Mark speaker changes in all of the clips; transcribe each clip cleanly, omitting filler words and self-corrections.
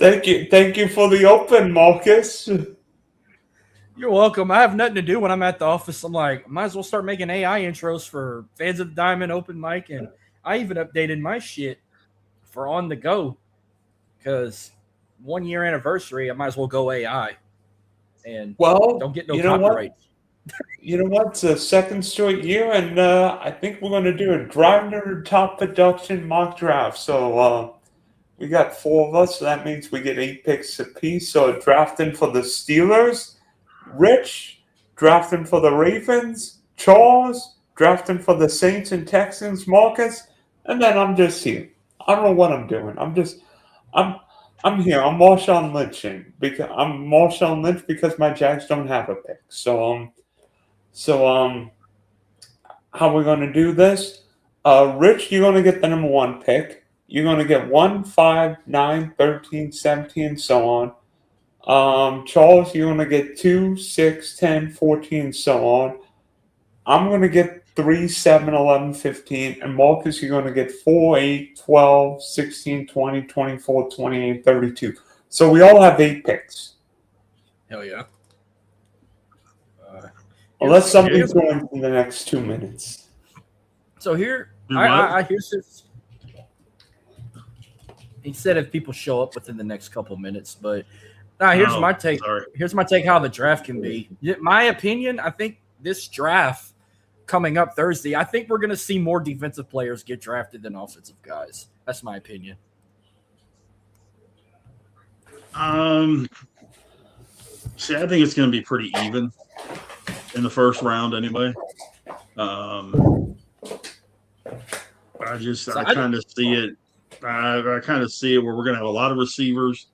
Speaker 1: Thank you for the open, Marcus.
Speaker 2: You're welcome. I have nothing to do when I'm at the office. I'm like, might as well start making AI intros for fans of the Diamond open mic, and I even updated my shit for on the go because 1 year anniversary, I might as well go AI and
Speaker 1: Well,
Speaker 2: don't get no
Speaker 1: you know what?
Speaker 2: copyright.
Speaker 1: You know what? It's a second straight year, and I think we're going to do a drive to the top production mock draft. So we got four of us, so that means we get 8 picks apiece. So drafting for the Steelers, Rich, drafting for the Ravens, Charles, drafting for the Saints and Texans, Marcus, and then I'm just here. I don't know what I'm doing. I'm I'm here. I'm Marshawn Lynch because my Jags don't have a pick. So how we're gonna do this? Rich, you're gonna get the number one pick. You're gonna get 1, 5, 9, 13, 17, and so on. Charles, you're gonna get 2, 6, 10, 14, and so on. I'm gonna get 3, 7, 11, 15, and Marcus, you're gonna get 4, 8, 12, 16, 20, 24, 28, 32. So we all have 8 picks.
Speaker 2: Hell yeah.
Speaker 1: Unless something's going in the next 2 minutes.
Speaker 2: So here, I here's this. He said if people show up within the next couple minutes, but here's my take.
Speaker 3: Sorry.
Speaker 2: Here's my take how the draft can be. My opinion, I think this draft coming up Thursday, I think we're going to see more defensive players get drafted than offensive guys. That's my opinion.
Speaker 3: See, I think it's going to be pretty even in the first round anyway. I kind of see it. I kind of see it where we're going to have a lot of receivers,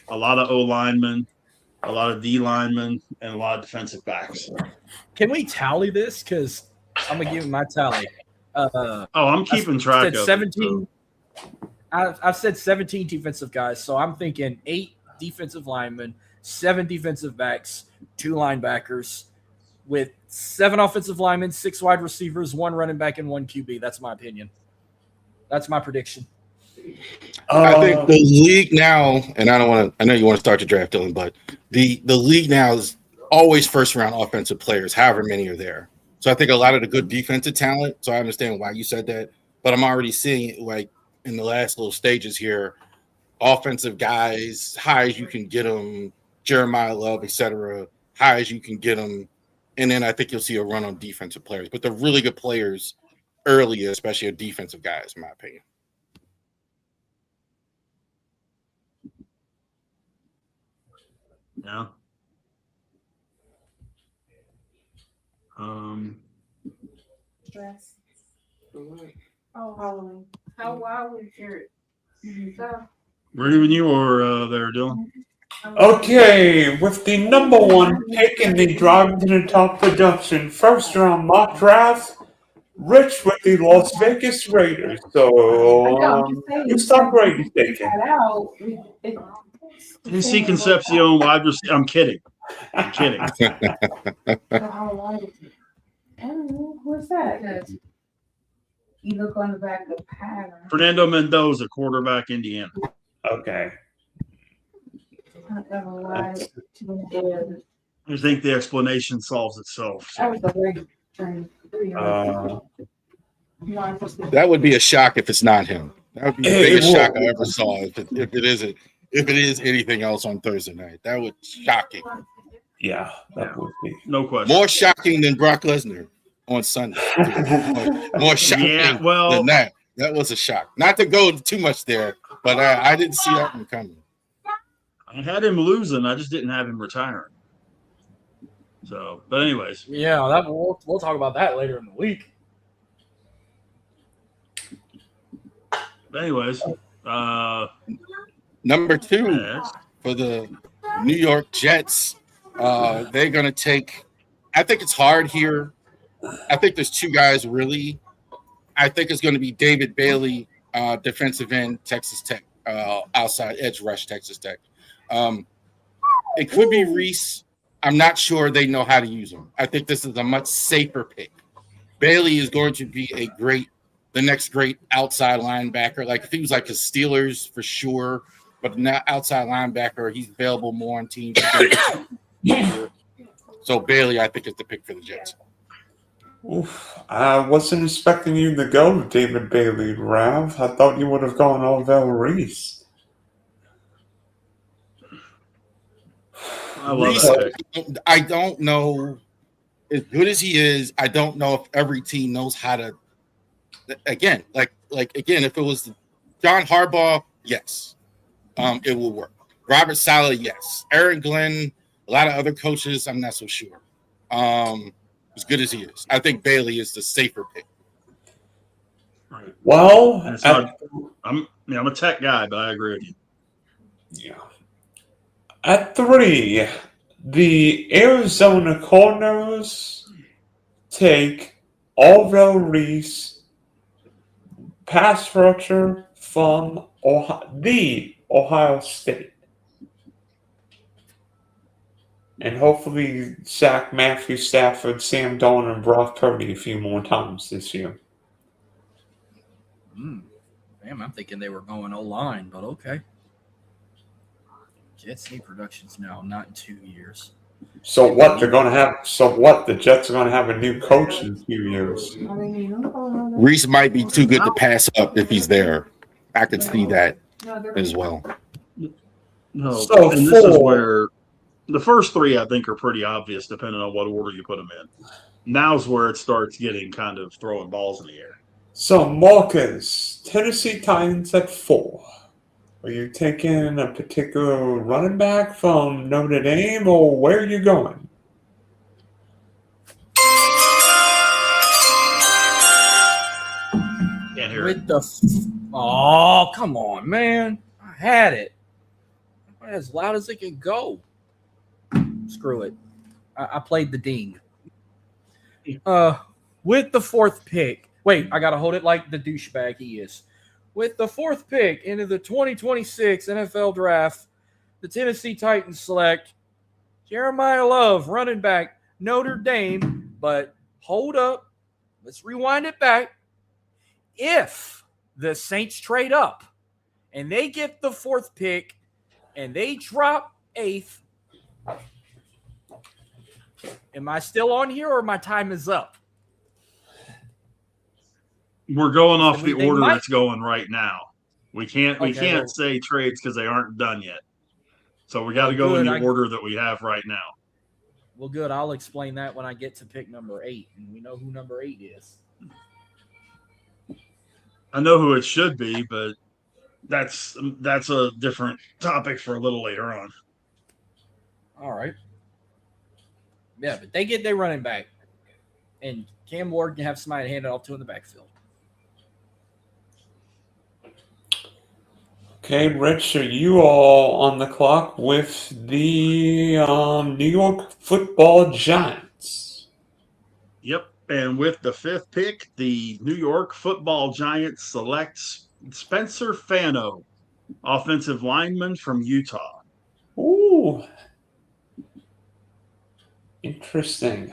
Speaker 3: a lot of O linemen, a lot of D linemen, and a lot of defensive backs.
Speaker 2: Can we tally this? Because I'm gonna give you my tally.
Speaker 3: I'm keeping track of
Speaker 2: 17. I've said 17 defensive guys, so I'm thinking 8 defensive linemen, 7 defensive backs, 2 linebackers, with 7 offensive linemen, 6 wide receivers, 1 running back, and 1 QB. That's my opinion. That's my prediction.
Speaker 4: I think the league now, and I know you want to start the draft, Dylan, but the league now is always first round offensive players, however many are there. So I think a lot of the good defensive talent. So I understand why you said that, but I'm already seeing it like in the last little stages here, offensive guys, high as you can get them, Jeremiah Love, etc., high as you can get them, and then I think you'll see a run on defensive players. But the really good players early, especially are defensive guys, in my opinion.
Speaker 3: Yeah.
Speaker 5: Dress. Oh, Halloween. How wild was your stuff?
Speaker 3: Ready when you are there, Dylan.
Speaker 1: Okay, with the number one pick in the Drive to the Top production first round mock draft, Rich with the Las Vegas Raiders. So, you start Brady taking.
Speaker 3: You see Concepcion wide receiver. I'm kidding.
Speaker 5: What's that? You look on the back of the pattern.
Speaker 3: Fernando Mendoza, quarterback, Indiana.
Speaker 1: Okay.
Speaker 3: I think the explanation solves itself. So.
Speaker 4: That would be a shock if it's not him. That would be the biggest shock I ever saw if it is anything else on Thursday night. That would be shocking.
Speaker 1: Yeah, that would be.
Speaker 3: No question.
Speaker 4: More shocking than Brock Lesnar on Sunday. More shocking than that. That was a shock. Not to go too much there, but I didn't see that one coming.
Speaker 3: I had him losing. I just didn't have him retiring. So, but anyways.
Speaker 2: Yeah, we'll talk about that later in the week.
Speaker 3: But anyways.
Speaker 4: Number 2 for the New York Jets. They're going to take – I think it's hard here. I think there's 2 guys really. I think it's going to be David Bailey, defensive end, Texas Tech, outside edge rush, Texas Tech. It could be Reese. I'm not sure they know how to use him. I think this is a much safer pick. Bailey is going to be the next great outside linebacker. Like if he was like the Steelers for sure, but now outside linebacker, he's available more on teams. So Bailey, I think, is the pick for the Jets.
Speaker 1: Oof. I wasn't expecting you to go with David Bailey, Rav. I thought you would have gone Orville Reese.
Speaker 3: I love
Speaker 4: Reese,
Speaker 3: that pick.
Speaker 4: I don't know. As good as he is, I don't know if every team knows how to. Again, if it was John Harbaugh, yes, it will work. Robert Saleh, yes. Aaron Glenn, a lot of other coaches, I'm not so sure. As good as he is, I think Bailey is the safer pick.
Speaker 3: Right.
Speaker 1: Well,
Speaker 3: I'm a tech guy, but I agree with you.
Speaker 1: yeah. At 3, the Arizona Cardinals take Orville Reese, pass rusher from Ohio State. And hopefully sack Matthew Stafford, Sam Darnold, and Brock Purdy a few more times this year.
Speaker 2: Damn, I'm thinking they were going O-line, but okay. Jets need productions now, not in 2 years.
Speaker 1: So what they're going to have? So what the Jets are going to have a new coach in a few years?
Speaker 4: Reese might be too good to pass up if he's there. I could see that as well.
Speaker 3: No,
Speaker 1: So
Speaker 3: and this is where the first 3 I think are pretty obvious, depending on what order you put them in. Now's where it starts getting kind of throwing balls in the air.
Speaker 1: So Marcus, Tennessee Titans at 4. Are you taking a particular running back from Notre Dame, or where are you going?
Speaker 3: Can't hear
Speaker 2: With
Speaker 3: it.
Speaker 2: oh, come on, man. I had it. As loud as it can go. Screw it. I played the ding. With the 4th pick. Wait, I got to hold it like the douchebag he is. With the 4th pick into the 2026 NFL Draft, the Tennessee Titans select Jeremiah Love, running back, Notre Dame. But hold up. Let's rewind it back. If the Saints trade up and they get the 4th pick and they drop 8th, am I still on here or my time is up?
Speaker 3: We're going off the
Speaker 2: They
Speaker 3: order
Speaker 2: might-
Speaker 3: it's going right now. We can't
Speaker 2: Okay,
Speaker 3: say trades because they aren't done yet. So we got to
Speaker 2: Well,
Speaker 3: go in
Speaker 2: good.
Speaker 3: the order that we have right now.
Speaker 2: Well, good. I'll explain that when I get to pick number 8, and we know who number 8 is.
Speaker 3: I know who it should be, but that's a different topic for a little later on.
Speaker 2: All right. Yeah, but they get their running back, and Cam Ward can have somebody to hand it off to in the backfield.
Speaker 1: Okay, Rich, are you all on the clock with the New York Football Giants?
Speaker 3: Yep. And with the 5th pick, the New York Football Giants select Spencer Fano, offensive lineman from Utah.
Speaker 1: Ooh. Interesting.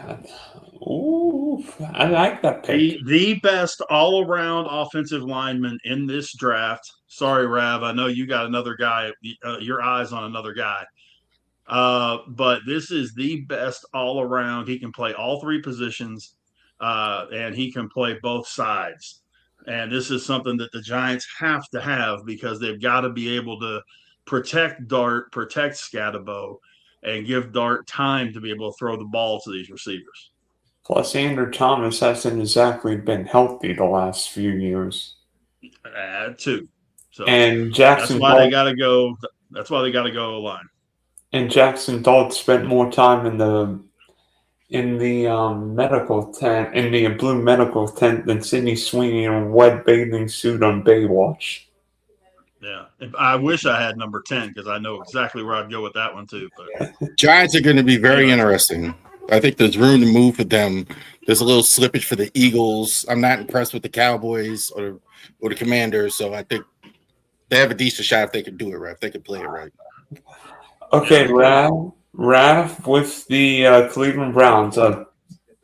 Speaker 1: Ooh, I like that pick.
Speaker 3: The best all-around offensive lineman in this draft. Sorry, Rav, I know you got another guy, your eyes on another guy. But this is the best all-around. He can play all 3 positions, and he can play both sides. And this is something that the Giants have to have because they've got to be able to protect Dart, protect Scatterbo, and give Dart time to be able to throw the ball to these receivers.
Speaker 1: Plus, Andrew Thomas hasn't exactly been healthy the last few years.
Speaker 3: Too. So
Speaker 1: And Jackson
Speaker 3: that's why they got to go. That's why they got to go line.
Speaker 1: And Jackson Dart spent more time in the medical tent, in the blue medical tent, than Sydney Sweeney in a wet bathing suit on Baywatch.
Speaker 3: Yeah, I wish I had number 10 because I know exactly where I'd go with that one too. But
Speaker 4: Giants are going to be very interesting. I think there's room to move for them. There's a little slippage for the Eagles. I'm not impressed with the Cowboys or the Commanders, so I think they have a decent shot if they can do it right, if they can play it right.
Speaker 1: Okay, Raph with the Cleveland Browns, a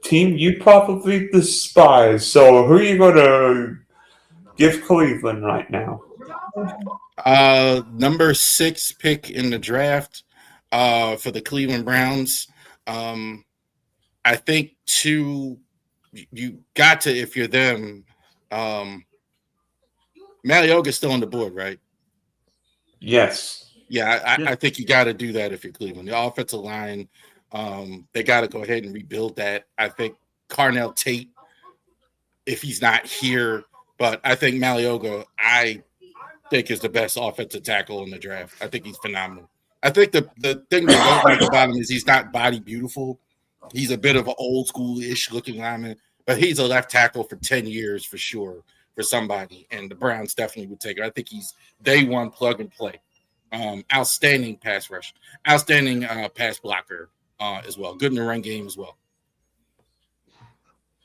Speaker 1: team you probably despise. So who are you going to give Cleveland right now?
Speaker 4: Number 6 pick in the draft for the Cleveland Browns. I think you got to, if you're them, Malioga's still on the board, right?
Speaker 1: Yes.
Speaker 4: Yeah, I think you got to do that if you're Cleveland. The offensive line, they got to go ahead and rebuild that. I think Carnell Tate, if he's not here, but I think Malioga, I think is the best offensive tackle in the draft. I think he's phenomenal. I think the thing they don't like about him is he's not body beautiful. He's a bit of an old school-ish looking lineman, but he's a left tackle for 10 years for sure for somebody, and the Browns definitely would take it. I think he's day one plug and play. Outstanding pass rush, outstanding pass blocker as well. Good in the run game as well.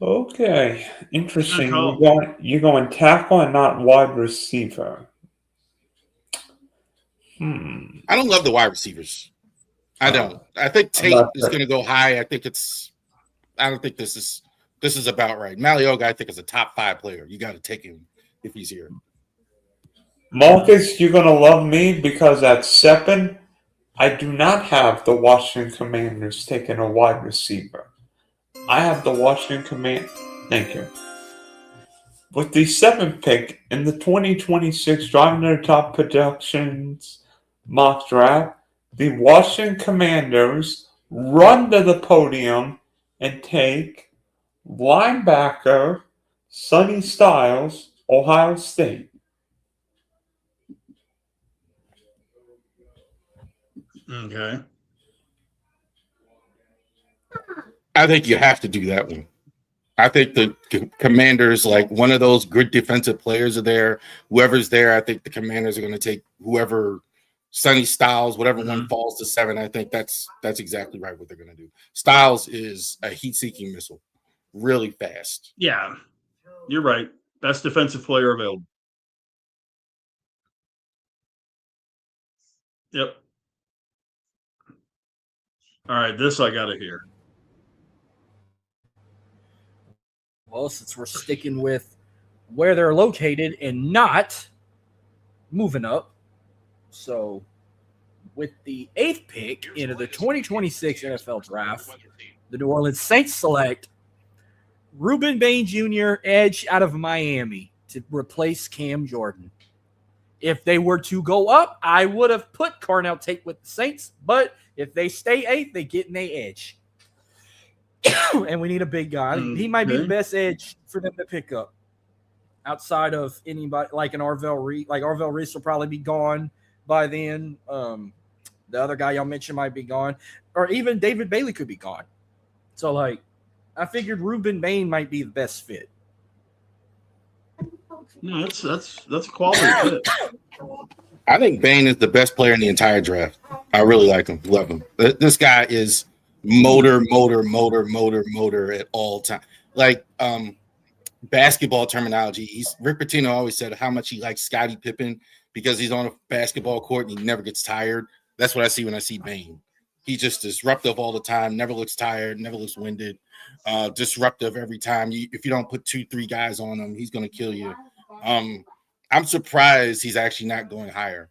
Speaker 1: Okay, interesting.
Speaker 3: Good
Speaker 1: You're going tackle and not wide receiver.
Speaker 4: I don't love the wide receivers. I don't. I think Tate is going to go high. I don't think this is about right. Malioga, I think, is a top 5 player. You got to take him if he's here.
Speaker 1: Marcus, you're going to love me because at 7, I do not have the Washington Commanders taking a wide receiver. I have the Washington Commanders. Thank you. With the 7th pick in the 2026 Driving to the Top Productions mock draft, the Washington Commanders run to the podium and take linebacker Sonny Styles, Ohio State.
Speaker 3: Okay.
Speaker 4: I think you have to do that one. I think the Commanders, like one of those good defensive players are there. Whoever's there, I think the Commanders are going to take whoever, Sonny Styles, whatever one falls to 7. I think that's exactly right what they're going to do. Styles is a heat-seeking missile, really fast.
Speaker 3: Yeah, you're right. Best defensive player available. Yep. All right, this I got to hear.
Speaker 2: Well, since we're sticking with where they're located and not moving up, so with the 8th pick into the 2026 NFL Draft, the New Orleans Saints select Reuben Bain Jr., edge out of Miami, to replace Cam Jordan. If they were to go up, I would have put Carnell Tate with the Saints, but if they stay 8th, they get an edge. And we need a big guy. He might be the best edge for them to pick up outside of anybody like an Arvell Reese. Like Arvell Reese will probably be gone by then. The other guy y'all mentioned might be gone, or even David Bailey could be gone. So, like, I figured Reuben Bain might be the best fit.
Speaker 3: No, that's a quality fit.
Speaker 4: I think Bain is the best player in the entire draft. I really like him. Love him. This guy is motor at all time. Like basketball terminology. Rick Pitino always said how much he likes Scottie Pippen because he's on a basketball court and he never gets tired. That's what I see when I see Bain. He's just disruptive all the time, never looks tired, never looks winded, disruptive every time. If you don't put 2-3 guys on him, he's going to kill you. I'm surprised he's actually not going higher.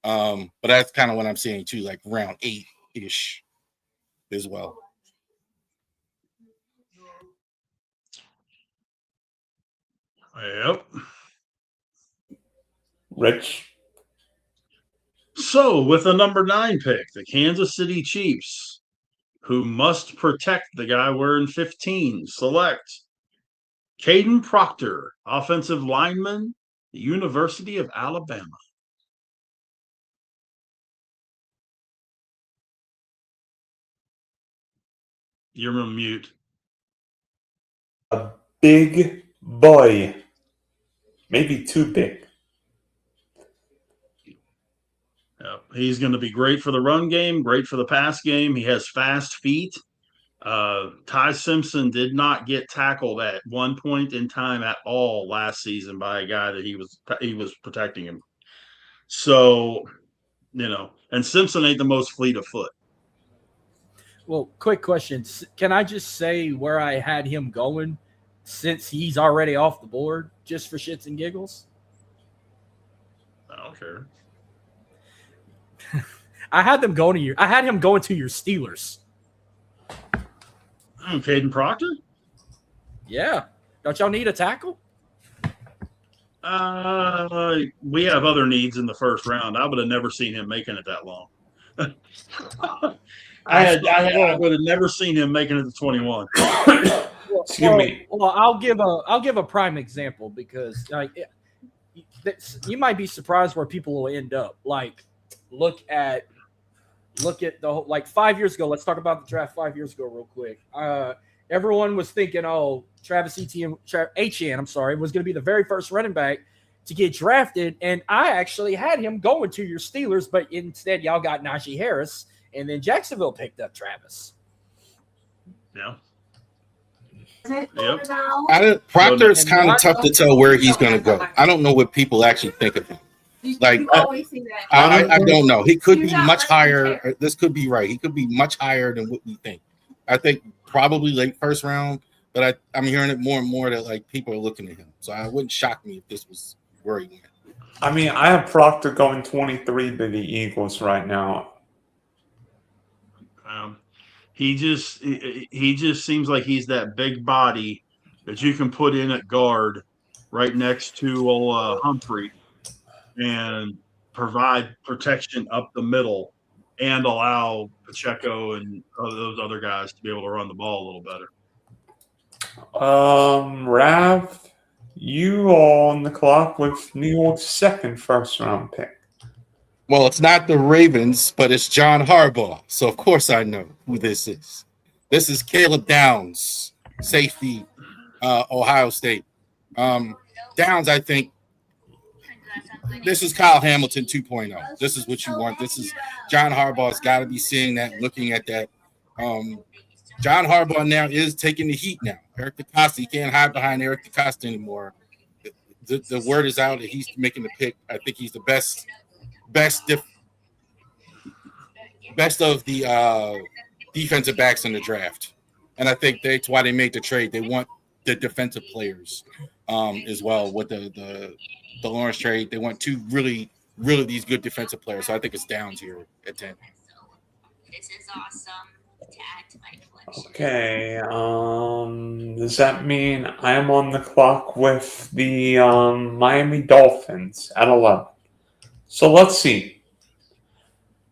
Speaker 4: But that's kind of what I'm seeing too, like round 8-ish as well.
Speaker 3: Yep.
Speaker 1: Rich.
Speaker 3: So, with the number 9 pick, the Kansas City Chiefs, who must protect the guy wearing 15, select Caden Proctor, offensive lineman, University of Alabama. You're on mute.
Speaker 1: A big boy. Maybe too big.
Speaker 3: He's going to be great for the run game, great for the pass game. He has fast feet. Ty Simpson did not get tackled at one point in time at all last season by a guy that he was protecting him. So, and Simpson ain't the most fleet of foot.
Speaker 2: Well, quick question. Can I just say where I had him going since he's already off the board just for shits and giggles?
Speaker 3: I don't care.
Speaker 2: I had him going to your Steelers.
Speaker 3: Caden Proctor?
Speaker 2: Yeah. Don't y'all need a tackle?
Speaker 3: We have other needs in the first round. I would have never seen him making it that long. I would have never seen him making it to 21.
Speaker 1: Excuse me.
Speaker 2: Well, I'll give a prime example because you might be surprised where people will end up. Like, look at the whole, like 5 years ago. Let's talk about the draft 5 years ago real quick. Everyone was thinking, oh, Travis Etienne, I'm sorry, was going to be the very first running back to get drafted, and I actually had him going to your Steelers, but instead y'all got Najee Harris, and then Jacksonville picked up Travis.
Speaker 3: Yeah.
Speaker 5: Yep.
Speaker 4: Proctor is kind of tough to tell where he's going to go. I don't know what people actually think of him. Like, I don't know. He could be much higher. This could be right. He could be much higher than what we think. I think probably late first round, but I'm hearing it more and more that like people are looking at him. So it wouldn't shock me if this was where he went.
Speaker 1: I mean, I have Proctor going 23 to the Eagles right now.
Speaker 3: He just seems like he's that big body that you can put in at guard right next to Humphrey and provide protection up the middle and allow Pacheco and those other guys to be able to run the ball a little better.
Speaker 1: Rav, you are on the clock with New York's second first-round pick.
Speaker 4: Well, it's not the Ravens, but it's John Harbaugh. So, of course, I know who this is. This is Caleb Downs, safety, Ohio State. Downs, I think, this is Kyle Hamilton 2.0. This is what you want. This is John Harbaugh's got to be seeing that, looking at that. John Harbaugh now is taking the heat now. Eric DeCosta, he can't hide behind Eric DeCosta anymore. The word is out that he's making the pick. I think he's the best of the defensive backs in the draft. And I think that's why they made the trade. They want the defensive players as well with the Lawrence trade. They want two really these good defensive players. So I think it's Downs here at 10.
Speaker 6: This is awesome. To add to my collection.
Speaker 1: Okay. Does that mean I am on the clock with the Miami Dolphins at 11? So let's see.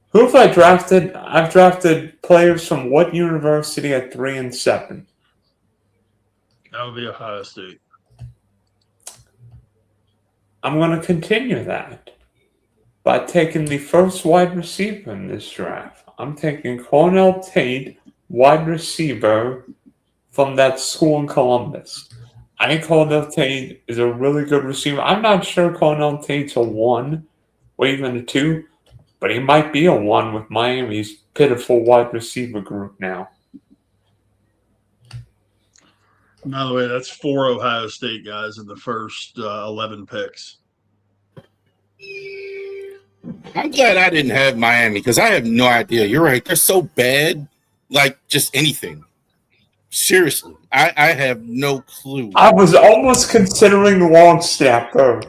Speaker 1: Who have I drafted? I've drafted players from what university at 3 and 7?
Speaker 3: That would be Ohio State.
Speaker 1: I'm going to continue that by taking the first wide receiver in this draft. I'm taking Cornell Tate, wide receiver from that school in Columbus. I think Cornell Tate is a really good receiver. I'm not sure Cornell Tate's a 1 or even a 2, but he might be a 1 with Miami's pitiful wide receiver group now.
Speaker 3: By the way, that's 4 Ohio State guys in the first 11 picks.
Speaker 4: I'm glad I didn't have Miami because I have no idea. You're right. They're so bad, like just anything. Seriously, I have no clue.
Speaker 1: I was almost considering Longstaff, though.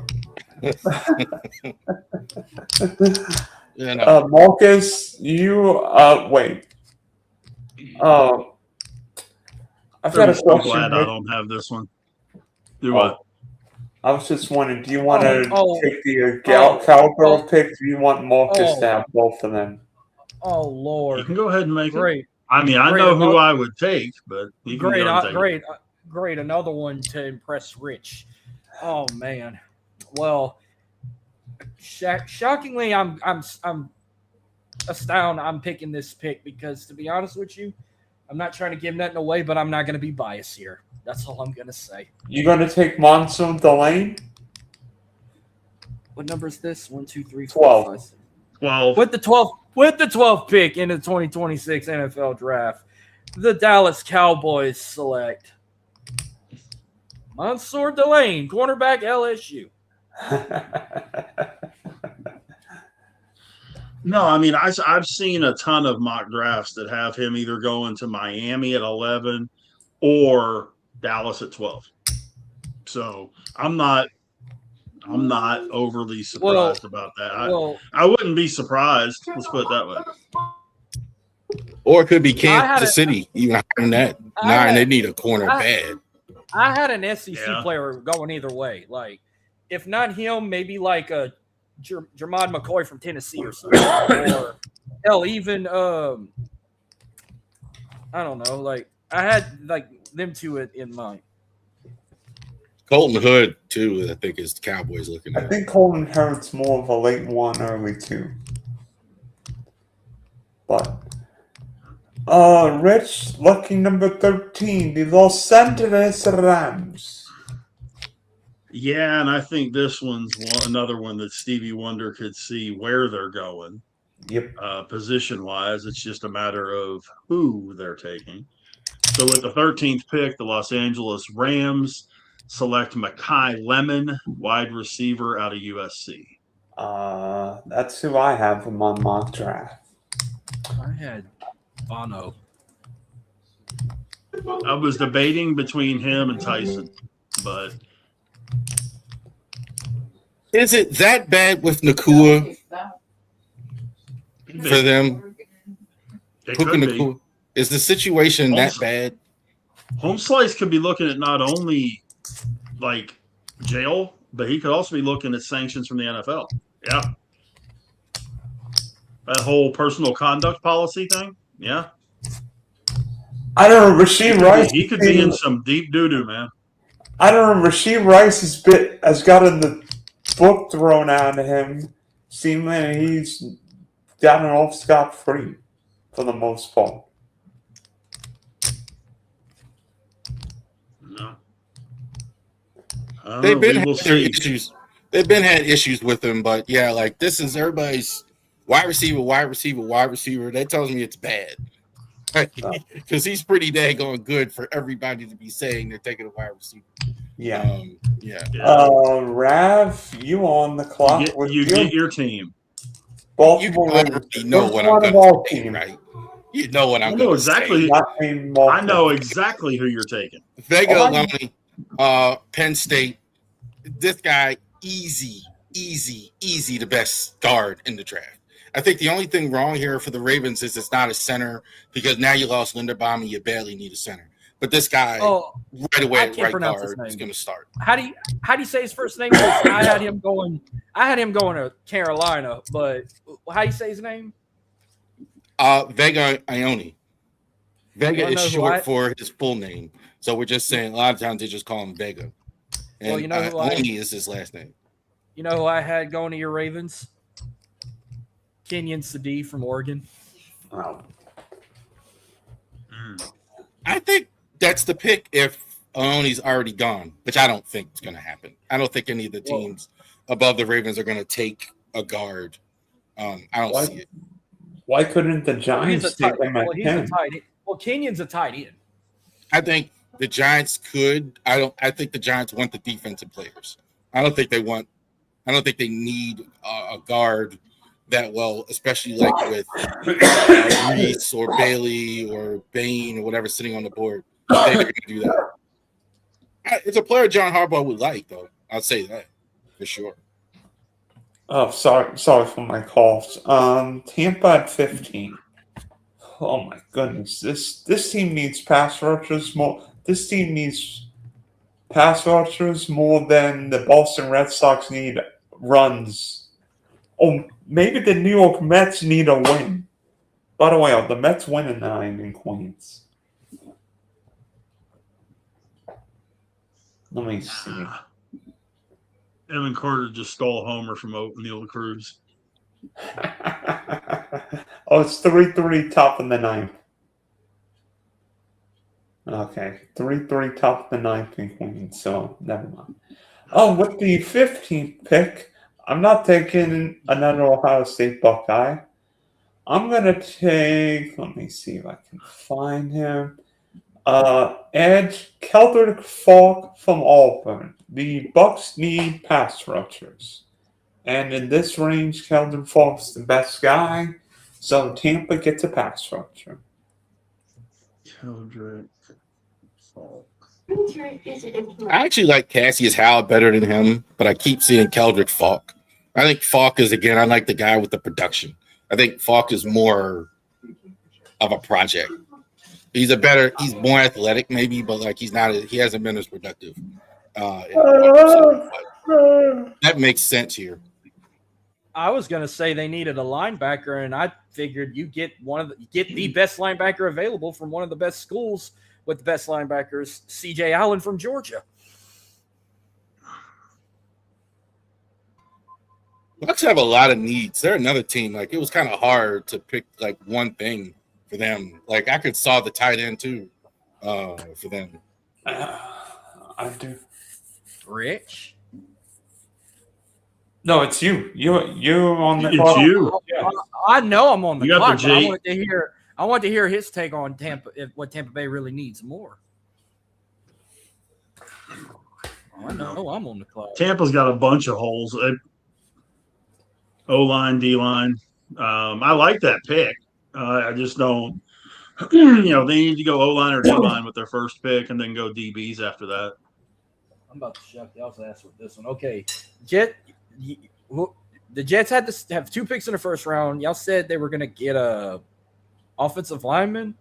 Speaker 4: You know.
Speaker 1: Marcus, you wait. I've got a
Speaker 3: I'm
Speaker 1: question.
Speaker 3: glad I don't have this one. Do what?
Speaker 1: I was just wondering, do you want to take the Cowgirl pick? Or do you want Marcus to have both of them?
Speaker 2: Oh Lord!
Speaker 3: You can go ahead and make
Speaker 2: Great.
Speaker 3: it. I mean, I know who I would take, but you can
Speaker 2: Great,
Speaker 3: go and take it.
Speaker 2: great. Another one to impress Rich. Oh man. Well, shockingly, I'm astounded. I'm picking this pick because, to be honest with you, I'm not trying to give nothing away, but I'm not going to be biased here. That's all I'm going to say.
Speaker 1: You going to take Monsoon Delane?
Speaker 2: What number is this? 1, 2, 3,
Speaker 1: 12.
Speaker 2: 4, 5, 6.
Speaker 3: 12.
Speaker 2: With the 12th pick in the 2026 NFL Draft, the Dallas Cowboys select Mansour Delane, cornerback, LSU.
Speaker 3: No, I mean, I've seen a ton of mock drafts that have him either going to Miami at 11 or Dallas at 12. So I'm not I'm not overly surprised about that.
Speaker 2: Well,
Speaker 3: I wouldn't be surprised. Let's put it that way.
Speaker 4: Or it could be
Speaker 2: I had
Speaker 4: Kansas City, even higher than that.
Speaker 2: I had-
Speaker 4: They need a corner
Speaker 2: I-
Speaker 4: bad.
Speaker 2: I had an SEC
Speaker 3: Yeah.
Speaker 2: player going either way. Like, if not him, maybe like a Jermod McCoy from Tennessee or something. Or hell, even I don't know. Like, I had like them two in mind.
Speaker 4: Colton Hood, too, I think is the Cowboys looking
Speaker 1: I
Speaker 4: at.
Speaker 1: think Colton Hurt's more of a late 1, early 2. But Rich, lucky number 13, the Los Angeles Rams.
Speaker 3: Yeah, and I think this one's another one that Stevie Wonder could see where they're going.
Speaker 1: Yep.
Speaker 3: Position-wise, it's just a matter of who they're taking. So with the 13th pick, the Los Angeles Rams select Mekhi Lemon, wide receiver out of USC.
Speaker 1: That's who I have in my mock draft.
Speaker 2: I had Bono.
Speaker 3: I was debating between him and Tyson, but
Speaker 4: Is it that bad with Nakua for them?
Speaker 3: it
Speaker 4: Puka
Speaker 3: could be.
Speaker 4: Nacua? Is the situation that bad?
Speaker 3: Home Slice could be looking at not only like jail, but he could also be looking at sanctions from the NFL. Yeah. That whole personal conduct policy thing. Yeah.
Speaker 1: I don't know, Rasheed Rice.
Speaker 3: He could be in some deep doo-doo, man.
Speaker 1: I don't know, Rasheed Rice has gotten the book thrown out of him, seeming he's gotten off scot-free for the most part.
Speaker 3: No.
Speaker 4: They've been
Speaker 3: we
Speaker 4: had
Speaker 3: will
Speaker 4: their
Speaker 3: see.
Speaker 4: issues. They've been had issues with him, but yeah, like this is everybody's wide receiver. That tells me it's bad. Because he's pretty daggone good for everybody to be saying they're taking a wide receiver.
Speaker 1: Yeah.
Speaker 4: Yeah.
Speaker 1: Rav, you on the clock?
Speaker 3: You get your team.
Speaker 1: Baltimore
Speaker 4: You already know what I'm going to say, right? You know what I'm going to
Speaker 3: exactly.
Speaker 4: say.
Speaker 3: I know exactly who you're taking.
Speaker 4: Vega Loney, Penn State. This guy, easy, the best guard in the draft. I think the only thing wrong here for the Ravens is it's not a center because now you lost Linderbaum and you barely need a center. But this guy, right away at right guard, is going to start.
Speaker 2: How do you say his first name? I had him going to Carolina, but how do you say his name?
Speaker 4: Vega Ione. Vega is short for his full name, so we're just saying a lot of times they just call him Vega. And
Speaker 2: well, you know who
Speaker 4: Ione is his last name.
Speaker 2: You know who I had going to your Ravens? Kenyon Sadi from Oregon.
Speaker 1: Wow.
Speaker 4: I think that's the pick if Ione's already gone, which I don't think is going to happen. I don't think any of the teams above the Ravens are going to take a guard. I don't see it.
Speaker 1: Why couldn't the Giants take him at 10?
Speaker 2: Well, Kenyon's a tight end.
Speaker 4: I think the Giants could. I think the Giants want the defensive players. I don't think they need a guard that well, especially like with Reese or Bailey or Bain or whatever sitting on the board. I think they're going to do that. It's a player John Harbaugh would like, though. I'll say that for sure.
Speaker 1: Oh, sorry for my coughs. Tampa at 15. Oh my goodness, this team needs pass rushers more. This team needs pass rushers more than the Boston Red Sox need runs. Oh, maybe the New York Mets need a win. By the way, the Mets win in 9 in Queens. Let me see.
Speaker 3: Evan Carter just stole a homer from Neil Cruz.
Speaker 1: It's 3-3 top in the 9th. Okay, 3-3 top in the 9th in Queens, so never mind. With the 15th pick, I'm not taking another Ohio State Buckeye. I'm going to take, let me see if I can find him. Edge Keldrick Falk from Auburn. The Bucks need pass rushers. And in this range, Keldrick Falk's the best guy. So Tampa gets a pass rusher.
Speaker 3: Keldrick Falk.
Speaker 4: I actually like Cassius Howard better than him, but I keep seeing Keldrick Falk. I think Falk is, again, I like the guy with the production. I think Falk is more of a project. He's more athletic maybe, but like he hasn't been as productive. That makes sense here.
Speaker 2: I was gonna say they needed a linebacker, and I figured you get the best linebacker available from one of the best schools with the best linebackers, CJ Allen from Georgia.
Speaker 4: Bucks have a lot of needs. They're another team. Like, it was kind of hard to pick like one thing for them. Like, I could saw the tight end too for them.
Speaker 1: I do.
Speaker 2: Rich.
Speaker 1: No, it's you. You're on the.
Speaker 3: It's you.
Speaker 1: Yeah.
Speaker 2: I know I'm on the
Speaker 3: You got
Speaker 2: clock,
Speaker 3: the
Speaker 2: but I
Speaker 3: G.
Speaker 2: wanted to hear his take on what Tampa Bay really needs more. I know I'm on the clock.
Speaker 3: Tampa's got a bunch of holes. O-line, D-line. I like that pick. I just don't. They need to go O-line or D-line with their first pick, and then go DBs after that.
Speaker 2: I'm about to shut y'all's ass with this one. Okay, the Jets had to have 2 picks in the first round. Y'all said they were going to get a offensive lineman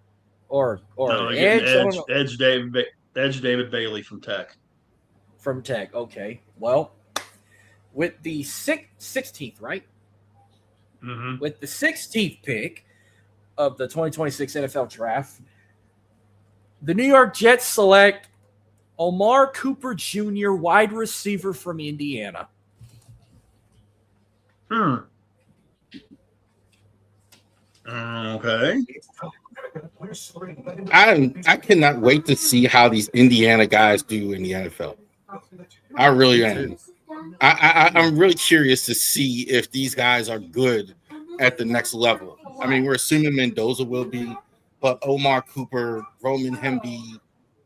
Speaker 2: or
Speaker 3: Edge David Bailey from Tech.
Speaker 2: From Tech. Okay, well, with the 16th, right?
Speaker 3: Mm-hmm.
Speaker 2: With the 16th pick of the 2026 NFL Draft, the New York Jets select Omar Cooper Jr., wide receiver from Indiana.
Speaker 3: Okay.
Speaker 4: I cannot wait to see how these Indiana guys do in the NFL. I really am. I'm really curious to see if these guys are good at the next level. I mean, we're assuming Mendoza will be, but Omar Cooper, Roman Hemby,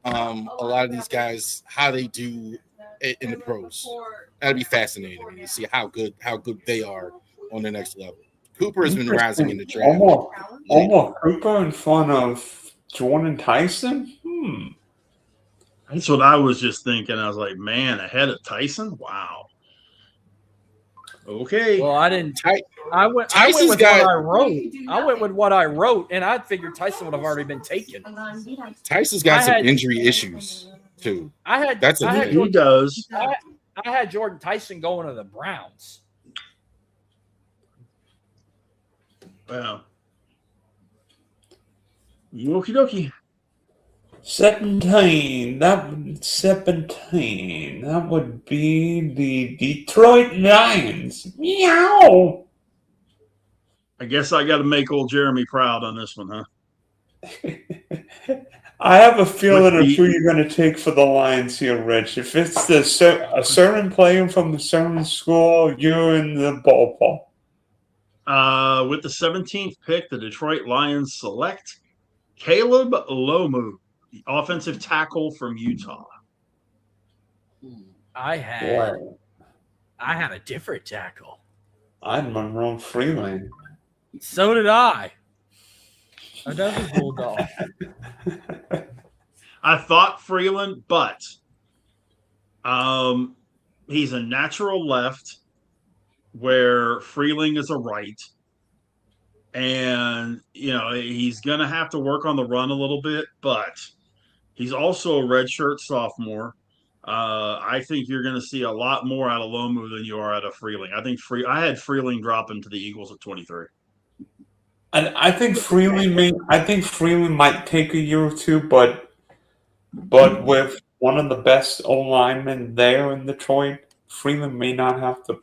Speaker 4: a lot of these guys, how they do in the pros. That'd be fascinating to see how good they are on the next level. Cooper has been rising in the draft.
Speaker 1: Omar Cooper in front of Jordan Tyson?
Speaker 3: That's what I was just thinking. I was like, man, ahead of Tyson? Wow. Okay.
Speaker 2: Well, I didn't. I went
Speaker 4: Tyson's
Speaker 2: with
Speaker 4: got-
Speaker 2: what I wrote. I went with what I wrote, and I figured Tyson would have already been taken.
Speaker 4: Tyson's got
Speaker 2: I
Speaker 4: some
Speaker 2: had-
Speaker 4: injury issues too.
Speaker 2: That's
Speaker 4: a thing.
Speaker 3: He does.
Speaker 2: I had Jordan Tyson going to the Browns.
Speaker 3: Wow. Okie dokie.
Speaker 1: 17. That would be the Detroit Lions. Meow.
Speaker 3: I guess I got to make old Jeremy proud on this one, huh?
Speaker 1: I have a feeling of
Speaker 3: With the-
Speaker 1: who you're going to take for the Lions here, Rich. If it's a certain player from the certain school, you're in the ballpark.
Speaker 3: With the 17th pick, the Detroit Lions select Caleb Lomu, the offensive tackle from Utah.
Speaker 2: I had a different tackle.
Speaker 1: I had Monroe Freeland.
Speaker 2: So did I. Another Bulldog.
Speaker 3: I thought Freeland, but he's a natural left where Freeling is a right. And, he's going to have to work on the run a little bit, but he's also a redshirt sophomore. I think you're going to see a lot more out of Lomu than you are out of Freeling. I had Freeling dropping to the Eagles at 23.
Speaker 1: And I think Freeland might take a year or two, but with one of the best O linemen there in Detroit, Freeland may not have to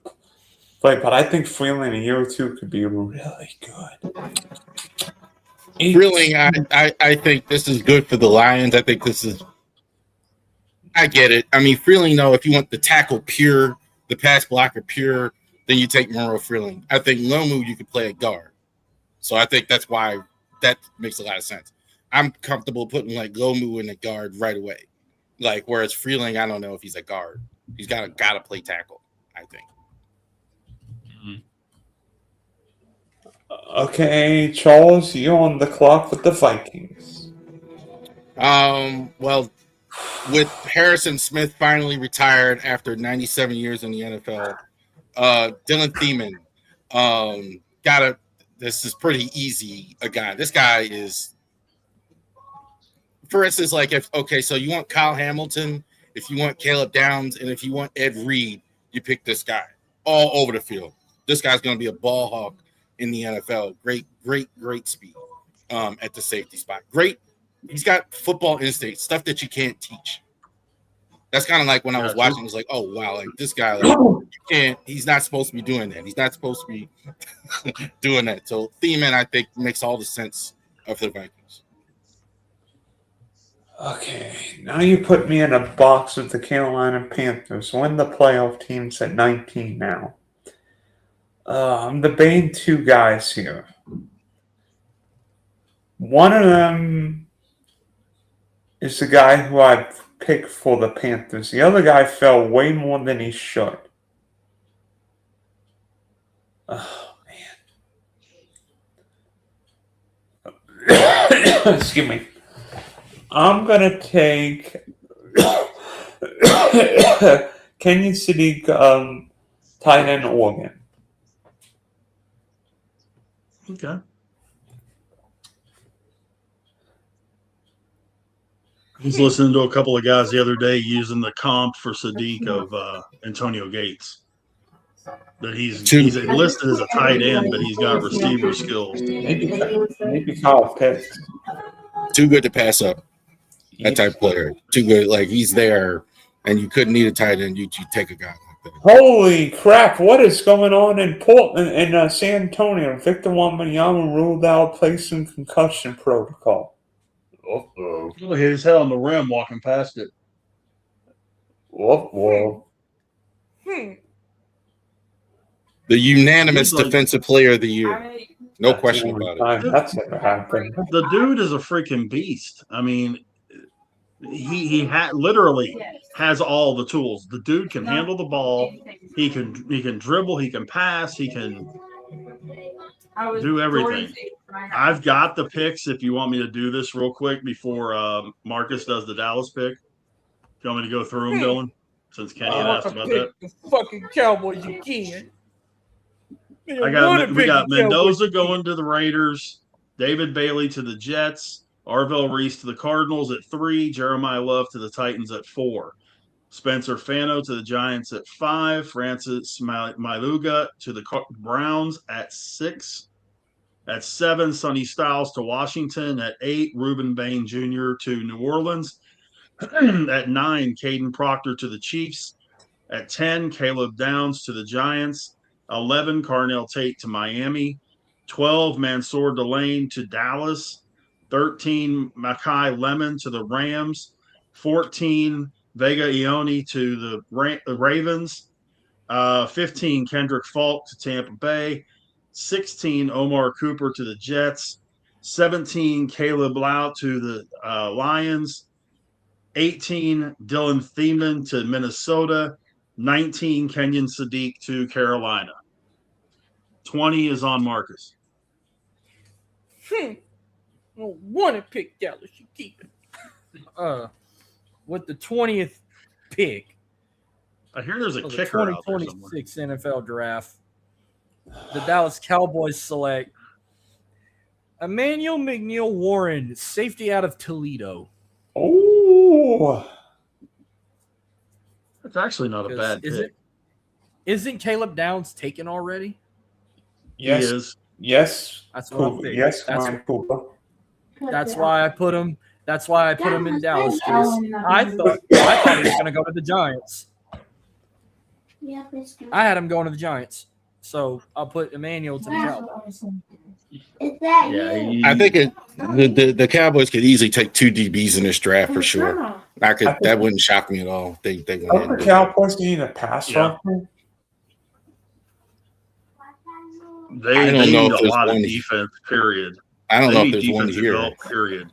Speaker 1: play. But I think Freeland a year or two could be really good.
Speaker 4: Freeling, I think this is good for the Lions. I think I get it. I mean, Freeling, though, if you want the tackle pure, the pass blocker pure, then you take Monroe Freeling. I think Lomu you could play at guard. So I think that's why that makes a lot of sense. I'm comfortable putting like Lomu in the guard right away. Like, whereas Freeling, I don't know if he's a guard. He's got to play tackle, I think.
Speaker 1: Okay, Charles, you're on the clock with the Vikings.
Speaker 4: Well, with Harrison Smith finally retired after 97 years in the NFL, Dylan Thiemann this is pretty easy a guy. This guy is, for instance, like so you want Kyle Hamilton, if you want Caleb Downs, and if you want Ed Reed, you pick this guy all over the field. This guy's going to be a ball hawk in the NFL. Great speed at the safety spot. Great. He's got football instinct, stuff that you can't teach. That's kind of like when I was watching, I was like, oh, wow, like this guy, he's not supposed to be doing that. He's not supposed to be doing that. So Thiemann, I think, makes all the sense of the Vikings.
Speaker 1: Okay, now you put me in a box with the Carolina Panthers. Win the playoff teams at 19 now. I'm debating two guys here. One of them is the guy who I picked for the Panthers. The other guy fell way more than he should. Oh, man. Excuse me. I'm going to take Kenyon Sadiq, tight end Oregon.
Speaker 3: Okay. I was listening to a couple of guys the other day using the comp for Sadiq of Antonio Gates. That he's listed as a tight end, but he's got receiver skills.
Speaker 1: Maybe Kyle Pitts.
Speaker 4: Too good to pass up. That type of player. Too good. Like, he's there, and you couldn't need a tight end. You take a guy like that.
Speaker 1: Holy crap, what is going on in Portland and San Antonio? Victor Wembanyama ruled out, placed in concussion protocol. Uh-oh.
Speaker 3: He'll hit his head on the rim walking past it.
Speaker 1: Whoa.
Speaker 4: The unanimous defensive player of the year. No question about it.
Speaker 1: That's never happened.
Speaker 3: The dude is a freaking beast. I mean, he literally has all the tools. The dude can handle the ball. He can dribble. He can pass. He can do everything. I've got the picks if you want me to do this real quick before Marcus does the Dallas pick. Do you want me to go through them, Dylan? Since Kenny had asked about that.
Speaker 2: The fucking Cowboys again.
Speaker 3: We got Mendoza going to the Raiders, David Bailey to the Jets, Arvell Reese to the Cardinals at 3, Jeremiah Love to the Titans at 4, Spencer Fano to the Giants at 5, Francis Mailuga to the Browns at 6, at 7, Sonny Styles to Washington, at 8, Reuben Bain Jr. to New Orleans, at 9, Caden Proctor to the Chiefs, at 10, Caleb Downs to the Giants, 11, Carnell Tate to Miami, 12, Mansour Delane to Dallas, 13, Makai Lemon to the Rams, 14, Vega Ione to the Ravens, 15, Kendrick Falk to Tampa Bay, 16, Omar Cooper to the Jets, 17, Caleb Lau to the Lions, 18, Dylan Thiemann to Minnesota, 19, Kenyon Sadiq to Carolina. 20 is on Marcus.
Speaker 2: Want to pick Dallas, you keep it. With the 20th pick,
Speaker 3: I hear there's a
Speaker 2: of the
Speaker 3: kicker out there somewhere.
Speaker 2: 2026 NFL draft, the Dallas Cowboys select Emmanuel McNeil Warren, safety out of Toledo.
Speaker 1: Oh.
Speaker 3: That's actually not a bad pick.
Speaker 2: Isn't Caleb Downs taken already?
Speaker 1: Yes.
Speaker 3: He is.
Speaker 1: Yes.
Speaker 2: That's what I'm thinking.
Speaker 1: Yes,
Speaker 2: Cooper. That's why I put him. That's why I put him in Dallas. I thought he was going to go to the Giants. I had him going to the Giants, so I'll put Emmanuel to the Cowboys.
Speaker 3: Yeah,
Speaker 4: I think the Cowboys could easily take 2 DBs in this draft for sure. That wouldn't shock me at all. They
Speaker 1: the Cowboys need a pass rusher.
Speaker 3: They need a lot of defense, period.
Speaker 4: I don't know if there's one here.
Speaker 3: Period.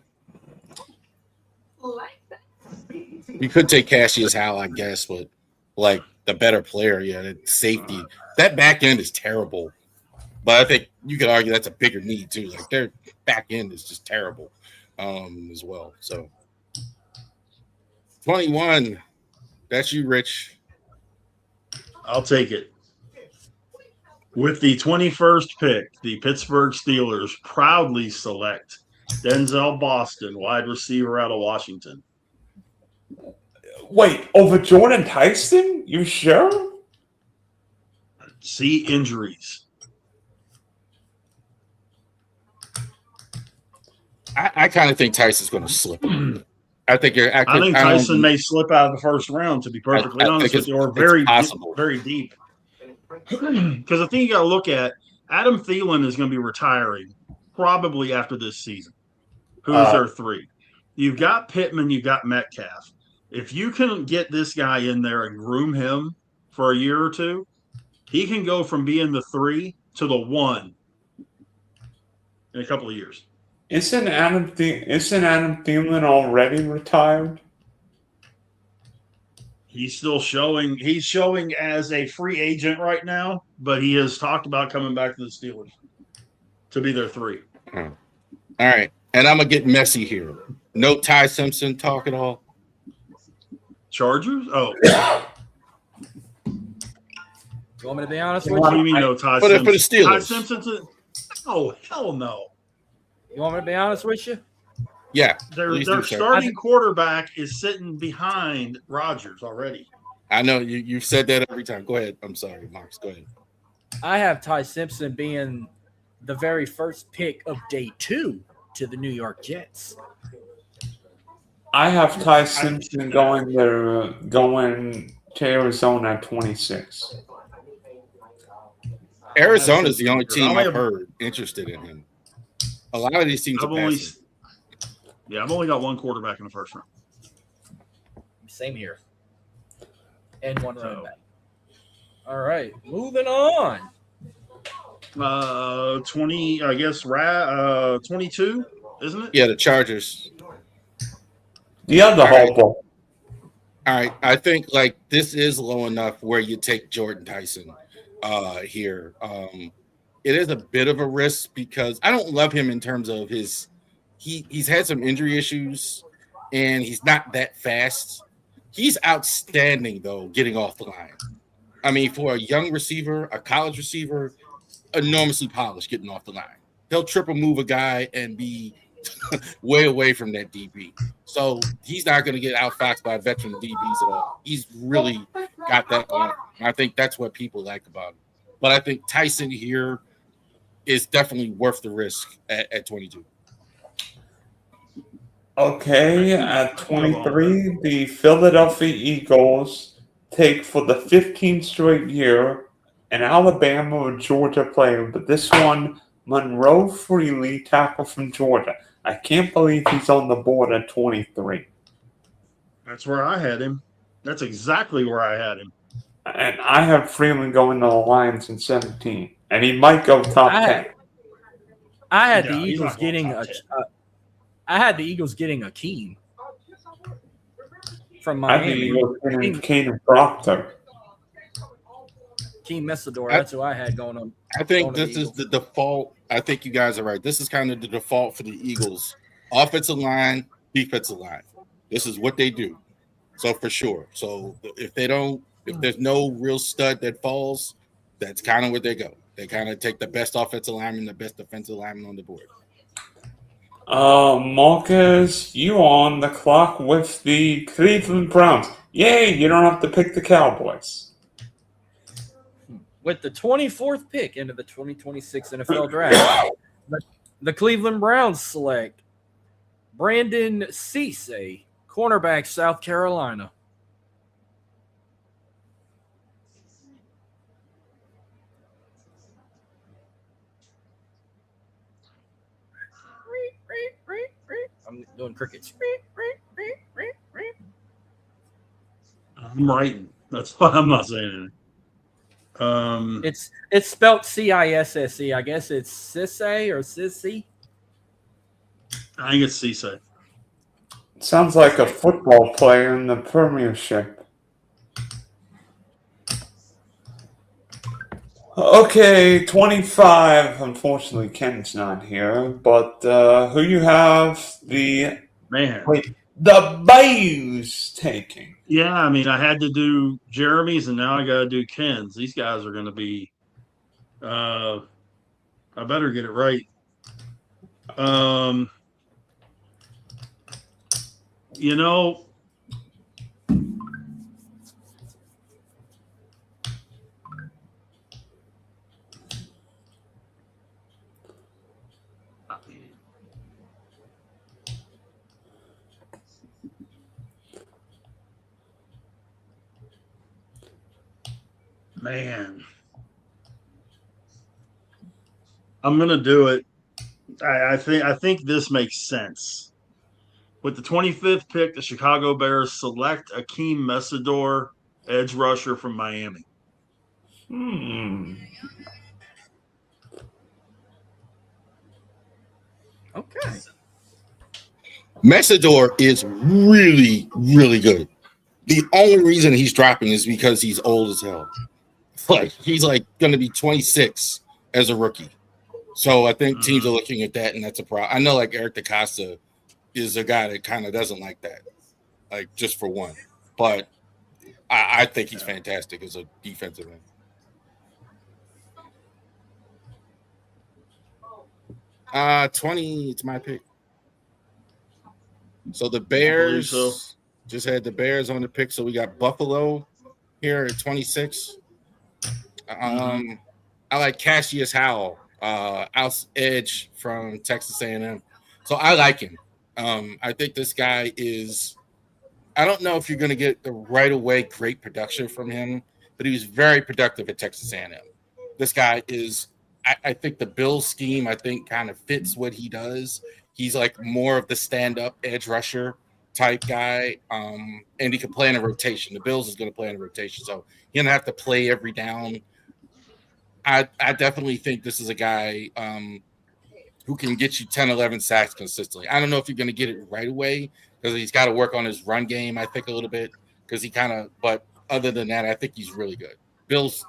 Speaker 4: You could take Cassius Howell, I guess, but like the better player, safety. That back end is terrible. But I think you could argue that's a bigger need too. Like their back end is just terrible as well. So 21. That's you, Rich.
Speaker 3: I'll take it. With the 21st pick, the Pittsburgh Steelers proudly select Denzel Boston, wide receiver out of Washington.
Speaker 1: Wait, over Jordan Tyson? You sure?
Speaker 3: See injuries.
Speaker 4: I kind of think Tyson's going to slip. I think you're.
Speaker 3: I think Tyson may slip out of the first round, to be perfectly honest with you, or very deep. Because the thing you got to look at, Adam Thielen is going to be retiring probably after this season. Who's their three? You've got Pittman, you've got Metcalf. If you can get this guy in there and groom him for a year or two, he can go from being the 3 to the 1 in a couple of years.
Speaker 1: Isn't Adam Thielen already retired?
Speaker 3: He's still showing. He's showing as a free agent right now, but he has talked about coming back to the Steelers to be their 3.
Speaker 4: All right, and I'm gonna get messy here. No Ty Simpson talk at all.
Speaker 3: Chargers? Oh,
Speaker 2: You want me to be honest with
Speaker 3: what do
Speaker 2: you?
Speaker 3: you mean no Ty
Speaker 4: For
Speaker 3: Simpson?
Speaker 4: the Steelers.
Speaker 3: Ty Simpson's? Oh, hell no.
Speaker 2: You want me to be honest with you?
Speaker 4: Yeah,
Speaker 3: Their
Speaker 4: please do, sir.
Speaker 3: starting quarterback is sitting behind Rodgers already.
Speaker 4: I know you've said that every time. Go ahead. I'm sorry, Marks. Go ahead.
Speaker 2: I have Ty Simpson being the very first pick of day 2 to the New York Jets.
Speaker 1: I have Ty Simpson going to Arizona at 26.
Speaker 4: Arizona's the only team I've heard interested in him. A lot of these teams are passing.
Speaker 3: I've only got one quarterback in the first round.
Speaker 2: Same here. And one running back. All right, moving on.
Speaker 3: 20, I guess, 22, isn't it?
Speaker 4: Yeah, the Chargers.
Speaker 1: The other hobo.
Speaker 4: All right, I think like this is low enough where you take Jordan Tyson here. It is a bit of a risk because I don't love him in terms of he's had some injury issues and he's not that fast. He's outstanding though, getting off the line. I mean, for a young receiver, a college receiver, enormously polished getting off the line. He'll triple move a guy and be way away from that DB. So he's not going to get outfoxed by veteran DBs at all. He's really got that going. And I think that's what people like about him. But I think Tyson here is definitely worth the risk at 22.
Speaker 1: Okay, at 23, the Philadelphia Eagles take for the 15th straight year an Alabama or Georgia player, but this one, Monroe Freely, tackle from Georgia. I can't believe he's on the board at 23.
Speaker 3: That's where I had him. That's exactly where I had him.
Speaker 1: And I have Freeman going to the Lions in 17. And he might go top 10.
Speaker 2: I had the
Speaker 3: No, he's
Speaker 2: Eagles
Speaker 3: not going
Speaker 2: getting
Speaker 3: top
Speaker 2: I had the Eagles getting Akeem from
Speaker 1: I think
Speaker 2: Miami.
Speaker 1: he goes in Kane Proctor.
Speaker 2: Akeem Messidor. That's who I had going on.
Speaker 4: I think this is the default. I think you guys are right. This is kind of the default for the Eagles. Offensive line, defensive line. This is what they do. So for sure. So if there's no real stud that falls, that's kind of where they go. They kind of take the best offensive lineman, the best defensive lineman on the board.
Speaker 1: Marcus, you on the clock with the Cleveland Browns. Yay, you don't have to pick the Cowboys.
Speaker 2: With the 24th pick into the 2026 NFL Draft, the Cleveland Browns select Brandon Cisse, cornerback, South Carolina. I'm doing crickets.
Speaker 3: I'm writing. That's why I'm not saying anything.
Speaker 2: It's spelled Cisse. I guess it's Cisse or Sissy.
Speaker 3: I think it's Cisse.
Speaker 1: Sounds like a football player in the Premiership. Okay, 25. Unfortunately, Ken's not here. But who you have?
Speaker 3: Man.
Speaker 1: the Bayous taking.
Speaker 3: Yeah, I mean, I had to do Jeremy's, and now I got to do Ken's. These guys are going to be. I better get it right. You know, man, I'm going to do it. I think this makes sense. With the 25th pick, the Chicago Bears select Akeem Messidor, edge rusher from Miami.
Speaker 2: Okay.
Speaker 4: Messidor is really, really good. The only reason he's dropping is because he's old as hell. Like he's like going to be 26 as a rookie. So I think teams are looking at that, and that's a problem. I know like Eric DaCosta is a guy that kind of doesn't like that, like just for one. But I think he's fantastic as a defensive end. 20, it's my pick. So the Bears just had the Bears on the pick. So we got Buffalo here at 26. I like Cassius Howell, out edge from Texas A&M. So I like him. I think this guy is. I don't know if you're going to get the right away great production from him, but he was very productive at Texas A&M. This guy is. I think the Bills scheme, I think, kind of fits what he does. He's like more of the stand-up edge rusher type guy, and he can play in a rotation. The Bills is going to play in a rotation, so he's going to have to play every down. I definitely think this is a guy who can get you 10, 11 sacks consistently. I don't know if you're going to get it right away because he's got to work on his run game, I think, a little bit because he kind of – but other than that, I think he's really good. Bills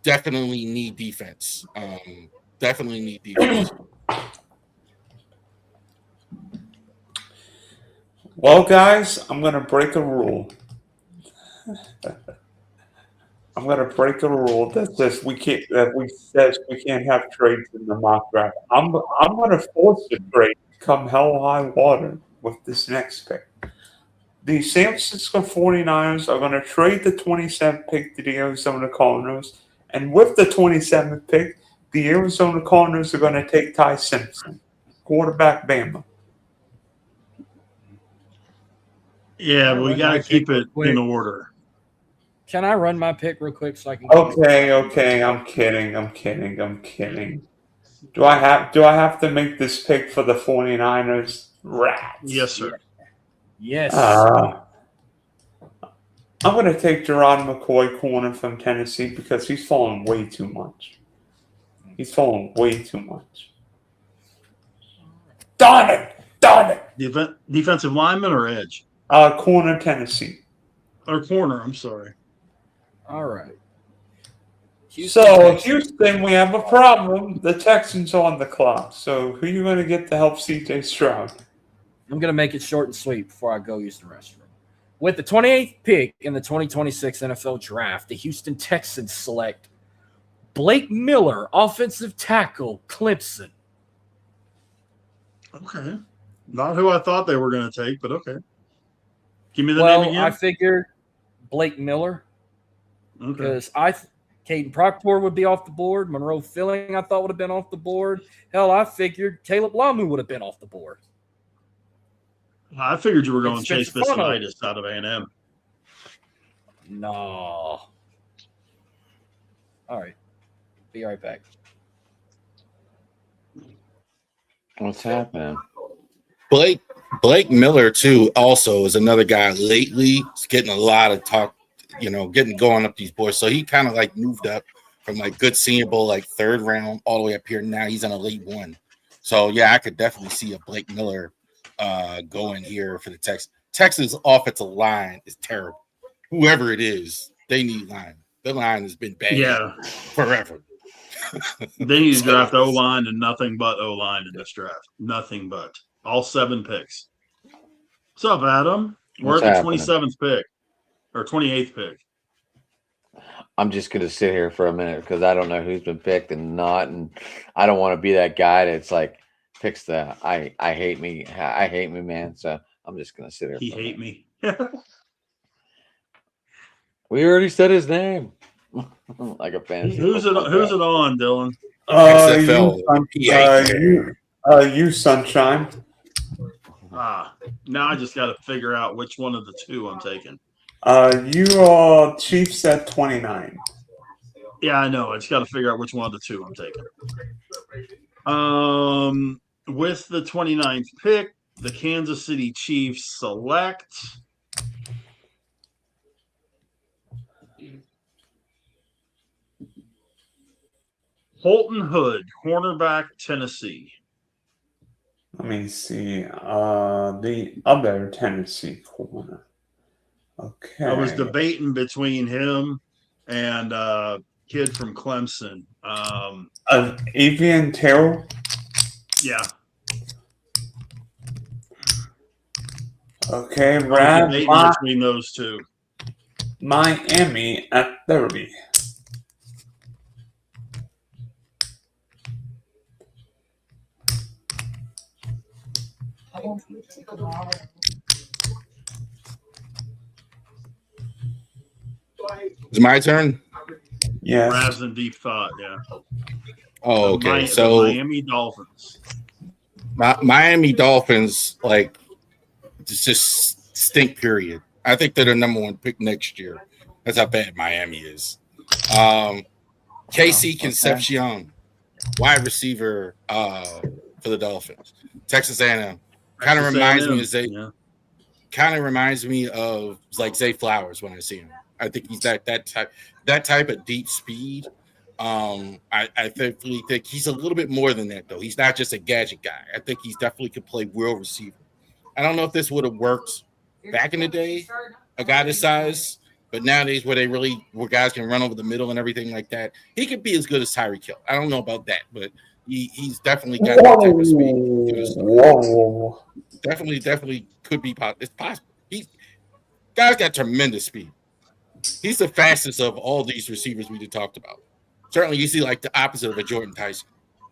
Speaker 4: definitely need defense. Definitely need defense.
Speaker 1: Well, guys, I'm gonna break a rule. I'm gonna break a rule that says we can't have trades in the mock draft. I'm gonna force a trade come hell or high water with this next pick. The San Francisco 49ers are gonna trade the 27th pick to the Arizona Cardinals, and with the 27th pick, the Arizona Cardinals are gonna take Ty Simpson, quarterback Bama.
Speaker 3: Yeah, but we got to keep it in order.
Speaker 2: Can I run my pick real quick so I can?
Speaker 1: Okay. I'm kidding. Do I have to make this pick for the 49ers? Rats.
Speaker 3: Yes, sir.
Speaker 2: Yes.
Speaker 1: I'm going to take Gerard McCoy, corner from Tennessee, because he's falling way too much. Darn it!
Speaker 3: Defensive lineman or edge?
Speaker 1: Corner Tennessee.
Speaker 3: Or corner, I'm sorry.
Speaker 2: All right.
Speaker 1: Houston, we have a problem. The Texans are on the clock. So who are you going to get to help CJ Stroud?
Speaker 2: I'm going to make it short and sweet before I go use the restroom. With the 28th pick in the 2026 NFL Draft, the Houston Texans select Blake Miller, offensive tackle, Clemson.
Speaker 3: Okay. Not who I thought they were going to take, but okay. Give me the
Speaker 2: Well,
Speaker 3: name again.
Speaker 2: I figured Blake Miller
Speaker 3: Okay.
Speaker 2: because Caden Proctor would be off the board. Monroe Filling, I thought, would have been off the board. Hell, I figured Caleb Lamu would have been off the board.
Speaker 3: I figured you were going Chase
Speaker 2: Spencer Funnell.
Speaker 3: Visonitis out of A&M.
Speaker 2: No. All right. Be right back.
Speaker 7: What's happening?
Speaker 4: Blake Miller too also is another guy lately. He's getting a lot of talk, going up these boards. So he kind of like moved up from like good Senior Bowl, like third round, all the way up here. Now he's in a late one. So yeah, I could definitely see a Blake Miller going here for the Texans. Texans offensive line is terrible. Whoever it is, they need line. The line has been bad forever.
Speaker 3: They need to draft O-line and nothing but O-line in this draft. Nothing but. All 7 picks. What's up, Adam? We're
Speaker 7: What's
Speaker 3: at the
Speaker 7: happening?
Speaker 3: 27th pick or 28th pick.
Speaker 7: I'm just gonna sit here for a minute because I don't know who's been picked and not, and I don't want to be that guy that's like picks the I hate me man. So I'm just gonna sit here.
Speaker 3: He
Speaker 7: for a
Speaker 3: hate
Speaker 7: minute.
Speaker 3: me.
Speaker 7: We already said his name. Like a fantasy.
Speaker 3: Who's it on, Dylan?
Speaker 4: XFL.
Speaker 1: You sunshine.
Speaker 3: Now I just got to figure out which one of the two I'm taking.
Speaker 1: You are Chiefs at 29.
Speaker 3: Yeah, I know. I just got to figure out which one of the two I'm taking. With the 29th pick, the Kansas City Chiefs select Holton Hood, cornerback, Tennessee.
Speaker 1: Let me see. The other Tennessee corner. Okay.
Speaker 3: I was debating between him and kid from Clemson.
Speaker 1: Avian Terrell.
Speaker 3: Yeah.
Speaker 1: Okay,
Speaker 3: I was
Speaker 1: Brad.
Speaker 3: debating between those two.
Speaker 1: Miami at 30.
Speaker 4: It's my turn.
Speaker 1: Yes.
Speaker 3: Ravs in deep thought, yeah.
Speaker 4: Oh, okay.
Speaker 3: The
Speaker 4: So
Speaker 3: Miami Dolphins.
Speaker 4: Miami Dolphins, like, just stink. Period. I think they're the number one pick next year. That's how bad Miami is. KC Concepcion, wide receiver for the Dolphins. Texas A&M. Kind of reminds me of like Zay Flowers when I see him. I think he's that type of deep speed. I definitely think he's a little bit more than that, though. He's not just a gadget guy. I think he's definitely could play real receiver. I don't know if this would have worked back in the day, a guy this size, but nowadays where guys can run over the middle and everything like that, he could be as good as Tyreek Hill. I don't know about that, but he's definitely got that type of speed.
Speaker 1: Whoa.
Speaker 4: Definitely could be possible. It's possible. Guy's got tremendous speed. He's the fastest of all these receivers we just talked about. Certainly, you see like the opposite of a Jordan Tyson.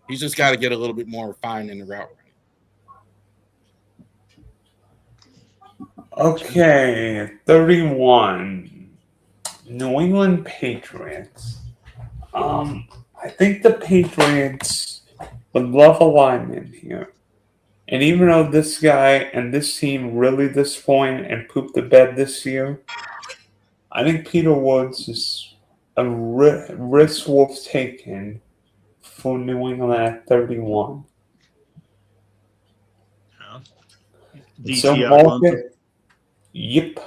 Speaker 4: He's just got to get a little bit more refined in the route running.
Speaker 1: Okay, 31. New England Patriots. I think the Patriots would love a lineman here. And even though this guy and this team really disappointed and pooped the bed this year, I think Peter Woods is a risk worth taking for New England at 31. Yep.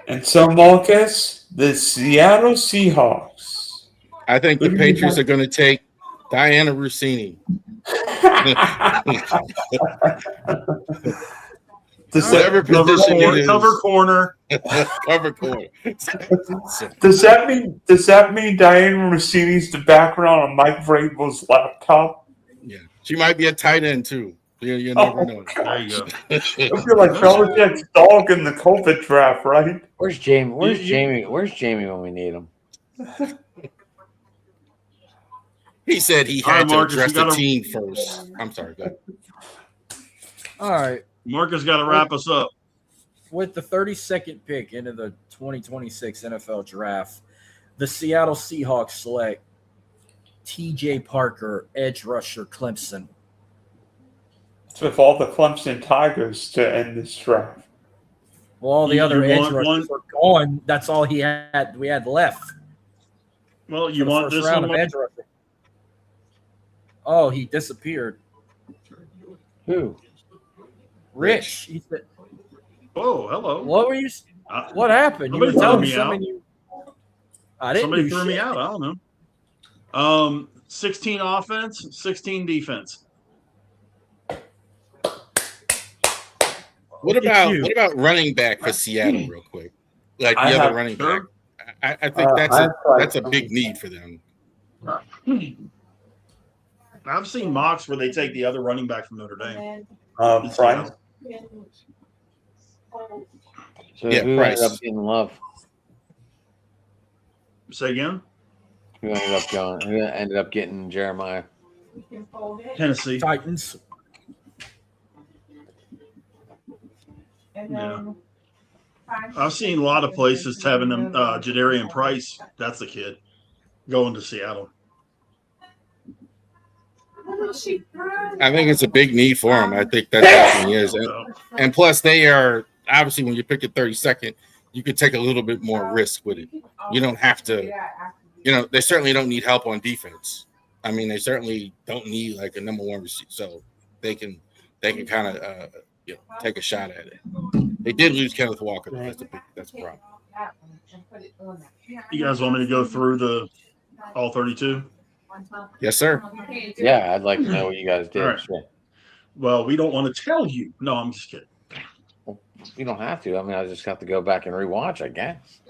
Speaker 1: And so, Marcus, the Seattle Seahawks.
Speaker 4: I think the Patriots are going to take Diana Rossini. Whatever position it is.
Speaker 3: Cover corner.
Speaker 4: Cover corner.
Speaker 1: Does that mean Diana Rossini's the background on Mike Vrabel's laptop?
Speaker 4: Yeah, she might be a tight end too. You never know.
Speaker 3: There you go.
Speaker 1: I feel like Belichick's dog in the COVID draft, right?
Speaker 7: Where's Jamie? Where's Jamie when we need him?
Speaker 4: He said he had to address the team first. I'm sorry. Go ahead.
Speaker 2: All right.
Speaker 3: Marcus got to wrap us up.
Speaker 2: With the 32nd pick into the 2026 NFL Draft, the Seattle Seahawks select T.J. Parker, edge rusher, Clemson.
Speaker 1: With all the Clemson Tigers to end this draft.
Speaker 2: Well, all the other edge rushers are gone. That's all we had left.
Speaker 3: Well, you want this
Speaker 2: round
Speaker 3: one?
Speaker 2: of edge rusher. Oh, he disappeared.
Speaker 7: Who?
Speaker 2: Rich. He said,
Speaker 3: oh, hello.
Speaker 2: What were you? What happened? You were telling me something. I didn't.
Speaker 3: Somebody threw me out. I don't know. 16 offense, 16 defense.
Speaker 4: What about running back for Seattle, real quick? Like the other running back. I think that's a big need for them.
Speaker 3: I've seen mocks where they take the other running back from Notre Dame.
Speaker 1: Price.
Speaker 7: So
Speaker 4: Yeah,
Speaker 7: who
Speaker 4: Price.
Speaker 7: ended up getting Love?
Speaker 3: Say again.
Speaker 7: Who ended up going? Who ended up getting Jeremiah?
Speaker 3: Tennessee.
Speaker 2: Titans.
Speaker 3: Yeah. I've seen a lot of places having them Jadarian Price. That's the kid going to Seattle.
Speaker 4: I think it's a big need for him. I think that definitely is.
Speaker 3: So,
Speaker 4: And plus, they are obviously when you pick a 32nd, you can take a little bit more risk with it. You don't have to, they certainly don't need help on defense. I mean, they certainly don't need like a number one receiver, so they can kind of take a shot at it. They did lose Kenneth Walker, though. That's a problem.
Speaker 3: you guys want me to go through all 32?
Speaker 4: Yes, sir.
Speaker 7: Yeah, I'd like to know what you guys did.
Speaker 3: All right.
Speaker 7: Sure.
Speaker 3: Well, we don't want to tell you. No, I'm just kidding.
Speaker 7: You don't have to. I mean, I just have to go back and rewatch, I guess.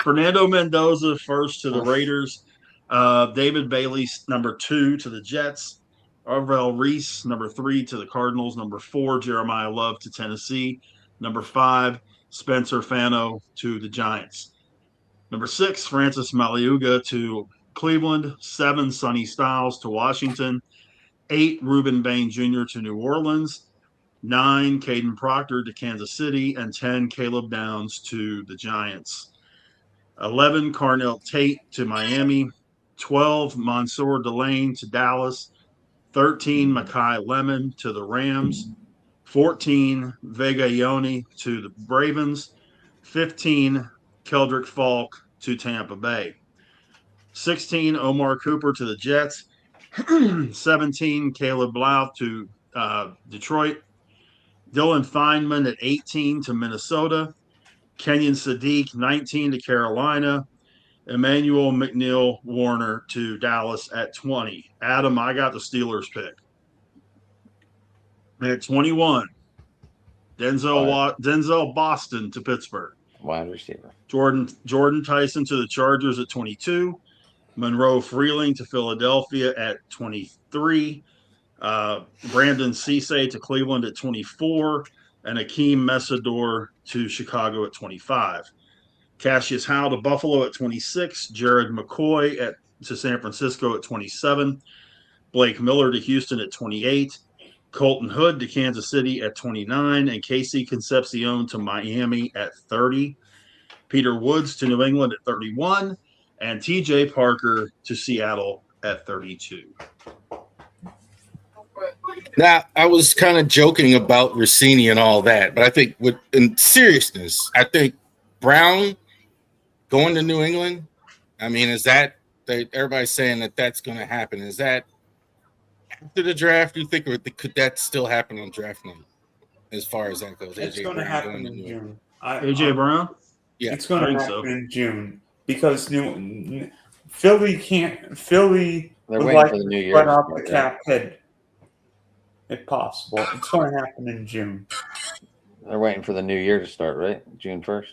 Speaker 3: Fernando Mendoza first to the Raiders. David Bailey, number 2 to the Jets. Arvell Reese, number 3 to the Cardinals. Number 4, Jeremiah Love to Tennessee. Number 5, Spencer Fano to the Giants. Number 6, Francis Maliuga to Cleveland. 7, Sonny Styles to Washington. 8, Reuben Bain Jr. to New Orleans. 9, Caden Proctor to Kansas City. And 10, Caleb Downs to the Giants. 11, Carnell Tate to Miami. 12, Mansour Delane to Dallas. 13, Makai Lemon to the Rams. 14, Vega Ione to the Ravens. 15, Keldrick Falk to Tampa Bay. 16, Omar Cooper to the Jets. 17, Caleb Blouth to Detroit. Dylan Feynman at 18 to Minnesota. Kenyon Sadiq, 19 to Carolina. Emmanuel McNeil Warner to Dallas at 20. Adam, I got the Steelers pick. At 21, Denzel Boston to Pittsburgh.
Speaker 7: Wide receiver.
Speaker 3: Jordan Tyson to the Chargers at 22. Monroe Freeling to Philadelphia at 23. Brandon Cisse to Cleveland at 24. And Akeem Messador to Chicago at 25. Cassius Howe to Buffalo at 26. Jared McCoy to San Francisco at 27. Blake Miller to Houston at 28. Colton Hood to Kansas City at 29. And Casey Concepcion to Miami at 30. Peter Woods to New England at 31. And TJ Parker to Seattle at 32.
Speaker 4: Now, I was kind of joking about Rossini and all that, but I think in seriousness, I think Brown going to New England, I mean, is that everybody's saying that's going to happen? Is that after the draft? Do you think, or could that still happen on draft night? As far as that goes,
Speaker 1: It's going to happen in June.
Speaker 3: AJ Brown?
Speaker 4: Yeah,
Speaker 1: it's going to happen in June because Philly can't. Philly
Speaker 7: They're
Speaker 1: would
Speaker 7: waiting
Speaker 1: like
Speaker 7: for the
Speaker 1: to
Speaker 7: new year.
Speaker 1: spread out the cap hit, if possible. It's going to happen in June.
Speaker 7: They're waiting for the new year to start, right? June 1st.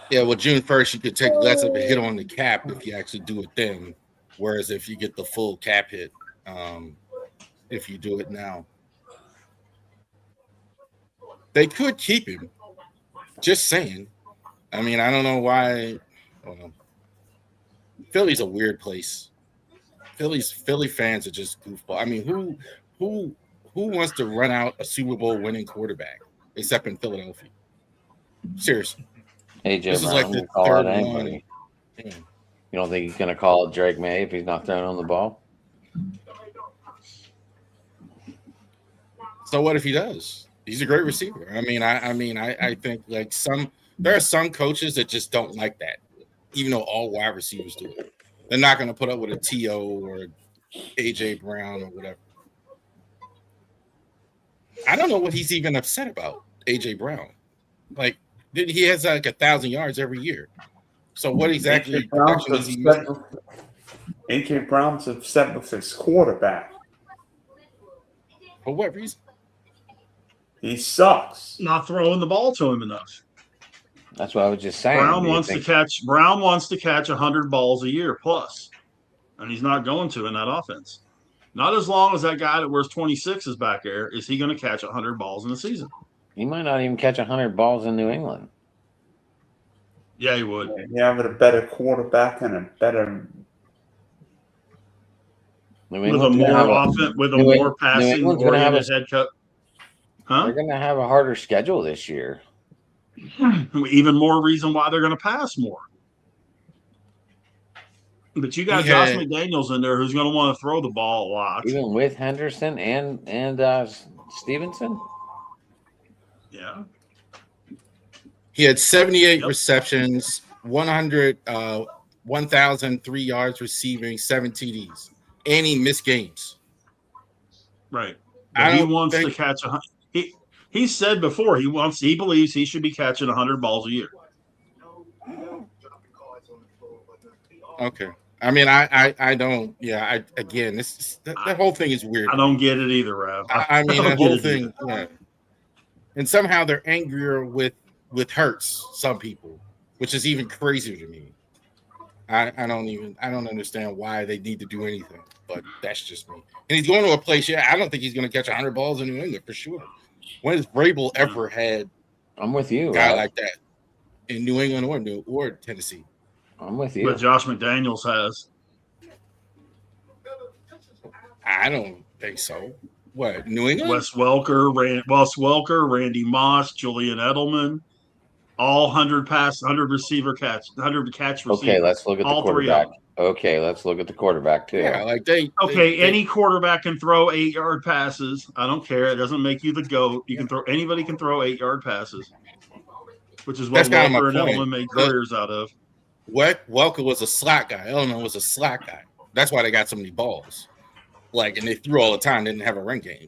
Speaker 4: Yeah, well, June 1st, you could take less of a hit on the cap if you actually do it then. Whereas if you get the full cap hit, if you do it now, they could keep him. Just saying. I mean, I don't know why. Philly's a weird place. Philly fans are just goofball. I mean, who wants to run out a Super Bowl winning quarterback except in Philadelphia? Seriously.
Speaker 7: AJ
Speaker 4: This is
Speaker 7: Brown
Speaker 4: like
Speaker 7: will
Speaker 4: the
Speaker 7: call
Speaker 4: third
Speaker 7: it anybody.
Speaker 4: one. Yeah.
Speaker 7: You don't think he's going to call it Drake May if he's not throwing on the ball?
Speaker 4: So what if he does? He's a great receiver. I think like there are some coaches that just don't like that, even though all wide receivers do it. They're not going to put up with a T.O. or AJ Brown or whatever. I don't know what he's even upset about, AJ Brown. Like, he has like 1,000 yards every year. So what exactly production is he missing?
Speaker 1: AJ Brown's upset with his quarterback.
Speaker 4: For what reason?
Speaker 1: He sucks.
Speaker 3: Not throwing the ball to him enough.
Speaker 7: That's what I was just saying.
Speaker 3: Brown wants to catch 100 balls a year plus, and he's not going to in that offense. Not as long as that guy that wears 26 is back there. Is he going to catch 100 balls in a season?
Speaker 7: He might not even catch 100 balls in New England.
Speaker 3: Yeah, he would.
Speaker 1: You have a better quarterback and a better.
Speaker 7: New
Speaker 3: With a
Speaker 7: England's gonna
Speaker 3: more
Speaker 7: have
Speaker 3: offense, with a
Speaker 7: New
Speaker 3: more
Speaker 7: Eng-
Speaker 3: passing
Speaker 7: England's gonna have a-
Speaker 3: oriented head coach. Huh?
Speaker 7: They're going to have a harder schedule this year.
Speaker 3: Even more reason why they're going to pass more. But you got
Speaker 4: He
Speaker 3: Josh
Speaker 4: had-
Speaker 3: McDaniels in there who's going to want to throw the ball a lot.
Speaker 7: Even with Henderson and Stevenson.
Speaker 3: Yeah.
Speaker 4: He had 78
Speaker 3: Yep.
Speaker 4: receptions, 1,003 yards receiving, 7 TDs, and he missed games.
Speaker 3: Right.
Speaker 4: I
Speaker 3: But he
Speaker 4: don't
Speaker 3: wants to
Speaker 4: think-
Speaker 3: catch he said before he believes he should be catching 100 balls a year.
Speaker 4: Okay. I mean, I don't. Yeah. Again, that whole thing is weird.
Speaker 3: I don't get it either, Rav.
Speaker 4: I mean,
Speaker 3: don't
Speaker 4: the
Speaker 3: get
Speaker 4: whole
Speaker 3: it
Speaker 4: thing. Yeah. And somehow they're angrier with Hurts. Some people, which is even crazier to me. I don't understand why they need to do anything. But that's just me. And he's going to a place. Yeah, I don't think he's going to catch 100 balls in New England for sure. When has Vrabel ever had
Speaker 7: I'm with you.
Speaker 4: a guy
Speaker 7: Rob.
Speaker 4: like that in New England or Tennessee?
Speaker 7: I'm with you.
Speaker 3: But Josh McDaniels has.
Speaker 4: I don't think so. What, New England?
Speaker 3: Wes Welker, Randy Moss, Julian Edelman, all 100 receiver catch, 100 catch receivers.
Speaker 7: Okay, let's look at the
Speaker 3: all three of
Speaker 7: quarterback.
Speaker 3: them.
Speaker 7: Okay, let's look at the quarterback too.
Speaker 4: Yeah, like
Speaker 3: Any quarterback can throw 8-yard passes. I don't care. It doesn't make you the GOAT. Anybody can throw 8-yard passes, which is what
Speaker 4: That's kinda my
Speaker 3: Welker and
Speaker 4: point.
Speaker 3: Edelman made careers out of.
Speaker 4: Welker was a slot guy. Edelman was a slot guy. That's why they got so many balls. Like, and they threw all the time. They didn't have a run game.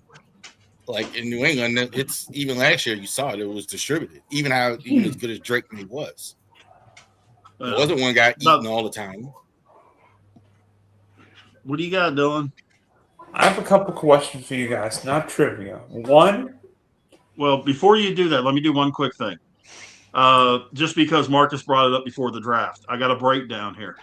Speaker 4: Like in New England, it's even last year you saw it was distributed. Even as good as Drake May was, there wasn't one guy eating all the time.
Speaker 3: What do you got, Dylan?
Speaker 1: I have a couple questions for you guys, not trivia. One,
Speaker 3: Well, before you do that, let me do one quick thing. Just because Marcus brought it up before the draft, I got a breakdown here.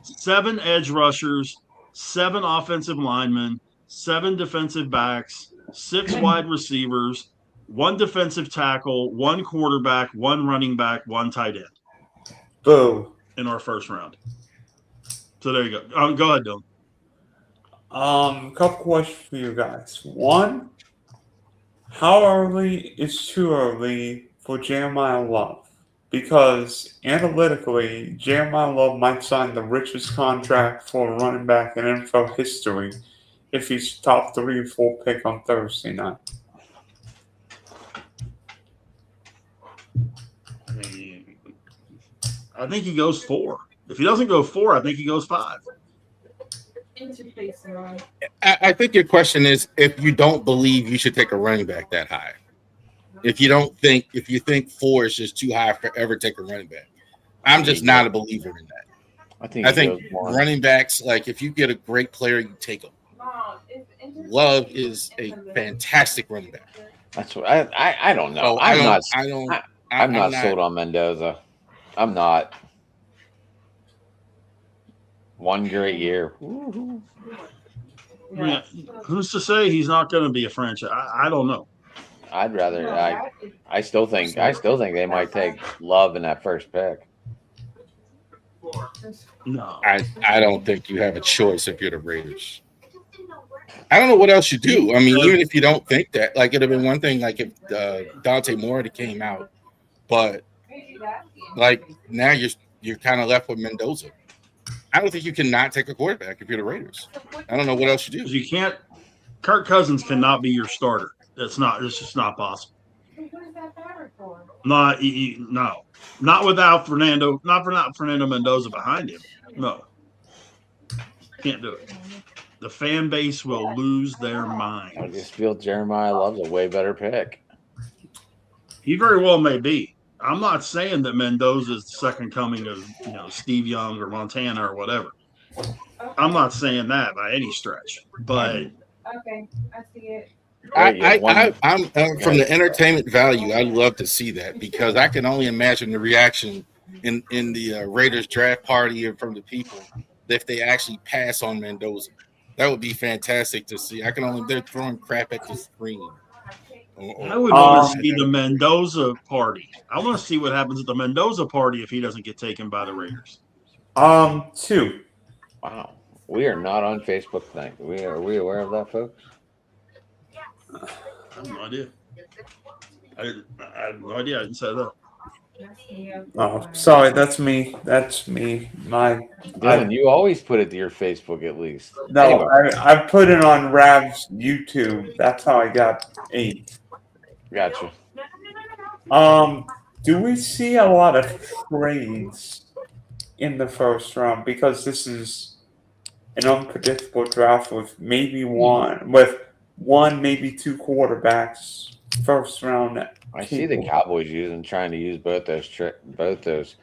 Speaker 3: 7 edge rushers, 7 offensive linemen, 7 defensive backs, 6 wide receivers, 1 defensive tackle, 1 quarterback, 1 running back, 1 tight end
Speaker 1: boo.
Speaker 3: in our first round. So there you go. Go ahead, Dylan.
Speaker 1: A couple questions for you guys. One, how early is too early for Jeremiah Love? Because analytically, Jeremiah Love might sign the richest contract for a running back in NFL history if he's top 3 or 4 pick on Thursday night.
Speaker 3: I think he goes 4. If he doesn't go 4, I think he goes 5.
Speaker 4: I think your question is if you don't believe you should take a running back that high. If you think 4 is just too high for ever take a running back. I'm just not a believer in that. I think running backs, like if you get a great player, you take them. Love is a fantastic running back.
Speaker 7: That's what I don't know.
Speaker 4: So
Speaker 7: I'm not sold on Mendoza. I'm not. One great year.
Speaker 3: Yeah. Who's to say he's not going to be a franchise? I don't know.
Speaker 7: I'd rather. I still think they might take Love in that first pick.
Speaker 3: No,
Speaker 4: I don't think you have a choice if you're the Raiders. I don't know what else you do. I mean, even if you don't think that, like, it'd have been one thing, like if Dante Moore came out, but like now you're kind of left with Mendoza. I don't think you cannot take a quarterback if you're the Raiders. I don't know what else you do.
Speaker 3: you can't. Kirk Cousins cannot be your starter. It's just not possible. Not without Fernando. Not Fernando Mendoza behind him. No, can't do it. The fan base will lose their
Speaker 7: I
Speaker 3: minds.
Speaker 7: just feel Jeremiah Love's a way better pick.
Speaker 3: He very well may be. I'm not saying that Mendoza is the second coming of Steve Young or Montana or whatever. I'm not saying that by any stretch. But
Speaker 5: okay, I see it.
Speaker 4: I'm from the entertainment value. I'd love to see that because I can only imagine the reaction in the Raiders draft party and from the people if they actually pass on Mendoza. That would be fantastic to see. They're throwing crap at the screen.
Speaker 3: I would want to
Speaker 1: Um,
Speaker 3: see the Mendoza party. I want to see what happens at the Mendoza party if he doesn't get taken by the Raiders.
Speaker 1: 2.
Speaker 7: Wow. We are not on Facebook tonight. Are we aware of that, folks?
Speaker 3: I have no idea. I have no idea. I didn't say that.
Speaker 1: Oh, sorry, that's me. That's me.
Speaker 7: Dylan, you always put it to your Facebook at least.
Speaker 1: No,
Speaker 7: Anyway,
Speaker 1: I put it on Rav's YouTube. That's how I got 8.
Speaker 7: gotcha.
Speaker 1: Do we see a lot of trades in the first round? Because this is an unpredictable draft with maybe one, maybe 2 quarterbacks first round.
Speaker 7: I see the Cowboys trying to use both those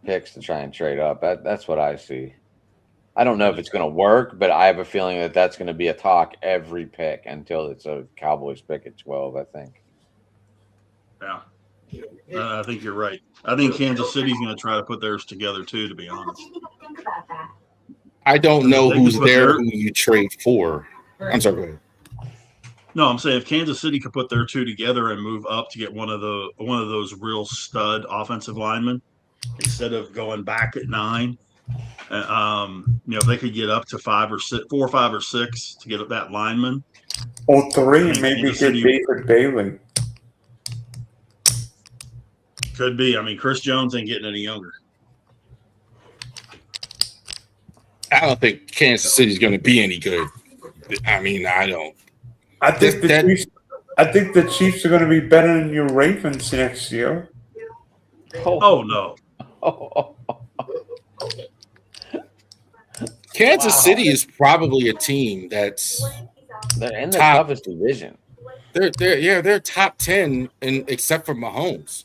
Speaker 7: picks to try and trade up. That's what I see. I don't know if it's going to work, but I have a feeling that that's going to be a talk every pick until it's a Cowboys pick at 12, I think.
Speaker 3: Yeah. I think you're right. I think Kansas City's going to try to put theirs together too, to be honest.
Speaker 4: I don't know who's there who you trade for. I'm sorry, go ahead.
Speaker 3: No, I'm saying if Kansas City could put their 2 together and move up to get one of those real stud offensive linemen instead of going back at 9, if they could get up to 4 or 5 or 6 to get that lineman.
Speaker 1: Or 3, maybe get David Bailey.
Speaker 3: Could be. I mean, Chris Jones ain't getting any younger.
Speaker 4: I don't think Kansas City's going to be any good. I mean, I don't.
Speaker 1: I think the Chiefs are going to be better than your Ravens next year.
Speaker 3: Oh no.
Speaker 4: Kansas City is probably a team they're
Speaker 7: in the toughest division.
Speaker 4: They're top 10 except for Mahomes.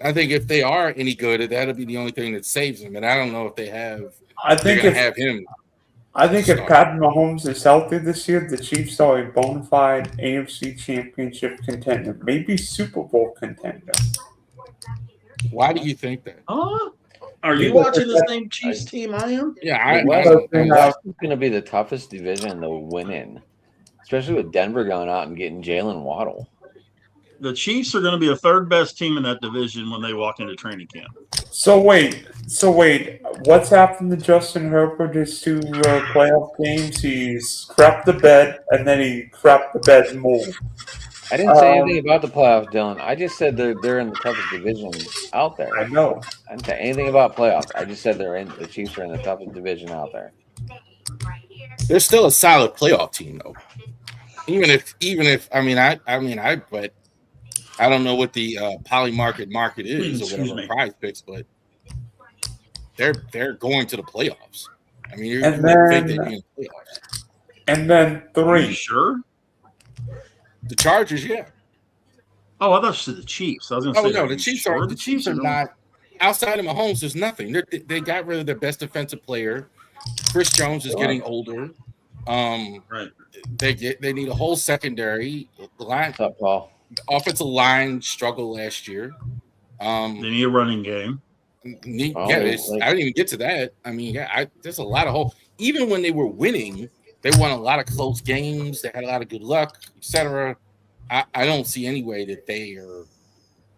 Speaker 4: I think if they are any good, that'll be the only thing that saves them. And I don't know if they have.
Speaker 1: I think
Speaker 4: have him.
Speaker 1: I think if Pat Mahomes is healthy this year, the Chiefs are a bona fide AFC Championship contender, maybe Super Bowl contender.
Speaker 4: Why do you think that?
Speaker 3: Are you watching the same Chiefs team I am?
Speaker 7: Yeah, West is going to be the toughest division to win in, especially with Denver going out and getting Jalen Waddle.
Speaker 3: The Chiefs are going to be the 3rd best team in that division when they walk into training camp.
Speaker 1: So wait, what's happened to Justin Herbert his 2 playoff games? He's crapped the bed, and then he crapped the bed more.
Speaker 7: I didn't say anything about the playoffs, Dylan. I just said they're in the toughest division out there.
Speaker 1: I know. I
Speaker 7: didn't say anything about playoffs. I just said the Chiefs are in the toughest division out there.
Speaker 4: They're still a solid playoff team, though. Even if but I don't know what the poly market is or whatever prize picks, but they're going to the playoffs. I mean, you think they'd be in the playoffs.
Speaker 1: And then 3.
Speaker 3: Are you sure?
Speaker 4: The Chargers, yeah.
Speaker 3: Oh, I thought you said the Chiefs. I was going to say.
Speaker 4: No, the Chiefs are not. Outside of Mahomes, there's nothing. They got rid of their best defensive player. Chris Jones is getting older.
Speaker 3: Right.
Speaker 4: They need a whole secondary line.
Speaker 7: What's up, Paul?
Speaker 4: Offensive line struggled last year.
Speaker 3: They need a running game.
Speaker 4: I didn't even get to that. I mean, there's a lot of holes. Even when they were winning, they won a lot of close games. They had a lot of good luck, etc. I don't see any way that they are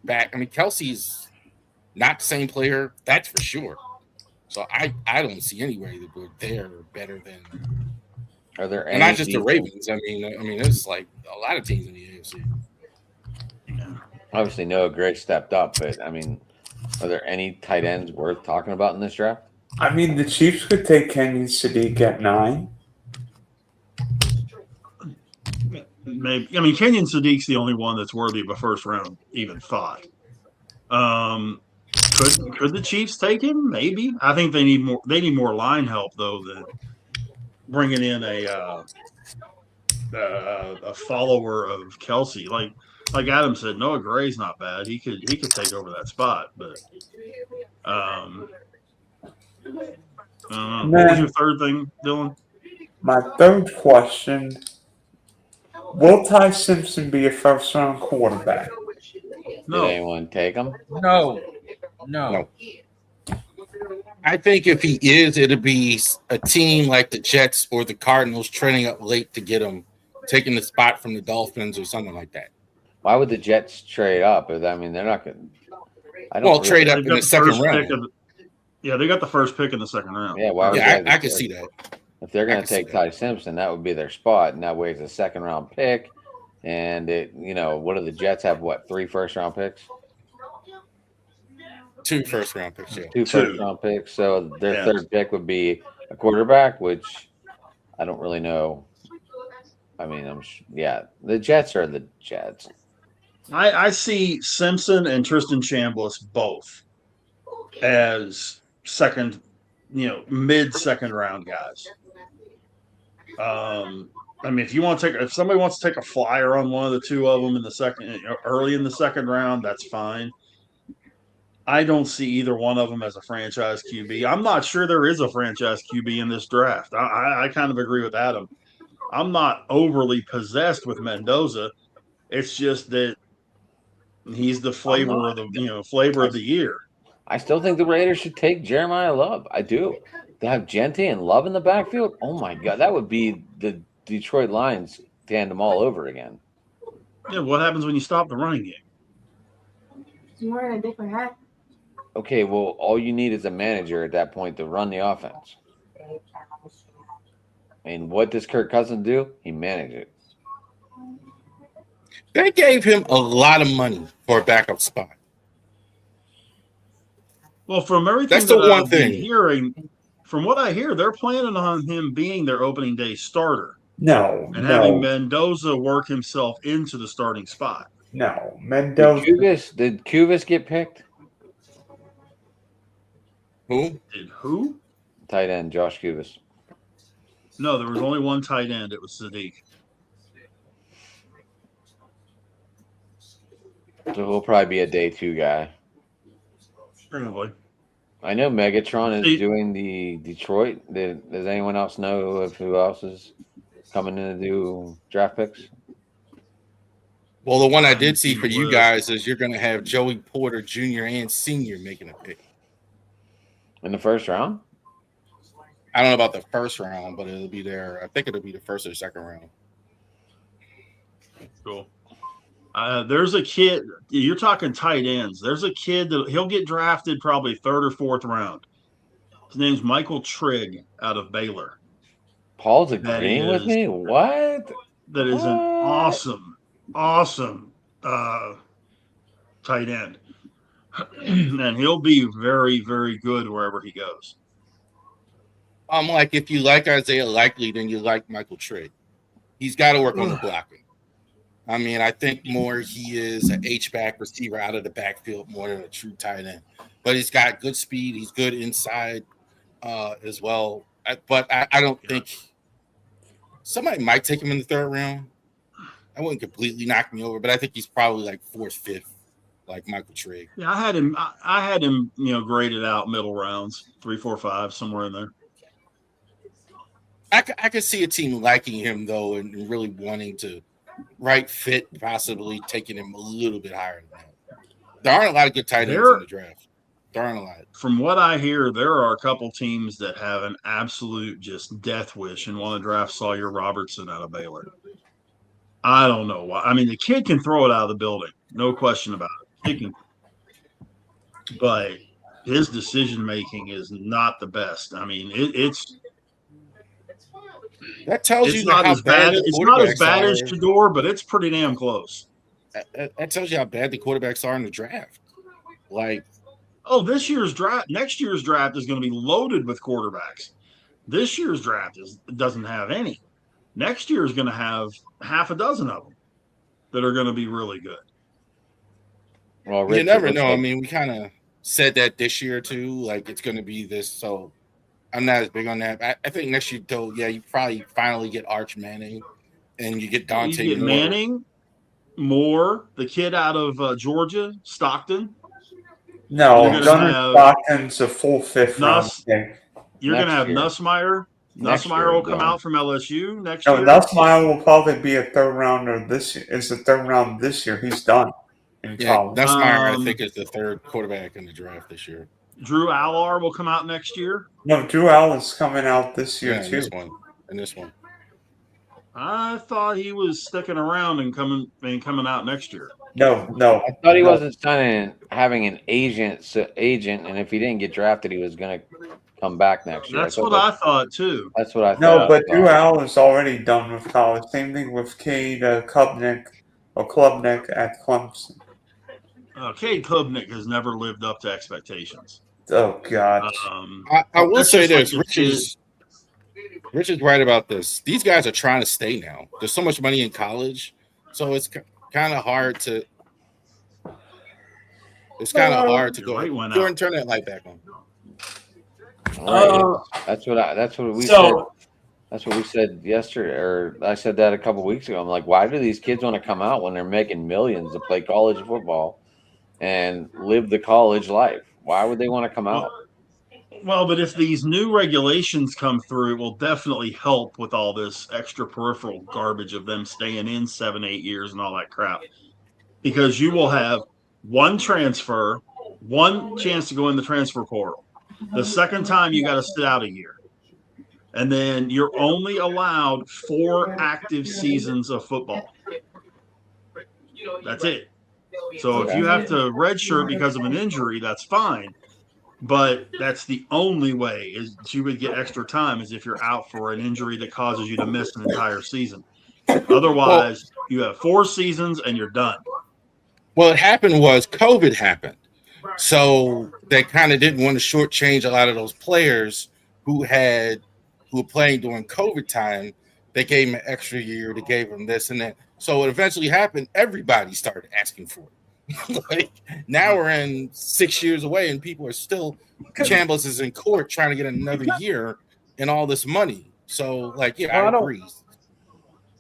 Speaker 4: back. I mean, Kelsey's not the same player, that's for sure. So I don't see any way that they're better than.
Speaker 7: Are there
Speaker 4: and not just the Ravens? I mean, it's like a lot of teams in the AFC.
Speaker 7: Obviously, Noah Gray stepped up, but I mean, are there any tight ends worth talking about in this draft?
Speaker 1: I mean, the Chiefs could take Kenyon Sadiq at 9.
Speaker 3: Maybe. I mean, Kenyon Sadiq's the only one that's worthy of a first round even thought. Could the Chiefs take him? Maybe. I think they need more. They need more line help though than bringing in a follower of Kelsey. Like Adam said, Noah Gray's not bad. He could take over that spot. But what was your third thing, Dylan?
Speaker 1: My third question: will Ty Simpson be a first-round quarterback?
Speaker 3: No.
Speaker 7: Did anyone take him?
Speaker 2: No.
Speaker 4: I think if he is, it'll be a team like the Jets or the Cardinals trading up late to get him, taking the spot from the Dolphins or something like that.
Speaker 7: Why would the Jets trade up? I mean, they're not going to. I don't
Speaker 4: Well, trade up
Speaker 3: They've
Speaker 4: in
Speaker 3: got
Speaker 4: the
Speaker 3: the
Speaker 4: second
Speaker 3: first pick
Speaker 4: round.
Speaker 3: yeah, they got the first pick in the second round.
Speaker 7: Yeah, why would
Speaker 4: Yeah,
Speaker 7: they?
Speaker 4: I can see that.
Speaker 7: If they're
Speaker 4: I
Speaker 7: going
Speaker 4: can
Speaker 7: to
Speaker 4: see
Speaker 7: take
Speaker 4: that.
Speaker 7: Ty Simpson, that would be their spot, and that way it's a second round pick. And what do the Jets have? What, 3 first round picks?
Speaker 4: 2 first round picks. Yeah.
Speaker 7: 2
Speaker 3: Two.
Speaker 7: first round picks. So their
Speaker 3: Yeah.
Speaker 7: third pick would be a quarterback, which I don't really know. I mean, the Jets are the Jets.
Speaker 3: I see Simpson and Tristan Chambliss both as second, mid-second round guys. I mean, if somebody wants to take a flyer on one of the two of them in the second, early in the second round, that's fine. I don't see either one of them as a franchise QB. I'm not sure there is a franchise QB in this draft. I kind of agree with Adam. I'm not overly possessed with Mendoza. It's just that he's the flavor of the year.
Speaker 7: I still think the Raiders should take Jeremiah Love. I do. They have Gente and Love in the backfield. Oh my God, that would be the Detroit Lions tandem all over again.
Speaker 3: Yeah, what happens when you stop the running game?
Speaker 5: You wearing a different hat?
Speaker 7: Okay, well, all you need is a manager at that point to run the offense. And what does Kirk Cousins do? He manages it.
Speaker 4: They gave him a lot of money for a backup spot.
Speaker 3: Well, from everything
Speaker 4: That's the
Speaker 3: that
Speaker 4: one
Speaker 3: I've been
Speaker 4: thing.
Speaker 3: hearing, from what I hear, they're planning on him being their opening day starter
Speaker 1: No,
Speaker 3: and having
Speaker 1: no,
Speaker 3: Mendoza work himself into the starting spot.
Speaker 1: no. Mendoza.
Speaker 7: Did Cuvis get picked?
Speaker 4: Who?
Speaker 3: Did who?
Speaker 7: Tight end, Josh Cuvis.
Speaker 3: No, there was only one tight end. It was Sadiq.
Speaker 7: So he'll probably be a day 2 guy.
Speaker 3: Probably.
Speaker 7: I know Megatron is
Speaker 3: See-
Speaker 7: doing the Detroit. Does anyone else know of who else is coming in to do draft picks?
Speaker 4: Well, the one I
Speaker 3: haven't
Speaker 4: did see
Speaker 3: seen
Speaker 4: for
Speaker 3: the
Speaker 4: you
Speaker 3: list.
Speaker 4: guys is you're going to have Joey Porter Jr. and Sr. making a pick.
Speaker 7: In the first round?
Speaker 4: I don't know about the first round, but it'll be there. I think it'll be the first or second round.
Speaker 3: Cool. There's a kid. You're talking tight ends. There's a kid that he'll get drafted probably 3rd or 4th round. His name's Michael Trigg out of Baylor.
Speaker 7: Paul's
Speaker 3: That
Speaker 7: agreeing with
Speaker 3: is-
Speaker 7: me? What?
Speaker 3: That is an
Speaker 7: What?
Speaker 3: awesome tight end. And he'll be very, very good wherever he goes.
Speaker 4: Like if you like Isaiah Likely, then you like Michael Trigg. He's got to work on the blocking. I mean, I think more he is an H-back receiver out of the backfield more than a true tight end. But he's got good speed. He's good inside as well. But I don't think somebody might take him in the 3rd round. I wouldn't completely knock me over, but I think he's probably like 4th, 5th, like Michael Trigg.
Speaker 3: Yeah, I had him, graded out middle rounds, 3, 4, 5, somewhere in there.
Speaker 4: I could see a team liking him, though, and really wanting to right fit, possibly taking him a little bit higher than that. There aren't a lot of good tight ends in the draft. There aren't a lot.
Speaker 3: From what I hear, there are a couple teams that have an absolute just death wish and want to draft Sawyer Robertson out of Baylor. I don't know why. I mean, the kid can throw it out of the building, no question about it. He can, but his decision making is not the best. I mean, it's
Speaker 4: That tells you
Speaker 3: not
Speaker 4: how
Speaker 3: as bad.
Speaker 4: the
Speaker 3: It's not as
Speaker 4: quarterbacks
Speaker 3: bad
Speaker 4: are.
Speaker 3: as Shador, but it's pretty damn close.
Speaker 4: That tells you how bad the quarterbacks are in the draft. Like,
Speaker 3: Oh, next year's draft is going to be loaded with quarterbacks. This year's draft doesn't have any. Next year is going to have half a dozen of them that are going to be really good.
Speaker 7: Well,
Speaker 4: you
Speaker 7: Rich,
Speaker 4: never
Speaker 7: it looks
Speaker 4: know. I
Speaker 7: like-
Speaker 4: mean, we kind of said that this year too. Like, it's going to be this. So I'm not as big on that. I think next year, though, yeah, you probably finally get Arch Manning, and you get Dante
Speaker 3: You get
Speaker 4: Moore.
Speaker 3: Manning, Moore, the kid out of Georgia, Stockton.
Speaker 1: No,
Speaker 3: You're gonna
Speaker 1: Gunnar
Speaker 3: have
Speaker 1: Stockton's a full 5th round
Speaker 3: Nuss.
Speaker 1: pick.
Speaker 3: You're going to
Speaker 7: Next
Speaker 3: have
Speaker 7: year.
Speaker 3: Nussmeier.
Speaker 7: Next
Speaker 3: Nussmeier
Speaker 7: year,
Speaker 3: will come
Speaker 7: Dylan.
Speaker 3: out from LSU next
Speaker 1: No,
Speaker 3: year.
Speaker 1: Nussmeier will probably be a 3rd rounder this year. It's the 3rd round this year. He's done in
Speaker 4: Yeah,
Speaker 1: college.
Speaker 4: Nussmeier, I
Speaker 3: Um,
Speaker 4: think, is the 3rd quarterback in the draft this year.
Speaker 3: Drew Allar will come out next year.
Speaker 1: No, Drew Allen's coming out this year
Speaker 4: Yeah, in
Speaker 1: too.
Speaker 4: this one.
Speaker 3: I thought he was sticking around and coming out next year.
Speaker 1: No.
Speaker 7: I thought he
Speaker 1: no.
Speaker 7: wasn't having an agent, and if he didn't get drafted, he was going to come back next year.
Speaker 3: That's what I thought too.
Speaker 7: That's what I
Speaker 1: No,
Speaker 7: thought.
Speaker 1: but Drew Allen's already done with college. Same thing with Cade Klubnik at Clemson.
Speaker 3: Cade Klubnik has never lived up to expectations.
Speaker 1: Oh God.
Speaker 4: I will
Speaker 3: that's
Speaker 4: say
Speaker 3: just
Speaker 4: this: Rich is right about this. These guys are trying to stay now. There's so much money in college, so it's kind of hard to. It's kind of hard to go. Jordan, turn that light back on.
Speaker 7: That's what we
Speaker 1: So-
Speaker 7: said. That's what we said yesterday, or I said that a couple weeks ago. I'm like, why do these kids want to come out when they're making millions to play college football and live the college life? Why would they want to come out?
Speaker 3: Well, but if these new regulations come through, it will definitely help with all this extra peripheral garbage of them staying in 7-8 years and all that crap. Because you will have one transfer, one chance to go in the transfer portal. The second time you got to sit out a year. And then you're only allowed 4 active seasons of football. That's it. So if you have to redshirt because of an injury, that's fine. But that's the only way is you would get extra time is if you're out for an injury that causes you to miss an entire season. Otherwise, you have 4 seasons and you're done.
Speaker 4: What happened was COVID happened. So they kind of didn't want to shortchange a lot of those players who were playing during COVID time. They gave them an extra year. They gave them this and that. So it eventually happened. Everybody started asking for it. Like now we're in 6 years away, and people are still Chambliss is in court trying to get another year and all this money. So, like, yeah, I agree.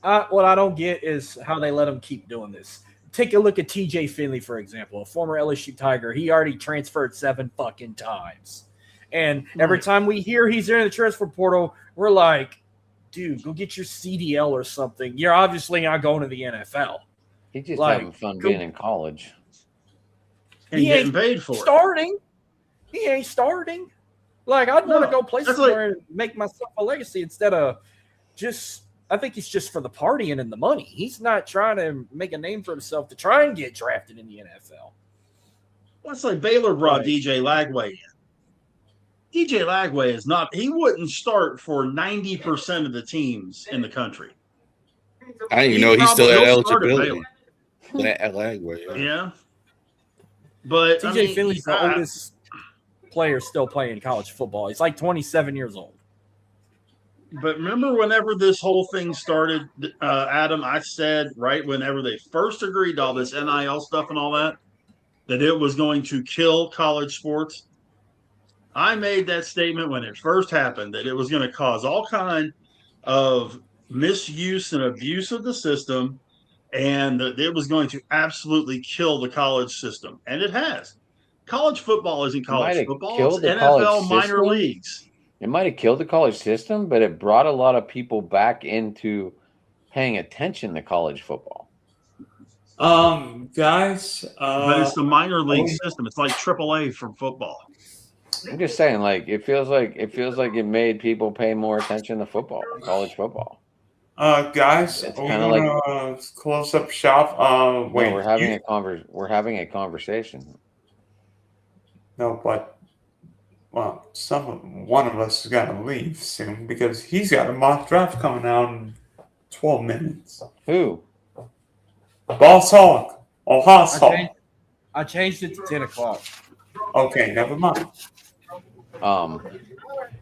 Speaker 2: What I don't get is how they let him keep doing this. Take a look at TJ Finley, for example, a former LSU Tiger. He already transferred 7 fucking times. And every time we hear he's in the transfer portal, we're like, dude, go get your CDL or something. You're obviously not going to the NFL.
Speaker 7: He's just having fun being in college.
Speaker 3: And he getting paid for
Speaker 2: starting. He ain't starting. Like, I'd want to go play somewhere and make myself a legacy instead of just – I think he's just for the partying and the money. He's not trying to make a name for himself to try and get drafted in the NFL.
Speaker 3: Well, it's like Baylor brought DJ Lagway in. DJ Lagway is not – he wouldn't start for 90% of the teams in the country.
Speaker 4: I didn't even know he still had eligibility. At Lagway,
Speaker 3: yeah. But
Speaker 2: TJ Finley's the oldest player still playing college football. He's like 27 years old.
Speaker 3: But remember whenever this whole thing started, Adam, I said right whenever they first agreed to all this NIL stuff and all that it was going to kill college sports. I made that statement when it first happened, that it was going to cause all kind of misuse and abuse of the system, and that it was going to absolutely kill the college system. And it has. College football isn't college football. It's NFL minor leagues.
Speaker 7: It might have killed the college system, but it brought a lot of people back into paying attention to college football.
Speaker 1: Guys.
Speaker 3: But it's the minor league system. It's like AAA for football.
Speaker 7: I'm just saying, like it feels like it made people pay more attention to football, college football.
Speaker 1: Guys,
Speaker 7: it's
Speaker 1: kind of like close up shop. Wait,
Speaker 7: no, we're having a conversation.
Speaker 1: No, but one of us is gonna leave soon because he's got a mock draft coming out in 12 minutes.
Speaker 7: Who?
Speaker 1: Boss Hog or Hoss Hog.
Speaker 2: I changed it to 10 o'clock.
Speaker 1: Okay, never mind.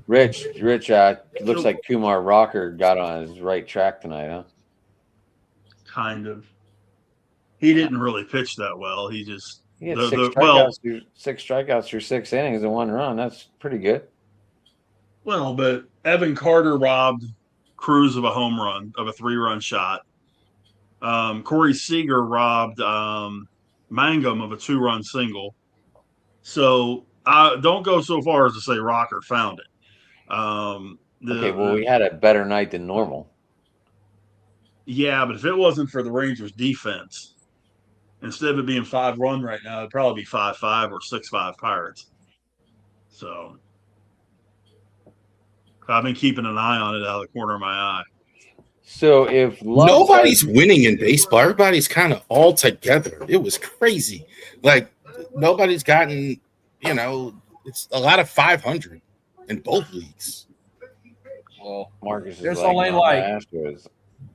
Speaker 7: Rich, looks like Kumar Rocker got on his right track tonight, huh?
Speaker 3: Kind of. He didn't really pitch that well. He just
Speaker 7: had 6 strikeouts through 6 innings and 1 run. That's pretty good.
Speaker 3: Well, but Evan Carter robbed Cruz of a home run, of a 3-run shot. Corey Seager robbed Mangum of a 2-run single. So I don't go so far as to say Rocker found it.
Speaker 7: We had a better night than normal.
Speaker 3: Yeah, but if it wasn't for the Rangers defense, instead of it being 5-1 right now, it'd probably be 5-5 or 6-5 Pirates. So I've been keeping an eye on it out of the corner of my eye.
Speaker 7: So if Love
Speaker 4: Nobody's winning in baseball. Everybody's kind of all together. It was crazy. Like nobody's gotten, it's a lot of 500 in both leagues.
Speaker 2: Well,
Speaker 7: Marcus is
Speaker 2: there's
Speaker 7: like,
Speaker 2: only
Speaker 7: no,
Speaker 2: like
Speaker 7: the Astros.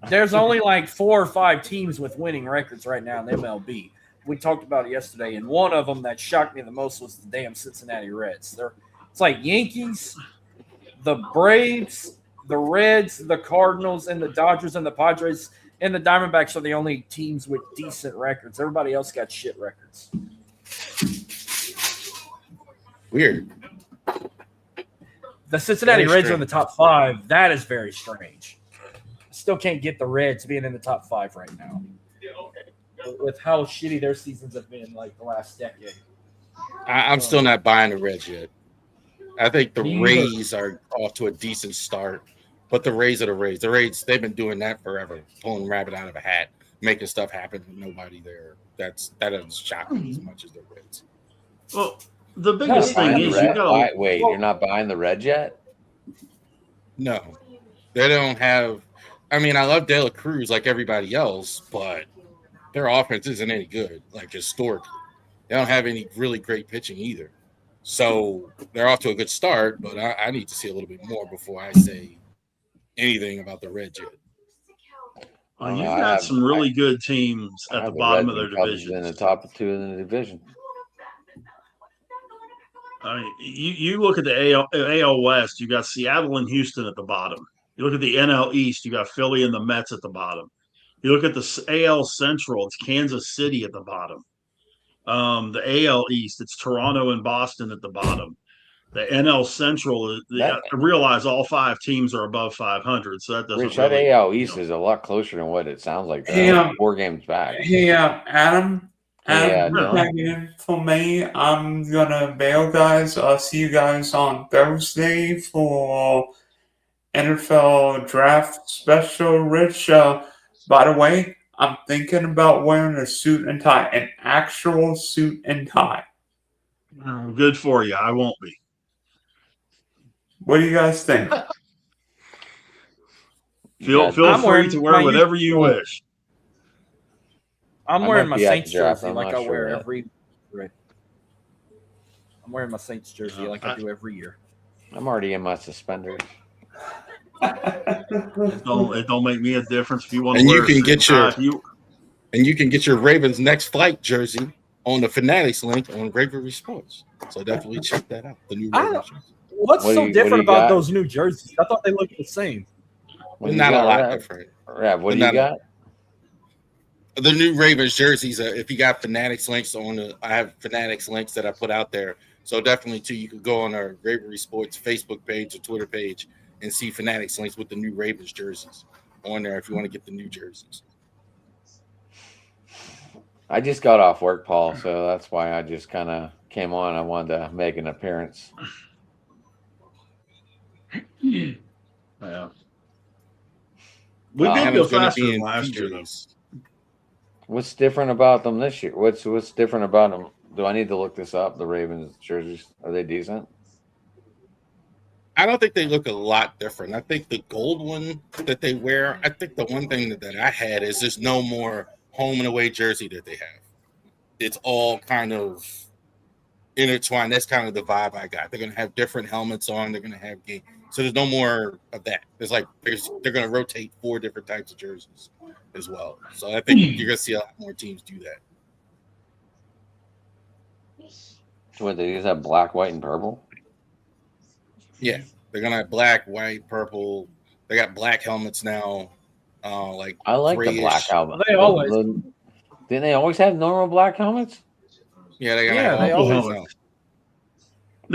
Speaker 2: there's only like 4 or 5 teams with winning records right now in the MLB. We talked about it yesterday, and one of them that shocked me the most was the damn Cincinnati Reds. It's like Yankees, the Braves, the Reds, the Cardinals, and the Dodgers and the Padres and the Diamondbacks are the only teams with decent records. Everybody else got shit records.
Speaker 4: Weird.
Speaker 2: The Cincinnati
Speaker 4: Very
Speaker 2: Reds are in the top 5. That is very strange. Still can't get the Reds being in the top 5 right now. With how shitty their seasons have been like the last decade.
Speaker 4: I'm still not buying the Reds yet. I think the
Speaker 2: Me either.
Speaker 4: Rays are off to a decent start, but the Rays are the Rays. The Rays, they've been doing that forever, pulling rabbit out of a hat, making stuff happen with nobody there. That doesn't shock me as much as the Reds.
Speaker 3: Well, the
Speaker 7: You're
Speaker 3: biggest
Speaker 7: not buying
Speaker 3: thing
Speaker 7: the
Speaker 3: is
Speaker 7: Red-
Speaker 3: you got
Speaker 7: Wait, you're not buying the Reds yet?
Speaker 4: No, they don't have. I mean, I love De La Cruz like everybody else, but their offense isn't any good, like historically. They don't have any really great pitching either. So they're off to a good start, but I need to see a little bit more before I say anything about the Reds yet.
Speaker 7: I don't
Speaker 3: you've
Speaker 7: know,
Speaker 3: got some really good teams
Speaker 7: I
Speaker 3: at the
Speaker 7: have the
Speaker 3: bottom
Speaker 7: Reds
Speaker 3: of their
Speaker 7: and Cubs
Speaker 3: divisions.
Speaker 7: in the top 2 in the division.
Speaker 3: I mean, you look at the AL West, you got Seattle and Houston at the bottom. You look at the NL East, you got Philly and the Mets at the bottom. You look at the AL Central, it's Kansas City at the bottom. The AL East, it's Toronto and Boston at the bottom. The NL Central, I realize all 5 teams are above 500, so that doesn't
Speaker 7: Rich, that
Speaker 3: really.
Speaker 7: AL East is a lot closer than what it sounds like.
Speaker 1: Hey,
Speaker 7: 4 games back.
Speaker 1: Hey, Adam.
Speaker 7: Yeah,
Speaker 1: Adam,
Speaker 7: Dylan.
Speaker 1: checking in for me. I'm gonna bail, guys. I'll see you guys on Thursday for NFL Draft Special. Rich, by the way, I'm thinking about wearing a suit and tie, an actual suit and tie.
Speaker 3: Good for you. I won't be.
Speaker 1: What do you guys think?
Speaker 3: Feel free to wear whatever you wish.
Speaker 2: I'm wearing my Saints
Speaker 7: draft,
Speaker 2: jersey
Speaker 7: I'm
Speaker 2: like
Speaker 7: not
Speaker 2: I
Speaker 7: sure
Speaker 2: wear
Speaker 7: yet.
Speaker 2: every. I'm wearing my Saints jersey like I do every year.
Speaker 7: I'm already in my suspenders.
Speaker 3: It don't make me a difference if you want to
Speaker 4: And
Speaker 3: wear
Speaker 4: you can get your
Speaker 3: you
Speaker 4: and you can get your Ravens next flight jersey on the Fanatics link on Bravery Sports. So definitely check that out. The new Ravens jersey.
Speaker 2: What's
Speaker 7: What do
Speaker 2: so
Speaker 7: you- what do
Speaker 2: different
Speaker 7: you
Speaker 2: about
Speaker 7: got?
Speaker 2: those new jerseys? I thought they looked the same.
Speaker 7: What do you
Speaker 4: Not a
Speaker 7: got,
Speaker 4: lot
Speaker 7: Rav?
Speaker 4: different.
Speaker 7: Rav, what
Speaker 4: But
Speaker 7: do you
Speaker 4: not a-
Speaker 7: got?
Speaker 4: The new Ravens jerseys, if you got Fanatics links I have Fanatics links that I put out there. So definitely too, you could go on our Bravery Sports Facebook page or Twitter page and see Fanatics links with the new Ravens jerseys on there if you want to get the new jerseys.
Speaker 7: I just got off work, Paul, so that's why I just kind of came on. I wanted to make an appearance.
Speaker 3: Yeah. We did go
Speaker 4: Adam's gonna
Speaker 3: faster
Speaker 4: be
Speaker 3: than
Speaker 4: in
Speaker 3: last year, though.
Speaker 4: PJs.
Speaker 7: What's different about them this year? What's different about them? Do I need to look this up? The Ravens jerseys, are they decent?
Speaker 4: I don't think they look a lot different. I think the gold one that they wear, I think the one thing that I had is there's no more home and away jersey that they have. It's all kind of intertwined. That's kind of the vibe I got. They're going to have different helmets on. They're going to have game. So there's no more of that. They're going to rotate 4 different types of jerseys as well. So I think you're going to see a lot more teams do that.
Speaker 7: So what, they use that black, white, and purple?
Speaker 4: Yeah, they're going to have black, white, purple. They got black helmets now. Like
Speaker 7: I like the
Speaker 4: grayish.
Speaker 7: black helmet.
Speaker 2: They always.
Speaker 7: Didn't they always have normal black helmets?
Speaker 4: Yeah, they're going to
Speaker 2: Yeah,
Speaker 4: have
Speaker 2: they
Speaker 4: all
Speaker 2: always-
Speaker 4: those now.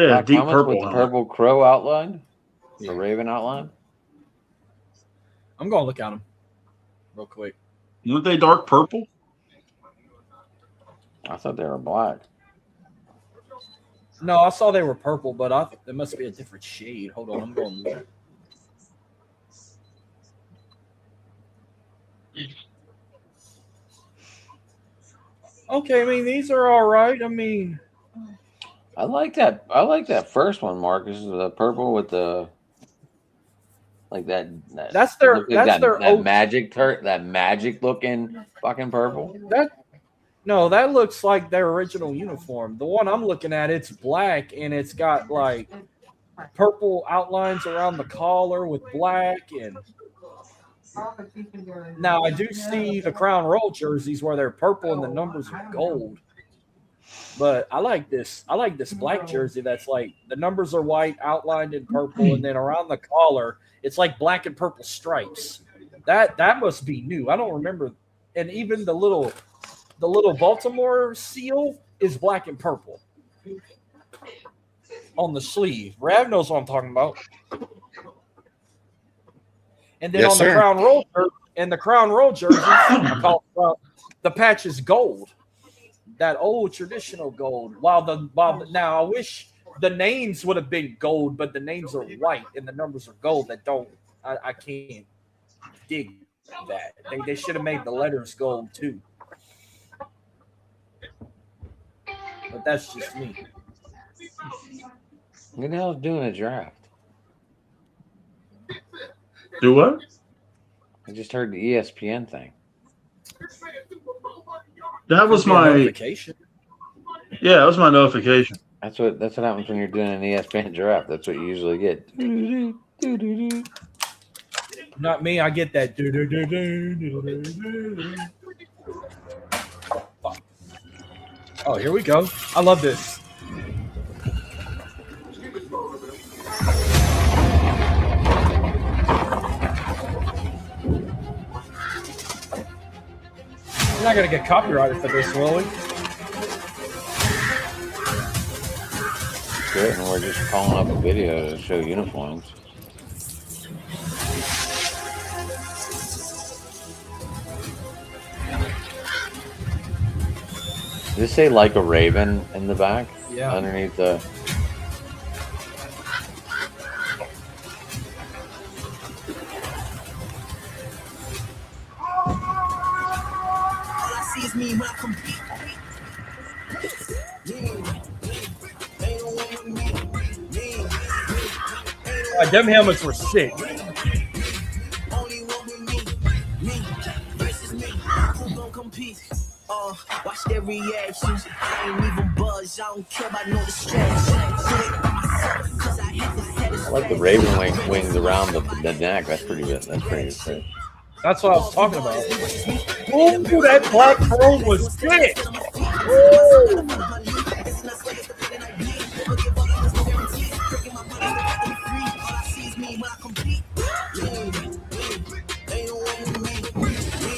Speaker 3: Yeah,
Speaker 7: Black
Speaker 3: deep
Speaker 7: helmets
Speaker 3: purple
Speaker 7: with the
Speaker 3: helmet.
Speaker 7: purple crow outline,
Speaker 4: Yeah.
Speaker 7: the raven outline.
Speaker 2: I'm going to look at them real quick.
Speaker 3: Weren't they dark purple?
Speaker 7: I thought they were black.
Speaker 2: No, I saw they were purple, but I thought there must be a different shade. Hold on, I'm going to look. Okay, I mean, these are all right. I mean,
Speaker 7: I like that. I like that first one, Marcus. The purple with the like that.
Speaker 2: That's their
Speaker 7: looks like that
Speaker 2: OG.
Speaker 7: that magic looking fucking purple.
Speaker 2: That looks like their original uniform. The one I'm looking at, it's black and it's got like purple outlines around the collar with black. And now I do see the Crown Royal jerseys where they're purple and the numbers are gold. But I like this. I like this black jersey that's like the numbers are white, outlined in purple, and then around the collar it's like black and purple stripes. That must be new. I don't remember. And even the little Baltimore seal is black and purple on the sleeve. Rav knows what I'm talking about. And then
Speaker 4: Yes,
Speaker 2: on
Speaker 4: sir.
Speaker 2: the Crown Royal jerseys, I call it, the patch is gold. That old traditional gold. Now I wish the names would have been gold, but the names are white and the numbers are gold. I can't dig that. They should have made the letters gold too. But that's just me.
Speaker 7: What the hell's doing a draft?
Speaker 3: Do what?
Speaker 7: I just heard the ESPN thing.
Speaker 3: That was
Speaker 2: Could be a
Speaker 3: my
Speaker 2: notification.
Speaker 3: yeah. That was my notification.
Speaker 7: That's what happens when you're doing an ESPN draft. That's what you usually get.
Speaker 2: Not me. I get that. Oh, here we go. I love this. We're not gonna get copyrighted for this, will we?
Speaker 7: Good, and we're just calling up a video to show uniforms. Does this say like a raven in the back?
Speaker 2: Yeah.
Speaker 7: Underneath the.
Speaker 2: Them helmets were sick.
Speaker 8: Watch their reactions. I ain't even buzz. I don't care about no distraction.
Speaker 7: I like the raven wings around the neck. That's pretty good. That's pretty good.
Speaker 2: That's what I was talking about. Ooh, that black chrome was sick.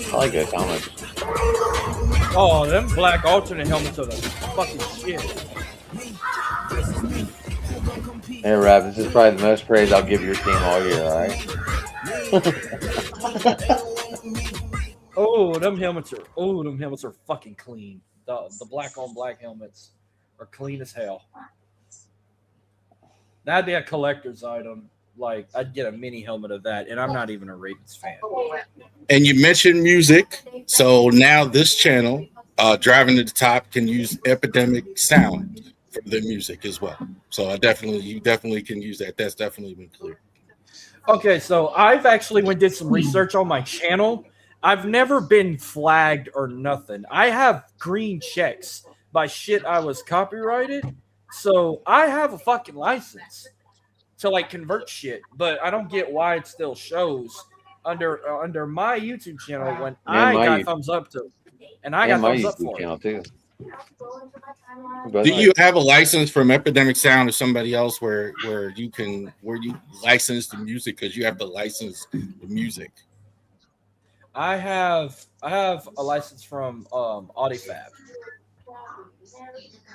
Speaker 7: I like those helmets.
Speaker 2: Oh, them black alternate helmets are the fucking shit.
Speaker 7: Hey, Rob, this is probably the most praise I'll give your team all year, all right?
Speaker 2: Them helmets are fucking clean. The black on black helmets are clean as hell. That'd be a collector's item. Like, I'd get a mini helmet of that, and I'm not even a Ravens fan.
Speaker 4: And you mentioned music, so now this channel, Driving to the Top, can use Epidemic Sound for their music as well. So you definitely can use that. That's definitely been clear.
Speaker 2: Okay, so I've actually did some research on my channel. I've never been flagged or nothing. I have green checks by shit I was copyrighted, so I have a fucking license to like convert shit, but I don't get why it still shows under my YouTube channel when I got thumbs up to, and I got thumbs up for it.
Speaker 7: Too.
Speaker 4: Do you have a license from Epidemic Sound or somebody else where you license the music because you have to license the music?
Speaker 2: I have a license from Audifab.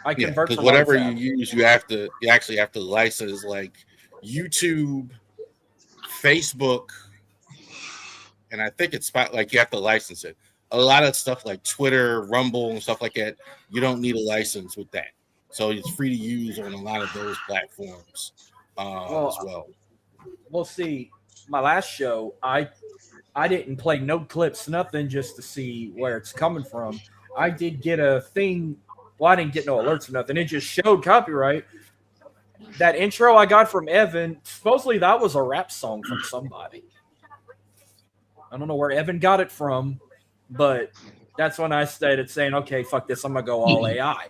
Speaker 2: I convert
Speaker 4: because
Speaker 2: from
Speaker 4: whatever
Speaker 2: Audifab.
Speaker 4: you use, you actually have to license like YouTube, Facebook, and I think it's like you have to license it. A lot of stuff like Twitter, Rumble, and stuff like that, you don't need a license with that. So it's free to use on a lot of those platforms as well.
Speaker 2: Well, see, my last show, I didn't play no clips, nothing, just to see where it's coming from. I did get a thing Well, I didn't get no alerts or nothing. It just showed copyright. That intro I got from Evan, supposedly that was a rap song from somebody. I don't know where Evan got it from, but that's when I started saying, okay, fuck this, I'm going to go all AI.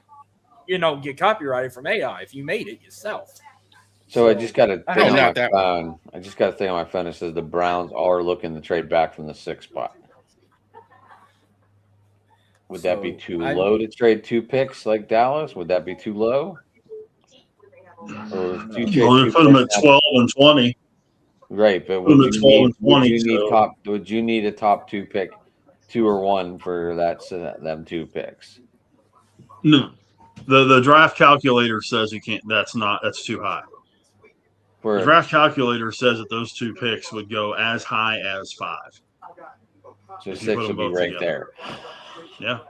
Speaker 2: You know, get copyrighted from AI if you made it yourself.
Speaker 7: So I just got a
Speaker 2: I
Speaker 7: thing
Speaker 2: don't
Speaker 7: on
Speaker 4: know
Speaker 7: my
Speaker 4: that
Speaker 7: phone. I just got a thing on my phone that says the Browns are looking to trade back from the 6th spot. Would that be too low to trade 2 picks like Dallas? Would that be too low? Or is two trade
Speaker 3: Well, they
Speaker 7: two
Speaker 3: put them
Speaker 7: picks
Speaker 3: at
Speaker 7: not-
Speaker 3: 12 and 20.
Speaker 7: Right, but
Speaker 3: Put them at 12 and 20.
Speaker 7: would you need a top 2 pick, 2 or 1 for them 2 picks?
Speaker 3: No, the draft calculator says you can't. That's too high. The
Speaker 7: For
Speaker 3: draft calculator says that those 2 picks would go as high as 5.
Speaker 7: so
Speaker 3: if you
Speaker 7: 6
Speaker 3: put
Speaker 7: would
Speaker 3: them
Speaker 7: be
Speaker 3: both
Speaker 7: right
Speaker 3: together.
Speaker 7: there.
Speaker 3: Yeah.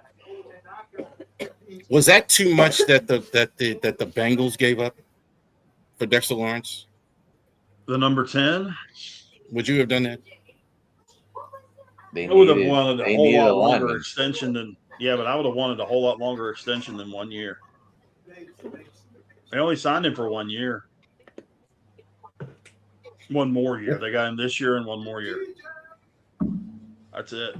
Speaker 4: Was that too much that the Bengals gave up for Dexter Lawrence?
Speaker 3: The number 10.
Speaker 4: Would you have done that?
Speaker 7: They
Speaker 3: I would have
Speaker 7: needed
Speaker 3: wanted a
Speaker 7: they
Speaker 3: whole
Speaker 7: needed
Speaker 3: lot
Speaker 7: a
Speaker 3: longer
Speaker 7: lineman.
Speaker 3: extension than but I would have wanted a whole lot longer extension than 1 year. They only signed him for 1 year. 1 more year. They got him this year and 1 more year. That's it.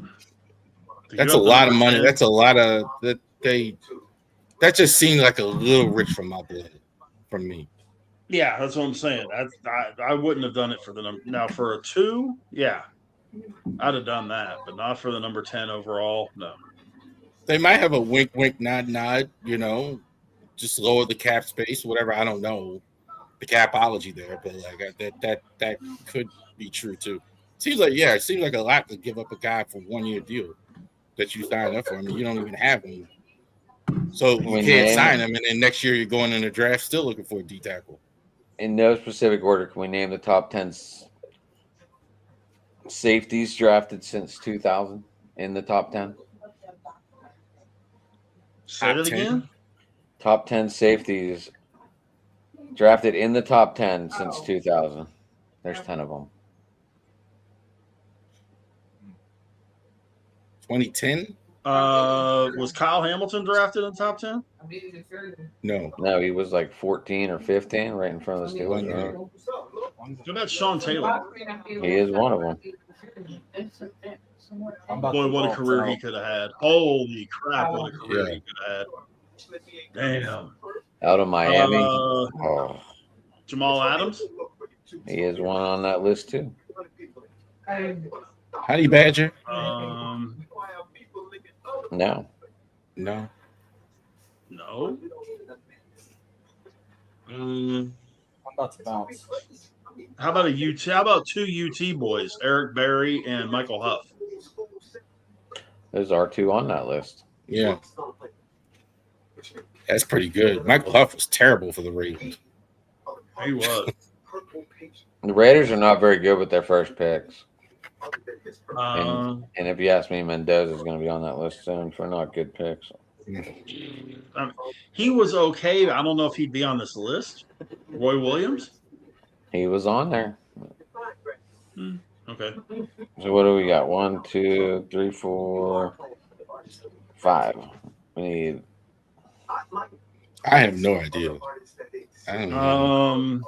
Speaker 4: That's a lot of money. That's a lot of that just seemed like a little rich from my blood, from me.
Speaker 3: Yeah, that's what I'm saying. I wouldn't have done it for the number. Now for a 2, yeah, I'd have done that, but not for the number 10 overall. No.
Speaker 4: They might have a wink, wink, nod, nod. You know, just lower the cap space, whatever. I don't know the capology there, but like that could be true too. It seems like a lot to give up a guy for 1 year deal that you signed up for. I mean, you don't even have him, so you can't sign him, and then next year you're going in the draft still looking for a D tackle.
Speaker 7: In no specific order, can we name the top 10 safeties drafted since 2000 in the top 10?
Speaker 3: Say it again.
Speaker 7: Top 10 safeties drafted in the top 10 since 2000. There's 10 of them.
Speaker 4: 2010?
Speaker 3: Was Kyle Hamilton drafted in the top 10?
Speaker 4: No,
Speaker 7: he was like 14 or 15, right in front of the Steelers. Right?
Speaker 3: What about Sean Taylor?
Speaker 7: He is one of them.
Speaker 3: Boy, what a career he could have had. Holy crap, what a career he could have had. Damn.
Speaker 7: Out of Miami.
Speaker 3: Jamal Adams?
Speaker 7: He is one on that list too.
Speaker 4: Honey Badger?
Speaker 7: No.
Speaker 3: No.
Speaker 2: I'm about to bounce.
Speaker 3: How about How about 2 UT boys, Eric Berry and Michael Huff?
Speaker 7: Those are 2 on that list.
Speaker 4: Yeah. That's pretty good. Michael Huff was terrible for the Ravens.
Speaker 3: He was.
Speaker 7: The Raiders are not very good with their first picks.
Speaker 3: Uh,
Speaker 7: And if you ask me, Mendoza is going to be on that list soon for not good picks.
Speaker 3: he was okay. I don't know if he'd be on this list. Roy Williams?
Speaker 7: He was on there.
Speaker 3: Okay.
Speaker 7: So what do we got? 1, 2, 3, 4, 5. We need.
Speaker 4: I have no idea. I don't know.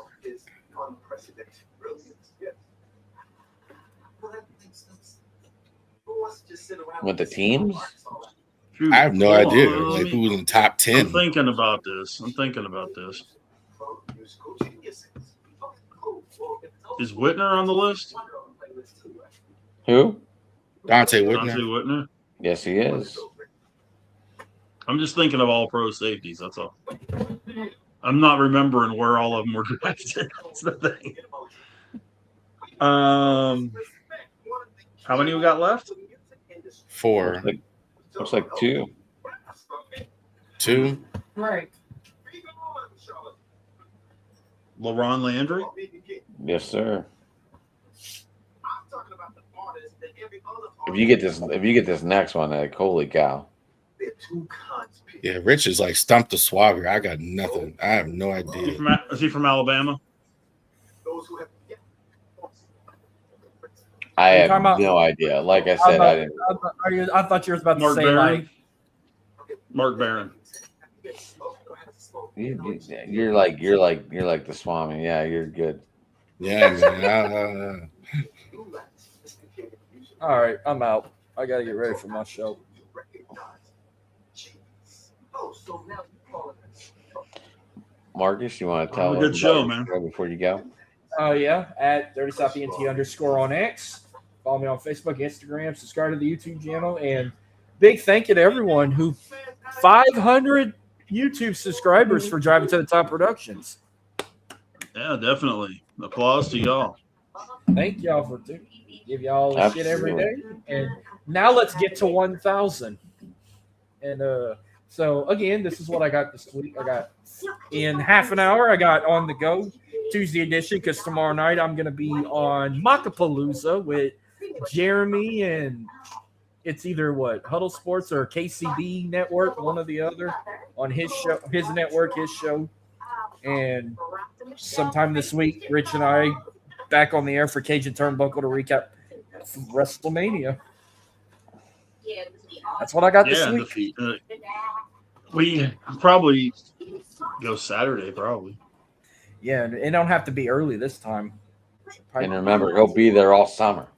Speaker 7: With the teams?
Speaker 4: I have no idea. Like who was in the top 10?
Speaker 3: I'm thinking about this. Is Whitner on the list?
Speaker 7: Who?
Speaker 4: Dante Whitner.
Speaker 3: Dante Whitner?
Speaker 7: Yes, he is.
Speaker 3: I'm just thinking of all pro safeties. That's all. I'm not remembering where all of them were drafted. That's the thing. How many we got left?
Speaker 4: 4.
Speaker 7: Looks like 2.
Speaker 4: 2.
Speaker 5: Right.
Speaker 3: LaRon Landry?
Speaker 7: Yes, sir. If you get this next one, like holy cow.
Speaker 4: Yeah, Rich is like stumped the swabber. I got nothing. I have no idea.
Speaker 3: Is he from Alabama?
Speaker 7: I have no idea. Like I said, I didn't.
Speaker 2: I thought you were about to
Speaker 3: Mark
Speaker 2: say
Speaker 3: Barron?
Speaker 2: like
Speaker 3: Mark Barron.
Speaker 7: You're like the Swami. Yeah, you're good.
Speaker 4: Yeah, man.
Speaker 2: All right, I'm out. I gotta get ready for my show.
Speaker 7: Marcus, you want to tell
Speaker 3: Have a good
Speaker 7: everybody
Speaker 3: show, man.
Speaker 7: before you go?
Speaker 2: Oh yeah, at 30 South ENT _ on X. Follow me on Facebook, Instagram. Subscribe to the YouTube channel, and big thank you to everyone who 500 YouTube subscribers for Driving to the Top Productions.
Speaker 3: Yeah, definitely. Applause to y'all.
Speaker 2: Thank y'all for give y'all the shit every day.
Speaker 7: Absolutely.
Speaker 2: And now let's get to 1,000. And so again, this is what I got this week. I got in half an hour. I got On the Go Tuesday edition because tomorrow night I'm gonna be on Macapalooza with Jeremy, and it's either Huddle Sports or KCB Network, one or the other, on his show, his network, his show. And sometime this week, Rich and I back on the air for Cajun Turnbuckle to recap WrestleMania. That's what I got this week.
Speaker 3: We probably go Saturday, probably.
Speaker 2: Yeah, and it don't have to be early this time.
Speaker 7: And remember, he'll be there all summer.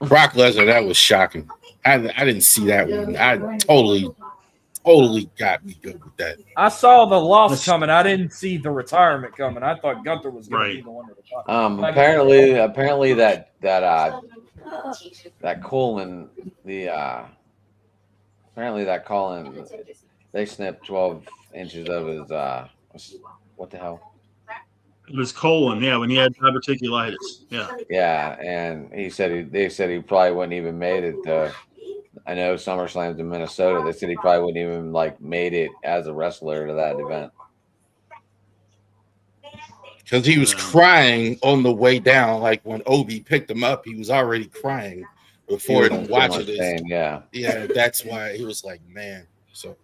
Speaker 4: Brock Lesnar, that was shocking. I didn't see that one. I totally got me good with that.
Speaker 2: I saw the loss coming. I didn't see the retirement coming. I thought Gunther was going to be the one to retire.
Speaker 7: Apparently that colon, apparently that colon, they snipped 12 inches of his what the hell?
Speaker 3: It was colon, yeah, when he had diverticulitis. Yeah.
Speaker 7: Yeah, and they said he probably wouldn't even made it to, I know SummerSlam's in Minnesota. They said he probably wouldn't even made it as a wrestler to that event.
Speaker 4: Because he was crying on the way down. Like when Obi picked him up, he was already crying before watching this. Yeah, that's why he was like, man. So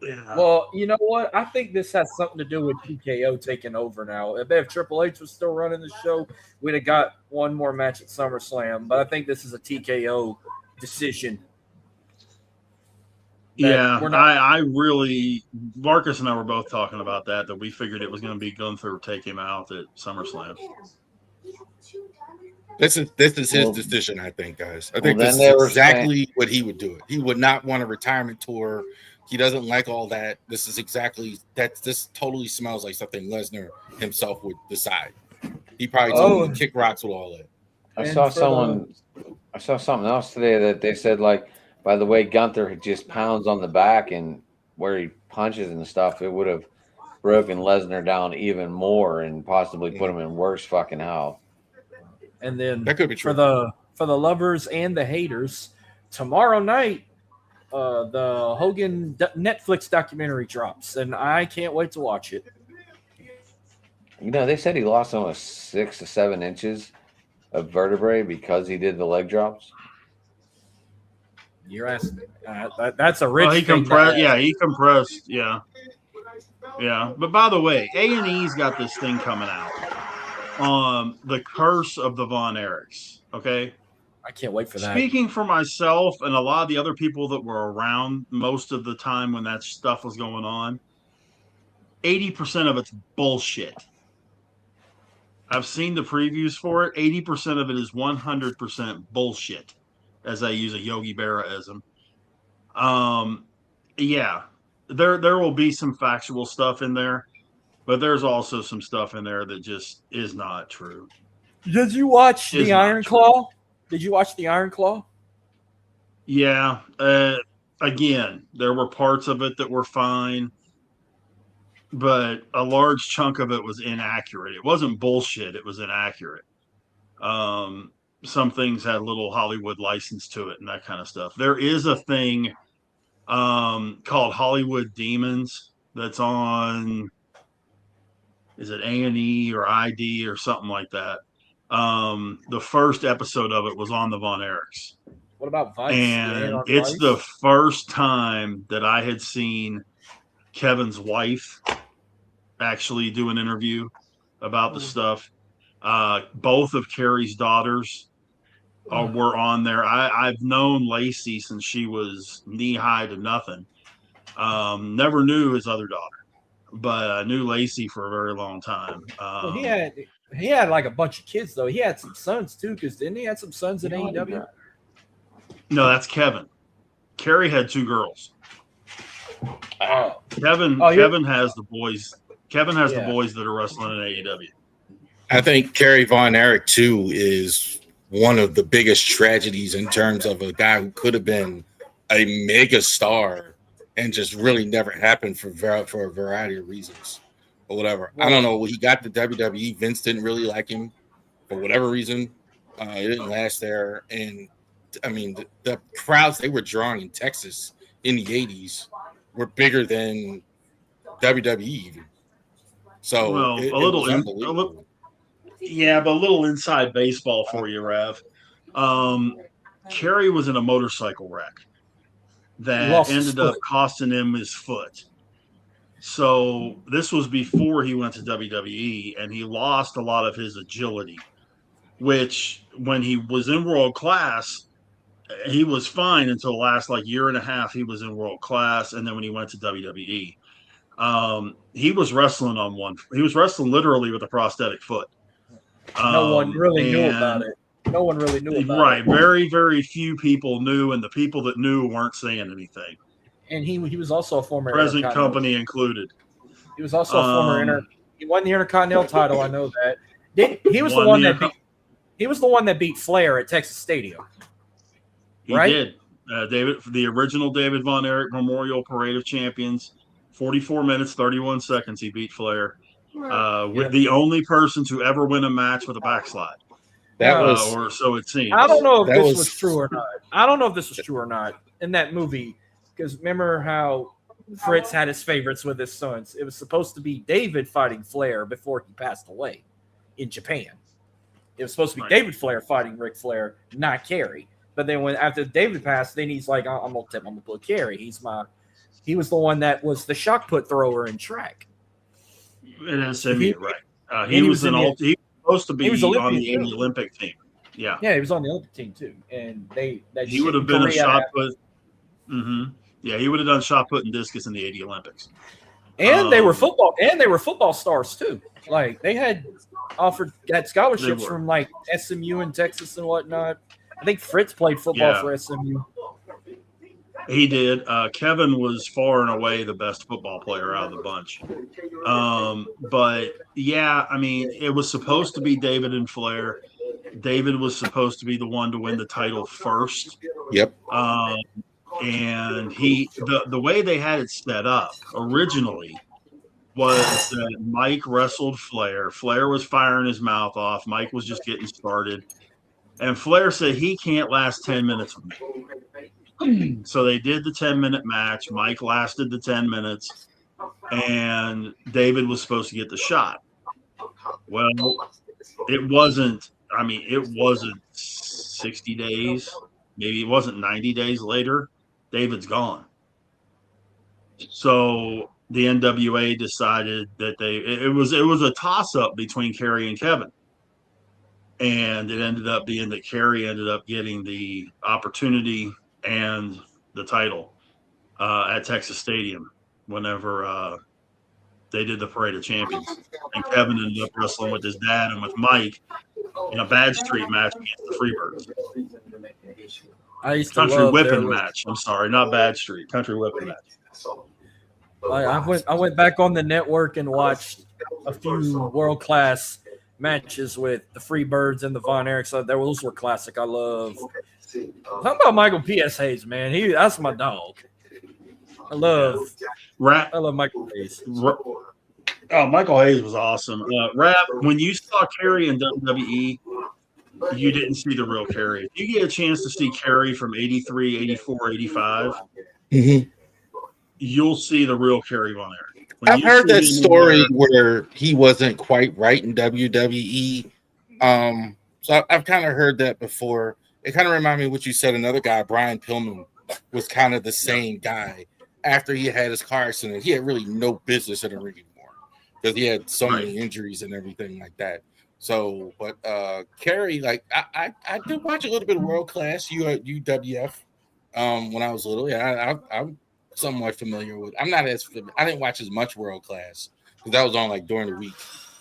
Speaker 3: yeah.
Speaker 2: Well, you know what? I think this has something to do with TKO taking over now. If Triple H was still running the show, we'd have got one more match at SummerSlam. But I think this is a TKO decision.
Speaker 3: Yeah, I really, Marcus and I were both talking about that we figured it was going to be Gunther take him out at SummerSlam.
Speaker 4: This is his decision, I think, guys. I think this is exactly what he would do. He would not want a retirement tour. He doesn't like all that. This is exactly that. This totally smells like something Lesnar himself would decide. He probably told him to kick rocks with all that.
Speaker 7: I saw something else today that they said, by the way, Gunther just pounds on the back and where he punches and stuff, it would have broken Lesnar down even more and possibly put him in worse fucking health.
Speaker 2: And then
Speaker 4: that could be true.
Speaker 2: For the lovers and the haters, tomorrow night, the Hogan Netflix documentary drops, and I can't wait to watch it.
Speaker 7: You know, they said he lost almost 6 to 7 inches of vertebrae because he did the leg drops.
Speaker 2: You're asking. That's a rich.
Speaker 3: He compressed. Yeah, he compressed. Yeah. But by the way, A&E's got this thing coming out. The Curse of the Von Erichs. Okay.
Speaker 2: I can't wait for that.
Speaker 3: Speaking for myself and a lot of the other people that were around most of the time when that stuff was going on, 80% of it's bullshit. I've seen the previews for it. 80% of it is 100% bullshit, as I use a Yogi Berra-ism. Yeah, there will be some factual stuff in there, but there's also some stuff in there that just is not true.
Speaker 2: Did you watch the Iron Claw? Did you watch the Iron Claw?
Speaker 3: Yeah. Again, there were parts of it that were fine, but a large chunk of it was inaccurate. It wasn't bullshit. It was inaccurate. Some things had a little Hollywood license to it and that kind of stuff. There is a thing called Hollywood Demons that's on, is it A&E or ID or something like that? The first episode of it was on the Von Erichs.
Speaker 2: What about Vice?
Speaker 3: And it's the first time that I had seen Kevin's wife actually do an interview about the stuff. Both of Carrie's daughters were on there. I've known Lacey since she was knee high to nothing. Never knew his other daughter, but I knew Lacey for a very long time.
Speaker 2: Well, he had like a bunch of kids though. He had some sons too, because didn't he have some sons in AEW?
Speaker 3: No, that's Kevin. Kerry had 2 girls.
Speaker 2: Oh,
Speaker 3: Kevin has the boys. Kevin has the
Speaker 2: Yeah.
Speaker 3: boys that are wrestling in AEW.
Speaker 4: I think Kerry Von Erich too is one of the biggest tragedies in terms of a guy who could have been a mega star and just really never happened for a variety of reasons or whatever. I don't know. He got the WWE. Vince didn't really like him for whatever reason. It didn't last there. And I mean, the crowds they were drawing in Texas in the 80s were bigger than WWE even. So
Speaker 3: Well,
Speaker 4: it
Speaker 3: a
Speaker 4: was
Speaker 3: little,
Speaker 4: unbelievable.
Speaker 3: yeah, but a little inside baseball for you, Rev. Kerry was in a motorcycle wreck that
Speaker 2: lost his
Speaker 3: ended up
Speaker 2: foot.
Speaker 3: costing him his foot. So this was before he went to WWE, and he lost a lot of his agility, which when he was in world class, he was fine until the last like year and a half. He was in world class, and then when he went to WWE, he was wrestling on one. He was wrestling literally with a prosthetic foot.
Speaker 2: No one really knew
Speaker 3: and-
Speaker 2: about it. No one really knew about
Speaker 3: Right,
Speaker 2: it.
Speaker 3: very, very few people knew, and the people that knew weren't saying anything.
Speaker 2: And he was also a former
Speaker 3: Present
Speaker 2: Intercontinental-
Speaker 3: company included.
Speaker 2: He was also a former He won the Intercontinental title. I know that. He was the
Speaker 3: Won
Speaker 2: one
Speaker 3: the
Speaker 2: that beat. He was the one that beat Flair at Texas Stadium.
Speaker 3: He
Speaker 2: right?
Speaker 3: did. The original David Von Erich Memorial Parade of Champions, 44 minutes, 31 seconds. He beat Flair. With the only person to ever win a match with a backslide.
Speaker 4: That was
Speaker 3: or so it seems.
Speaker 2: I don't know if
Speaker 4: That
Speaker 2: this
Speaker 4: was-
Speaker 2: was true or not. I don't know if this was true or not in that movie, because remember how Fritz had his favorites with his sons. It was supposed to be David fighting Flair before he passed away in Japan. It was supposed to be
Speaker 3: Right.
Speaker 2: David Flair fighting Ric Flair, not Kerry. But then when after David passed, then he's like, I'm gonna put Kerry. He was the one that was the shot put thrower in track.
Speaker 3: It is right.
Speaker 2: and
Speaker 3: He
Speaker 2: he
Speaker 3: was
Speaker 2: was in the-
Speaker 3: he was supposed to be
Speaker 2: he was
Speaker 3: on
Speaker 2: Olympian,
Speaker 3: the 80
Speaker 2: too.
Speaker 3: Olympic team. Yeah.
Speaker 2: Yeah, he was on the Olympic team too, and
Speaker 3: He would have been a shot put. Yeah, he would have done shot put and discus in the 80 Olympics.
Speaker 2: And they were football stars too. Like they had scholarships
Speaker 3: were.
Speaker 2: from like SMU in Texas and whatnot. I think Fritz played football
Speaker 3: Yeah.
Speaker 2: for SMU.
Speaker 3: He did. Kevin was far and away the best football player out of the bunch. But yeah, I mean, it was supposed to be David and Flair. David was supposed to be the one to win the title first.
Speaker 4: Yep.
Speaker 3: And the way they had it set up originally was that Mike wrestled Flair. Flair was firing his mouth off. Mike was just getting started. And Flair said he can't last 10 minutes with me. So they did the 10-minute match. Mike lasted the 10 minutes. And David was supposed to get the shot. Well, it wasn't 60 days. Maybe it wasn't 90 days later. David's gone. So the NWA decided that it was a toss-up between Kerry and Kevin. And it ended up being that Kerry ended up getting the opportunity and the title at Texas Stadium whenever they did the Parade of Champions. And Kevin ended up wrestling with his dad and with Mike in a Bad Street match against the Freebirds.
Speaker 2: I used to
Speaker 3: Country
Speaker 2: love
Speaker 3: whipping
Speaker 2: their-
Speaker 3: match. I'm sorry, not Bad Street. Country whipping match.
Speaker 2: I went back on the network and watched a few world class matches with the Freebirds and the Von Erichs. Those were classic. I love. How about Michael P.S. Hayes, man? That's my dog. I love Michael Hayes.
Speaker 3: Oh, Michael Hayes was awesome. Rap, when you saw Kerry in WWE, you didn't see the real Kerry. If you get a chance to see Kerry from 83, 84, 85, you'll see the real Kerry Von Erich. When
Speaker 4: I've
Speaker 3: you
Speaker 4: heard
Speaker 3: see
Speaker 4: that
Speaker 3: him
Speaker 4: story
Speaker 3: there-
Speaker 4: where he wasn't quite right in WWE. So I've kind of heard that before. It kind of reminded me of what you said. Another guy, Brian Pillman, was kind of the same guy. After he had his car accident, he had really no business in the ring anymore because he had so many injuries and everything like that. So, but Kerry, like I did watch a little bit of World Class UWF when I was little. Yeah, I'm somewhat familiar with. I didn't watch as much World Class because that was on like during the week,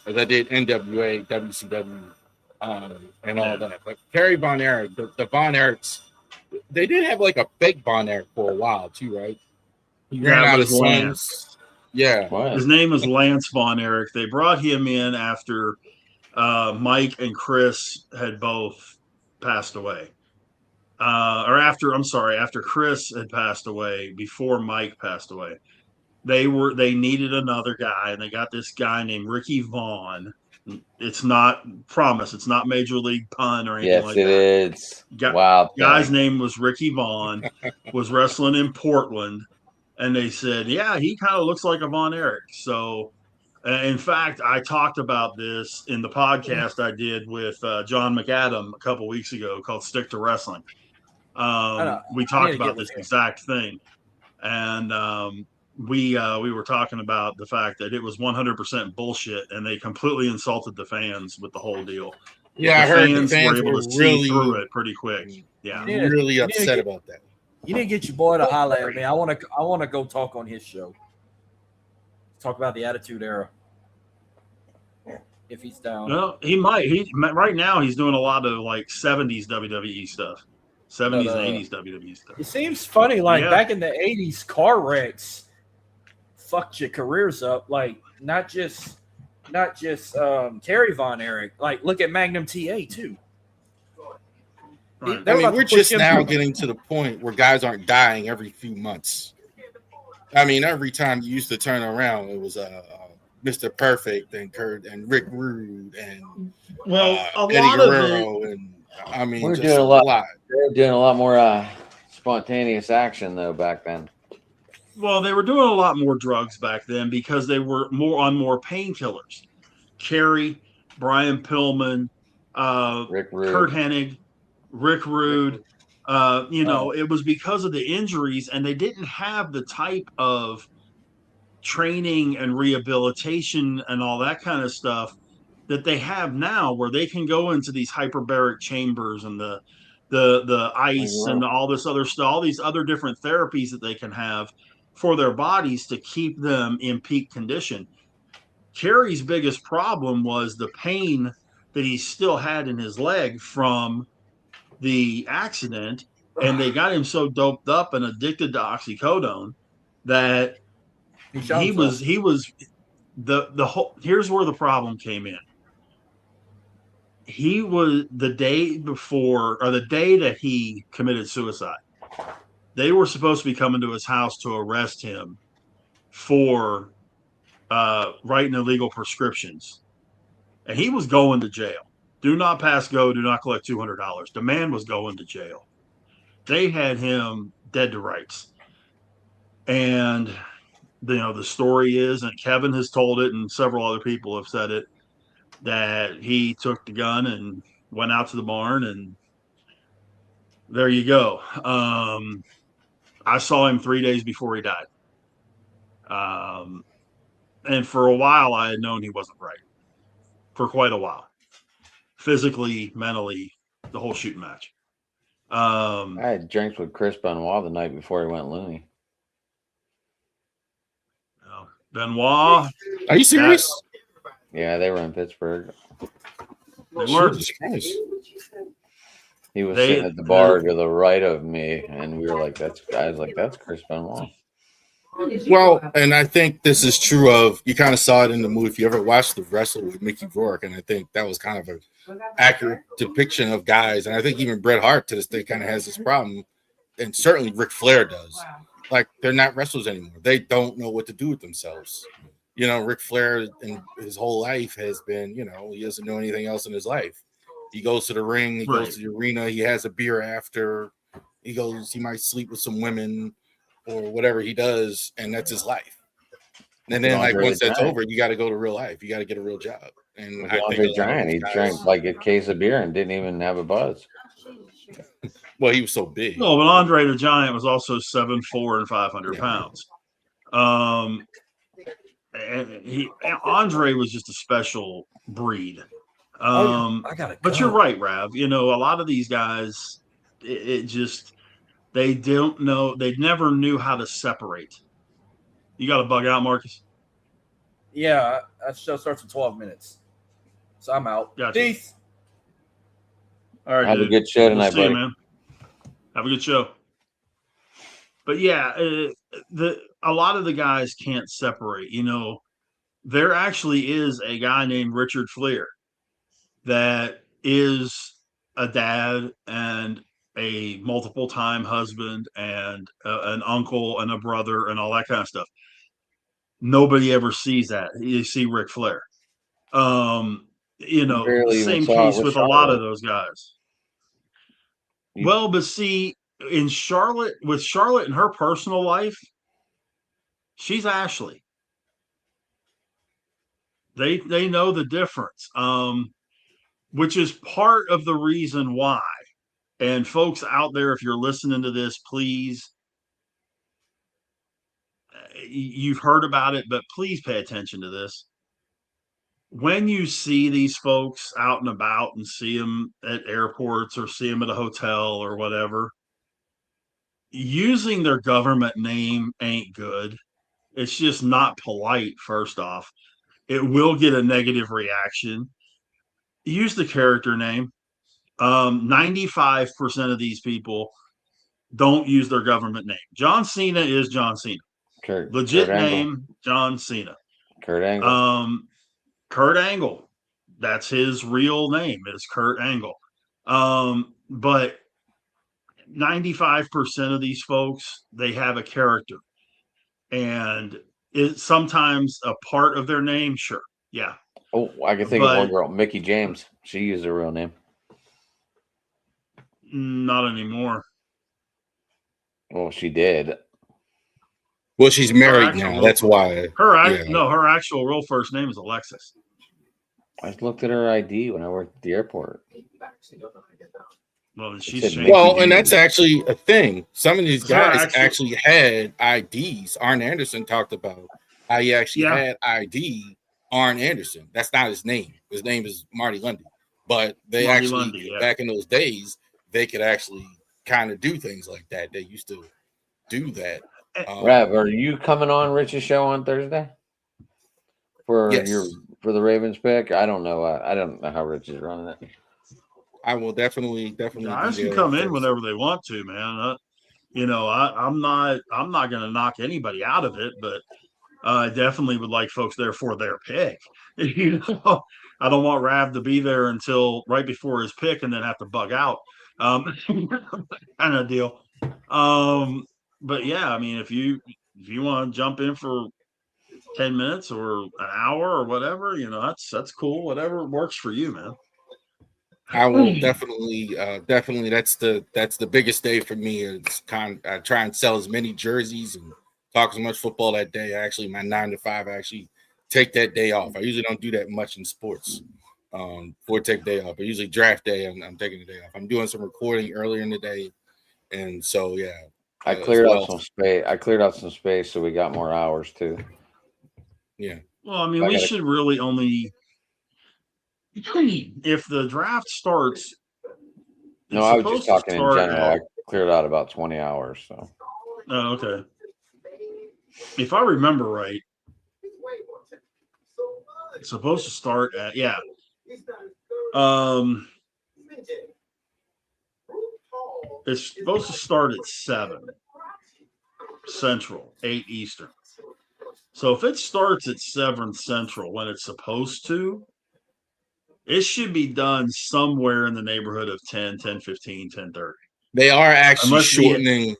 Speaker 4: as I did NWA, WCW, and all that. But Kerry Von Erich, the Von Erichs, they did have like a fake Von Erich for a while too, right? He ran out of sons. Yeah,
Speaker 7: What?
Speaker 3: His name is Lance Von Erich. They brought him in after Mike and Chris had both passed away. After Chris had passed away, before Mike passed away. They needed another guy, and they got this guy named Ricky Vaughn. It's not Major League Pun or anything
Speaker 7: Yes,
Speaker 3: like
Speaker 7: it
Speaker 3: that.
Speaker 7: is.
Speaker 3: Guy's
Speaker 7: Wow.
Speaker 3: name was Ricky Vaughn, was wrestling in Portland, and they said, yeah, he kind of looks like a Von Erich. So, in fact, I talked about this in the podcast I did with John McAdam a couple weeks ago called Stick to Wrestling. We talked about this exact thing, and we were talking about the fact that it was 100% bullshit, and they completely insulted the fans with the whole deal.
Speaker 4: Yeah, I heard the fans
Speaker 3: were able to see through it pretty quick. Yeah,
Speaker 4: really upset about that.
Speaker 2: You need to get your boy to holler at me. I want to go talk on his show. Talk about the Attitude Era. If he's down.
Speaker 3: Well, he might. Right now he's doing a lot of like 70s WWE stuff. 70s and 80s WWE stuff.
Speaker 2: It seems funny, like back in the 80s, car wrecks fucked your careers up. Like not just Kerry Von Erich. Like look at Magnum TA too.
Speaker 4: Right. I mean, we're just now getting to the point where guys aren't dying every few months. I mean, every time you used to turn around, it was Mr. Perfect and Kurt and Rick Rude and Eddie Guerrero, and I mean,
Speaker 7: We're
Speaker 4: just
Speaker 7: doing a lot. They're doing a lot more spontaneous action though back then.
Speaker 3: Well, they were doing a lot more drugs back then because they were more painkillers. Kerry, Brian Pillman,
Speaker 7: Rick Rude.
Speaker 3: Kurt Hennig, Rick Rude. It was because of the injuries, and they didn't have the type of training and rehabilitation and all that kind of stuff that they have now, where they can go into these hyperbaric chambers and the ice and all this other stuff, all these other different therapies that they can have for their bodies to keep them in peak condition. Kerry's biggest problem was the pain that he still had in his leg from the accident, and they got him so doped up and addicted to oxycodone that he was the whole. Here's where the problem came in. He was the day before, or the day that he committed suicide, they were supposed to be coming to his house to arrest him for writing illegal prescriptions, and he was going to jail. Do not pass go. Do not collect $200. The man was going to jail. They had him dead to rights, and the story is, and Kevin has told it, and several other people have said it, that he took the gun and went out to the barn, and there you go. I saw him 3 days before he died. And for a while, I had known he wasn't right. For quite a while. Physically, mentally, the whole shooting match.
Speaker 7: I had drinks with Chris Benoit the night before he went loony.
Speaker 3: Benoit.
Speaker 4: Are you serious?
Speaker 7: Yeah, they were in Pittsburgh.
Speaker 3: They were.
Speaker 7: He was sitting at the bar to the right of me, and we were like, "That's." I was like, "That's Chris Benoit."
Speaker 4: Well, and I think this is true of, you kind of saw it in the movie. If you ever watched The Wrestle with Mickey Rourke, and I think that was kind of an accurate depiction of guys. And I think even Bret Hart to this day kind of has this problem, and certainly Ric Flair does. Like, they're not wrestlers anymore. They don't know what to do with themselves. Ric Flair in his whole life has been, he doesn't know anything else in his life. He goes to the ring, he goes to the arena, he has a beer after, he might sleep with some women or whatever he does, and that's his life. And then, like, once that's over, you got to go to real life. You got to get a real job. And
Speaker 7: Andre Giant, he drank like a case of beer and didn't even have a buzz.
Speaker 4: Well, he was so big.
Speaker 3: No, but Andre the Giant was also 7'4" and 500 pounds. And Andre was just a special breed.
Speaker 2: I gotta go.
Speaker 3: But you're right, Rav. You know, a lot of these guys, it just they don't know. They never knew how to separate. You got to bug out, Marcus.
Speaker 2: Yeah, that show starts in 12 minutes. So I'm out.
Speaker 3: Gotcha.
Speaker 2: Peace.
Speaker 3: All right,
Speaker 7: Have a
Speaker 3: dude.
Speaker 7: good show
Speaker 3: We'll
Speaker 7: tonight,
Speaker 3: see you,
Speaker 7: buddy.
Speaker 3: man. Have a good show. But yeah, a lot of the guys can't separate. You know, there actually is a guy named Richard Fleer that is a dad and a multiple time husband and an uncle and a brother and all that kind of stuff. Nobody ever sees that. You see Ric Flair. You know,
Speaker 7: Barely even
Speaker 3: same
Speaker 7: saw it
Speaker 3: case
Speaker 7: with
Speaker 3: with a lot of
Speaker 7: Charlotte.
Speaker 3: those guys.
Speaker 7: You-
Speaker 3: Well, but see, in Charlotte, with Charlotte in her personal life, she's Ashley. They know the difference. Which is part of the reason why. And folks out there, if you're listening to this, please, you've heard about it, but please pay attention to this. When you see these folks out and about and see them at airports or see them at a hotel or whatever, using their government name ain't good. It's just not polite, first off. It will get a negative reaction. Use the character name. 95% of these people don't use their government name. John Cena is John Cena. Legit
Speaker 7: Kurt Angle.
Speaker 3: name, John Cena.
Speaker 7: Kurt Angle.
Speaker 3: Kurt Angle. That's his real name, is Kurt Angle. But 95% of these folks, they have a character. And it's sometimes a part of their name, sure. Yeah.
Speaker 7: Oh, I can think of one
Speaker 3: But
Speaker 7: girl, Mickey James. She used her real name.
Speaker 3: not anymore.
Speaker 7: Well, she did.
Speaker 4: Well, she's
Speaker 3: Her
Speaker 4: married
Speaker 3: actual
Speaker 4: now.
Speaker 3: real
Speaker 4: That's why. Yeah.
Speaker 3: her actual real first name is Alexis.
Speaker 7: I just looked at her ID when I worked at the airport.
Speaker 3: Well, she's
Speaker 7: said
Speaker 3: changed.
Speaker 4: Well,
Speaker 7: Mickey
Speaker 4: and that's
Speaker 7: James.
Speaker 4: actually a thing. Some of these
Speaker 3: Is that
Speaker 4: guys actually had IDs. Arn Anderson talked about how he actually
Speaker 3: Yeah.
Speaker 4: had ID. Arn Anderson. That's not his name. His name is Marty Lundy. But they
Speaker 3: Marty
Speaker 4: actually,
Speaker 3: Lundy, yeah.
Speaker 4: back in those days, they could actually kind of do things like that. They used to do that.
Speaker 7: Rav, are you coming on Rich's show on Thursday for
Speaker 4: Yes.
Speaker 7: for the Ravens pick? I don't know. I don't know how Rich is running it.
Speaker 4: I will definitely.
Speaker 3: Guys
Speaker 4: be
Speaker 3: can
Speaker 4: there
Speaker 3: come in
Speaker 4: Thursday.
Speaker 3: whenever they want to, man. I'm not going to knock anybody out of it, but I definitely would like folks there for their pick. You know, I don't want Rav to be there until right before his pick and then have to bug out, kind of deal. But yeah, I mean, if you want to jump in for 10 minutes or an hour or whatever, you know, that's cool. Whatever works for you, man.
Speaker 4: I will definitely. That's the biggest day for me. It's I try and sell as many jerseys and talk as much football that day. Actually, my 9 to 5, I actually take that day off. I usually don't do that much in sports. For take day off, but usually draft day, I'm taking the day off. I'm doing some recording earlier in the day, and so yeah.
Speaker 7: I cleared out some space. I cleared out some space, so we got more hours too.
Speaker 4: Yeah.
Speaker 3: Well, I mean, we should really only, if the draft starts.
Speaker 7: No, I was just talking in general. I cleared out about 20 hours. So.
Speaker 3: Oh, okay. If I remember right, it's supposed to start at it's supposed to start at 7 Central, 8 Eastern. So if it starts at 7 Central when it's supposed to, it should be done somewhere in the neighborhood of 10:15, 10:30.
Speaker 4: They are actually shortening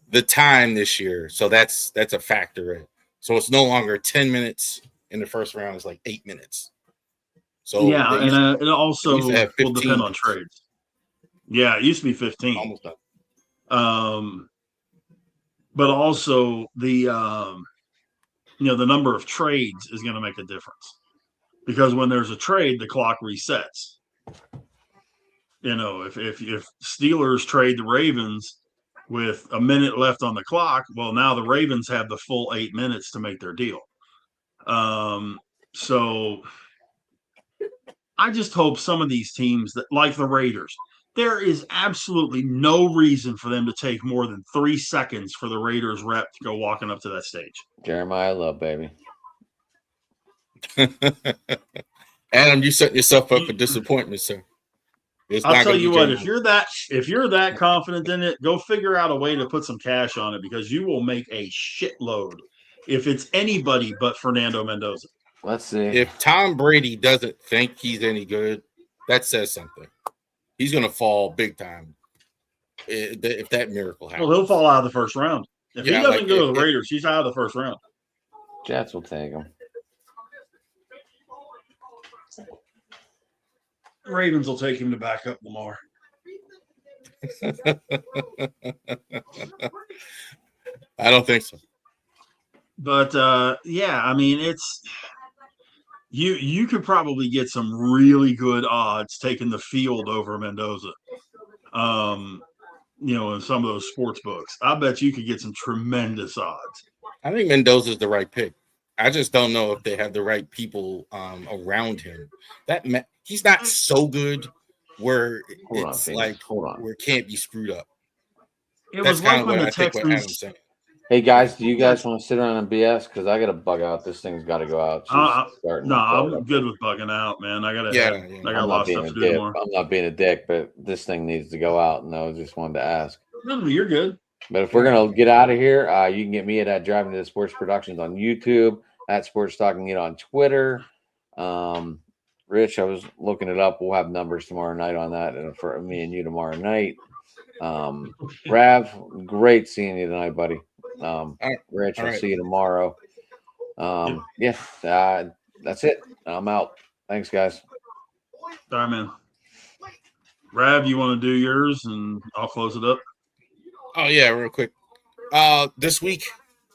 Speaker 4: the time this year, so that's a factor. Right? So it's no longer 10 minutes in the first round; it's like 8 minutes. So
Speaker 3: yeah, and it also will depend on trades. Yeah, it used to be 15.
Speaker 4: Almost done.
Speaker 3: But also the the number of trades is going to make a difference, because when there's a trade, the clock resets. You know, if Steelers trade the Ravens with a minute left on the clock, well, now the Ravens have the full 8 minutes to make their deal. So I just hope some of these teams that, like the Raiders, there is absolutely no reason for them to take more than 3 seconds for the Raiders rep to go walking up to that stage.
Speaker 7: Jeremiah Love, baby.
Speaker 4: Adam, you setting yourself up for disappointment, sir. It's
Speaker 3: I'll
Speaker 4: not
Speaker 3: tell
Speaker 4: gonna be
Speaker 3: you what,
Speaker 4: Jeremiah.
Speaker 3: if you're that confident in it, go figure out a way to put some cash on it because you will make a shitload if it's anybody but Fernando Mendoza.
Speaker 7: Let's see.
Speaker 4: If Tom Brady doesn't think he's any good, that says something. He's gonna fall big time if that miracle happens.
Speaker 3: Well, he'll fall out of the first round. If he doesn't go to the
Speaker 4: if-
Speaker 3: Raiders, he's out of the first round.
Speaker 7: Jets will take him.
Speaker 3: Ravens will take him to back up Lamar.
Speaker 4: I don't think so.
Speaker 3: But yeah, I mean, it's you could probably get some really good odds taking the field over Mendoza. In some of those sports books. I bet you could get some tremendous odds.
Speaker 4: I think Mendoza's the right pick. I just don't know if they have the right people around him. He's not so good where where it can't be screwed up.
Speaker 3: It was like when the
Speaker 4: Texans.
Speaker 7: Hey guys, do you guys want to sit around and BS? Because I got to bug out. This thing's got to go out.
Speaker 3: No, I'm good with bugging out, man. I got a lot of stuff to do tomorrow.
Speaker 7: I'm not being a dick, but this thing needs to go out, and I just wanted to ask.
Speaker 3: No, you're good.
Speaker 7: But if we're gonna get out of here, you can get me at Driving to the Sports Productions on YouTube, at Sports Talking It on Twitter. Rich, I was looking it up. We'll have numbers tomorrow night on that, and for me and you tomorrow night. Rav, great seeing you tonight, buddy. Rich, I'll see you tomorrow. That's it. I'm out. Thanks, guys.
Speaker 3: All right, man. Rav, you want to do yours, and I'll close it up.
Speaker 4: Oh yeah, real quick. This week,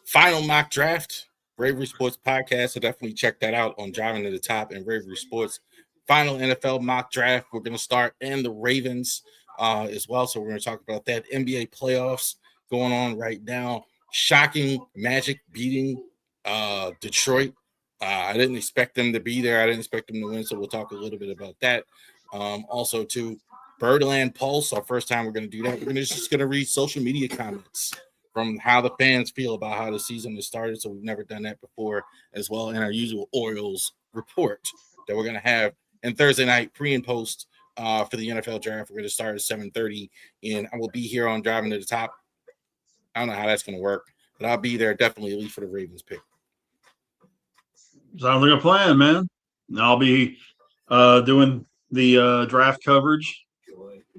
Speaker 4: final mock draft, Bravery Sports Podcast. So definitely check that out on Driving to the Top and Bravery Sports. Final NFL mock draft. We're going to start and the Ravens as well. So we're going to talk about that. NBA playoffs going on right now. Shocking Magic beating Detroit. I didn't expect them to be there. I didn't expect them to win. So we'll talk a little bit about that. Also, too, Birdland Pulse. Our first time we're going to do that. We're just going to read social media comments from how the fans feel about how the season has started. So we've never done that before as well. And our usual Orioles report that we're going to have. And Thursday night, pre and post for the NFL draft. We're going to start at 7:30. And I will be here on Driving to the Top. I don't know how that's going to work, but I'll be there definitely, at least for the Ravens pick.
Speaker 3: Sounds like a plan, man. I'll be doing the draft coverage,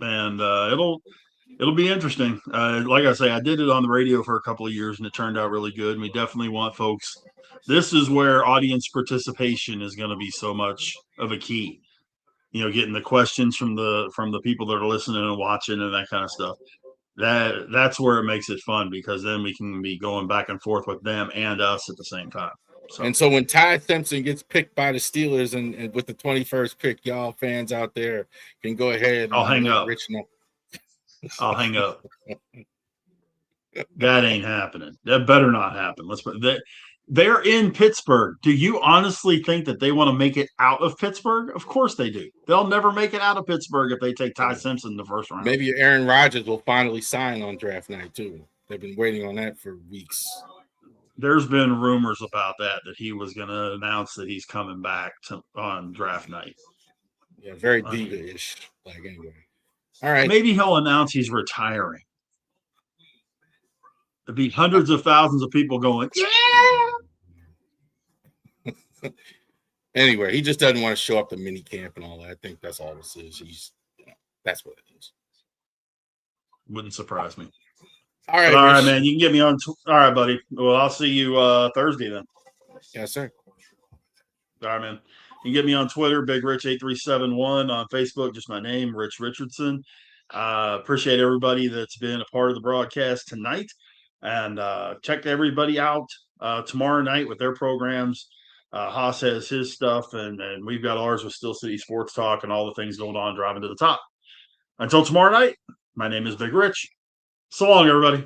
Speaker 3: and it'll be interesting. Like I say, I did it on the radio for a couple of years, and it turned out really good. And we definitely want folks. This is where audience participation is going to be so much of a key. Getting the questions from the people that are listening and watching and that kind of stuff. That's where it makes it fun because then we can be going back and forth with them and us at the same time.
Speaker 4: So when Ty Simpson gets picked by the Steelers and with the 21st pick, y'all fans out there can go ahead.
Speaker 3: I'll hang up. I'll hang up. That ain't happening. That better not happen. They're in Pittsburgh. Do you honestly think that they want to make it out of Pittsburgh? Of course they do. They'll never make it out of Pittsburgh if they take Ty Simpson in the first round.
Speaker 4: Maybe Aaron Rodgers will finally sign on draft night too. They've been waiting on that for weeks.
Speaker 3: There's been rumors about that he was going to announce that he's coming back on draft night.
Speaker 4: Yeah, very diva-ish. Like anyway. All right.
Speaker 3: Maybe he'll announce he's retiring. There'd be hundreds of thousands of people going, yeah.
Speaker 4: Anyway, he just doesn't want to show up to mini camp and all that. I think that's all this is. That's what it is.
Speaker 3: Wouldn't surprise me.
Speaker 4: All right,
Speaker 3: man. You can get me on. All right, buddy. Well, I'll see you Thursday then.
Speaker 4: Yes, sir.
Speaker 3: All right, man. You can get me on Twitter, Big Rich 8371, on Facebook, just my name, Rich Richardson. Appreciate everybody that's been a part of the broadcast tonight, and check everybody out tomorrow night with their programs. Haas has his stuff, and we've got ours with Steel City Sports Talk and all the things going on Driving to the Top. Until tomorrow night, my name is Big Rich. So long, everybody.